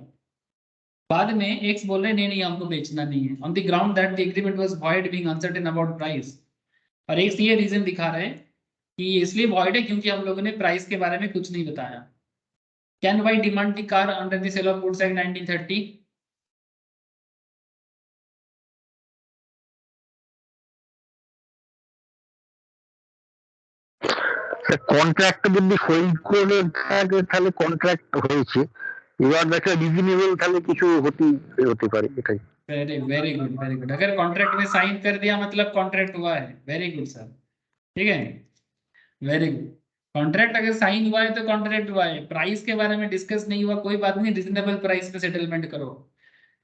बाद में एक्स बोल रहे नहीं नहीं हमको बेचना नहीं है, on the ground that the agreement was void being uncertain about price. और एक्स ये रीजन दिखा रहे हैं कि ये इसलिए वॉइड है क्योंकि हम लोगों ने प्राइस के बारे में कुछ नहीं बताया। Can Y demand the car under the sale of goods act 1930? Contract যদি সই করে থাকে তাহলে কন্ট্রাক্ট হয়েছে, এবার দেখা রিজনেবল তাহলে কিছু হতে पारे এটাই। Very very good very good. अगर कॉन्ट्रैक्ट में साइन कर दिया मतलब कॉन्ट्रैक्ट हुआ है। वेरी गुड सर, ठीक है, वेरी गुड। कॉन्ट्रैक्ट अगर साइन हुआ है तो कॉन्ट्रैक्ट हुआ है। प्राइस के बारे में डिस्कस नहीं हुआ, कोई बात नहीं, रिजनेबल प्राइस पे सेटलमेंट करो।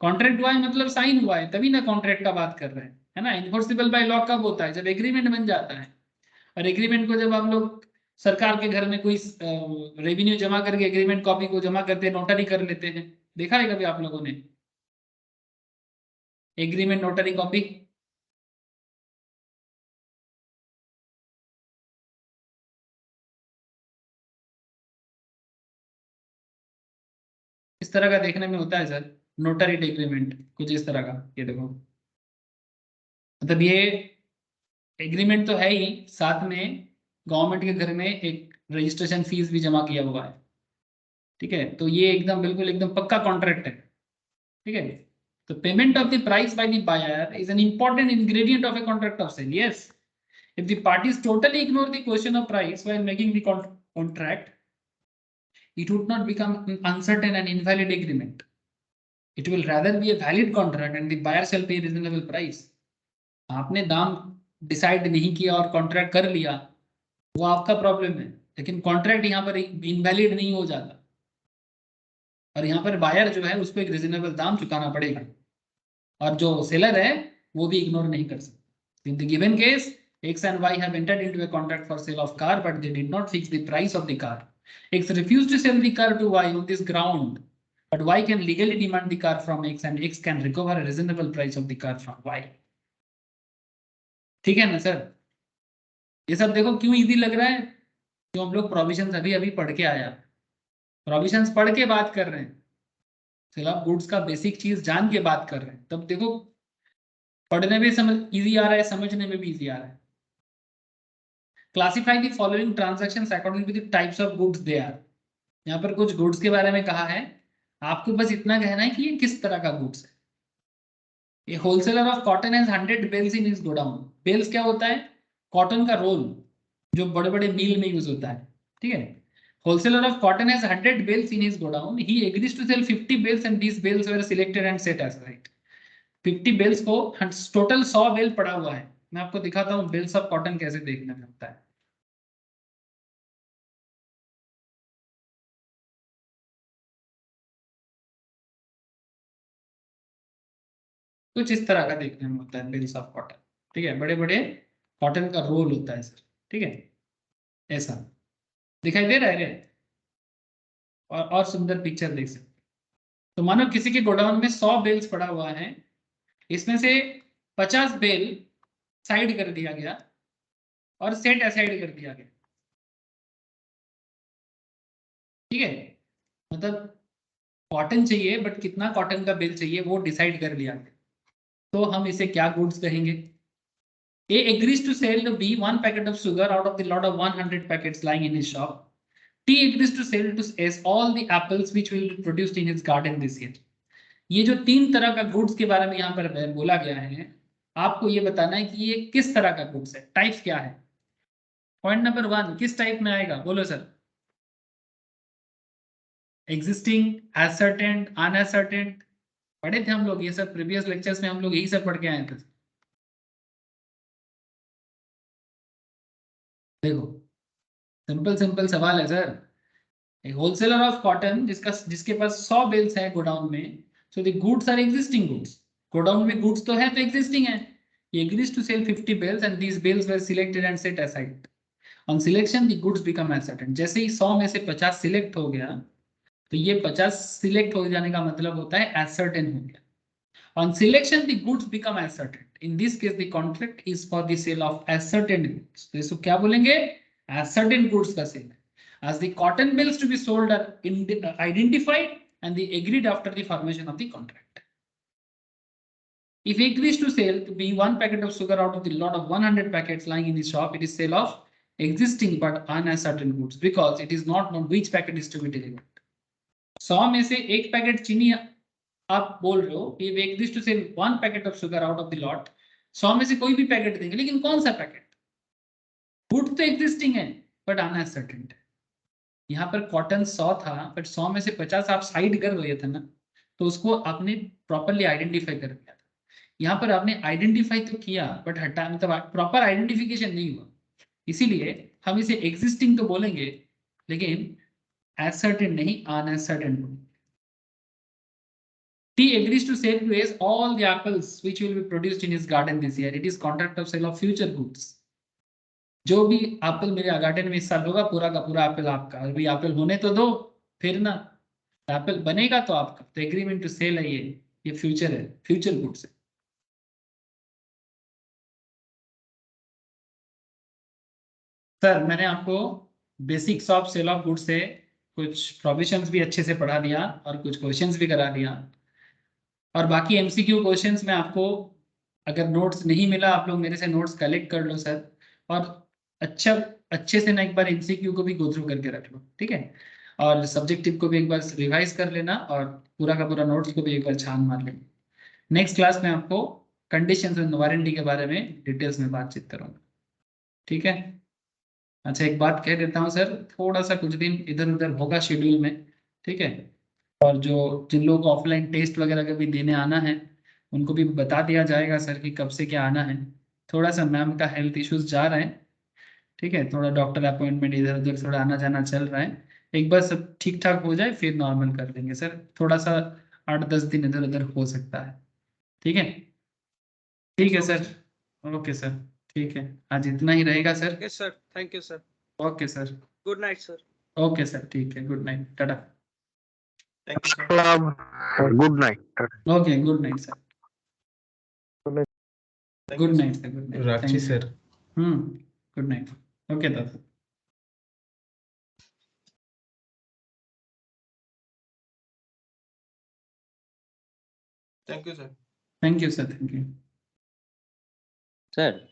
कॉन्ट्रैक्ट हुआ है मतलब साइन हुआ है, तभी ना कॉन्ट्रैक्ट का बात कर रहे हैं, है ना। इन्फोर्सिबल बाय लॉ कब होता है? जब एग्रीमेंट बन जाता है। और एग्रीमेंट को जब हम लोग सरकार के घर में कोई रेवेन्यू जमा करके एग्रीमेंट कॉपी को जमा करते हैं, नोटरी कर लेते हैं, देखा है कभी आप लोगों ने एग्रीमेंट नोटरी कॉपी? इस तरह का देखने में होता है सर, नोटरी एग्रीमेंट कुछ इस तरह का। ये देखो, मतलब ये एग्रीमेंट तो है ही, साथ में गवर्नमेंट के घर में एक रजिस्ट्रेशन फीस भी जमा किया हुआ है, ठीक है। तो ये एकदम बिल्कुल एकदम पक्का कॉन्ट्रैक्ट है, ठीक है। तो payment of the price by the buyer is an important ingredient of a contract of sale. Yes, if the parties totally ignore the question of price while making the contract, it would not become an uncertain and invalid agreement. It will rather be a valid contract and the buyer shall pay reasonable price. आपने दाम डिसाइड नहीं किया और कॉन्ट्रैक्ट कर लिया, वो आपका प्रॉब्लम है, लेकिन कॉन्ट्रैक्ट यहाँ पर इनवैलिड नहीं हो जाता। और यहाँ पर बायर जो है उसको एक रिजनेबल दाम चुकाना पड़ेगा, और जो सेलर है वो भी इग्नोर नहीं कर सकता। In the given case X and Y have entered into a contract for sale of car, but they did not fix the price of the car. X refused to sell the car to Y on this ground, but Y can legally demand the car from X and X can recover a reasonable price of the car from Y. ठीक है ना सर? ये सब देखो क्यों इजी लग रहा है, क्यों हम लोग प्रोविजंस अभी अभी पढ़ के आया, प्रोविजंस पढ़ के बात कर रहे हैं, सेल ऑफ गुड्स का बेसिक चीज जान के बात कर रहे हैं, तब देखो पढ़ने में समझ इजी आ रहा है, समझने में भी इजी आ रहा है। Classify the following transactions according to the types of goods they are. यहाँ पर कुछ गुड्स के बारे में कहा है, आपको बस इतना कहना है कि ये किस तरह का गुड्स है। ये wholesaler of cotton has 100 bales in his godown. Bales क्या होता है? कॉटन का रोल जो बड़े बड़े मिल में यूज होता है, ठीक है। Wholesaler of cotton has 100 bales in his godown, he agrees to sale 50 bales and these bales were selected and set as right. 50 bales को टोटल 100 बेल पड़ा हुआ है। मैं आपको दिखाता हूँ बेल्स ऑफ कॉटन कैसे देखने में होता है। कुछ इस तरह का देखने में होता है बेल्स ऑफ कॉटन, ठीक है। बड़े बड़े कॉटन का रोल होता है सर, ठीक है, ऐसा दिखाई दे रहा है। और सुंदर पिक्चर देख सकते। तो मानो किसी के गोडाउन में 100 बेल्स पड़ा हुआ है, इसमें से 50 बेल साइड कर दिया गया और सेट असाइड कर दिया गया, ठीक है। मतलब कॉटन चाहिए बट कितना कॉटन का बेल चाहिए वो डिसाइड कर लिया गया। तो हम इसे क्या गुड्स कहेंगे? A agrees to sell to B 1 packet of sugar out of the lot of 100 packets lying in his shop. T agrees to sell to S all the apples which will be produced in his garden this year. ये जो 3 तरह का गुड्स के बारे में यहाँ पर बोला गया है, आपको ये बताना है कि ये किस तरह का गुड्स है, टाइप्स क्या है। पॉइंट नंबर 1 किस टाइप में आएगा, बोलो सर? एग्जिस्टिंग, असर्टेंट, अनअसर्टेंट, पढ़े थे हम लोग ये सब प्रीवियस लेक्चर्स में, हम लोग यही सब पढ़ के आए थे। देखो सिंपल सिंपल सवाल है सर। एक होलसेलर ऑफ कॉटन जिसके पास 100 बेल्स है गोडाउन में, so the goods are existing goods. Godown में गुड्स तो है, तो एग्जिस्टिंग है। He agrees to sell 50 bales and these bales were selected and set aside. On selection the goods become ascertain. जैसे ही 100 में से 50 सिलेक्ट हो गया, तो ये 50 सिलेक्ट हो जाने का मतलब होता है ascertain हो गया। On selection the goods become ascertain. In this case the contract is for the sale of ascertain goods. तो इसको क्या बोलेंगे? Ascertain goods का cell. As the cotton bales to be sold are identified, and they agreed after the formation of the contract. If he agrees to sell to be 1 packet of sugar out of the lot of 100 packets lying in the shop, it is sale of existing but uncertain goods because it is not known which packet is to be delivered. 100 में से एक पैकेट चीनी आप बोल रहे हो, if he agrees to sell 1 packet of sugar out of the lot, 100 में से कोई भी पैकेट देंगे, लेकिन कौन सा पैकेट? गुड तो एग्जिस्टिंग है बट अनसर्टेन है। यहाँ पर कॉटन 100 था बट 100 में से 50 आप साइड कर रहे थे ना, तो उसको आपने प्रॉपरली आइडेंटिफाई कर लिया था। यहाँ पर आपने आइडेंटिफाई तो किया बट हटा, मतलब प्रॉपर आइडेंटिफिकेशन नहीं हुआ, इसीलिए हम इसे एग्जिस्टिंग तो बोलेंगे लेकिन ascertain नहीं, uncertain बोलेंगे। T agrees to sell to S all the apples which will be produced in his garden this year. It is contract of sale of future goods. जो भी एप्पल मेरे गार्डन में इस साल होगा, पूरा का पूरा एप्पल आपका। अभी एप्पल होने तो दो, फिर ना एप्पल बनेगा तो आपका। तो एग्रीमेंट टू सेल है, ये फ्यूचर है, फ्यूचर गुड्स है। सर मैंने आपको basics of sale of goods से कुछ प्रोविजंस भी अच्छे से पढ़ा दिया और कुछ क्वेश्चंस भी करा दिया, और बाकी एमसीक्यू क्वेश्चंस में आपको अगर नोट्स नहीं मिला, आप लोग मेरे से नोट्स कलेक्ट कर लो सर, और अच्छे से ना एक बार एमसीक्यू को भी गो थ्रू करके रख लो, ठीक है, और सब्जेक्टिव को भी एक बार रिवाइज कर लेना, और पूरा का पूरा नोट्स को भी एक बार छान मार लेना। नेक्स्ट क्लास में आपको कंडीशंस एंड वारंटी के बारे में डिटेल्स में बातचीत करूँगा, ठीक है। अच्छा एक बात कह देता हूँ सर, थोड़ा सा कुछ दिन इधर उधर होगा शेड्यूल में, ठीक है, और जो जिन लोगों को ऑफलाइन टेस्ट वगैरह का भी देने आना है उनको भी बता दिया जाएगा सर कि कब से क्या आना है। थोड़ा सा मैम का हेल्थ इश्यूज जा रहे हैं, ठीक है, थोड़ा डॉक्टर अपॉइंटमेंट इधर उधर थोड़ा आना जाना चल रहा है, एक बार सब ठीक ठाक हो जाए फिर नॉर्मल कर देंगे सर, थोड़ा सा 8-10 दिन इधर उधर हो सकता है, ठीक है। ठीक है सर, ओके सर, ठीक है, आज इतना ही रहेगा sir. Yes, sir. Thank you, sir. Okay sir, Good night, sir. Okay sir, ठीक है, good night, Tata. Thank you, sir. Good night. Okay, good night sir, Thank good you, sir. Night sir, good night, rakhi sir. Good night, okay दादा। Thank you, sir. Thank you sir, thank you sir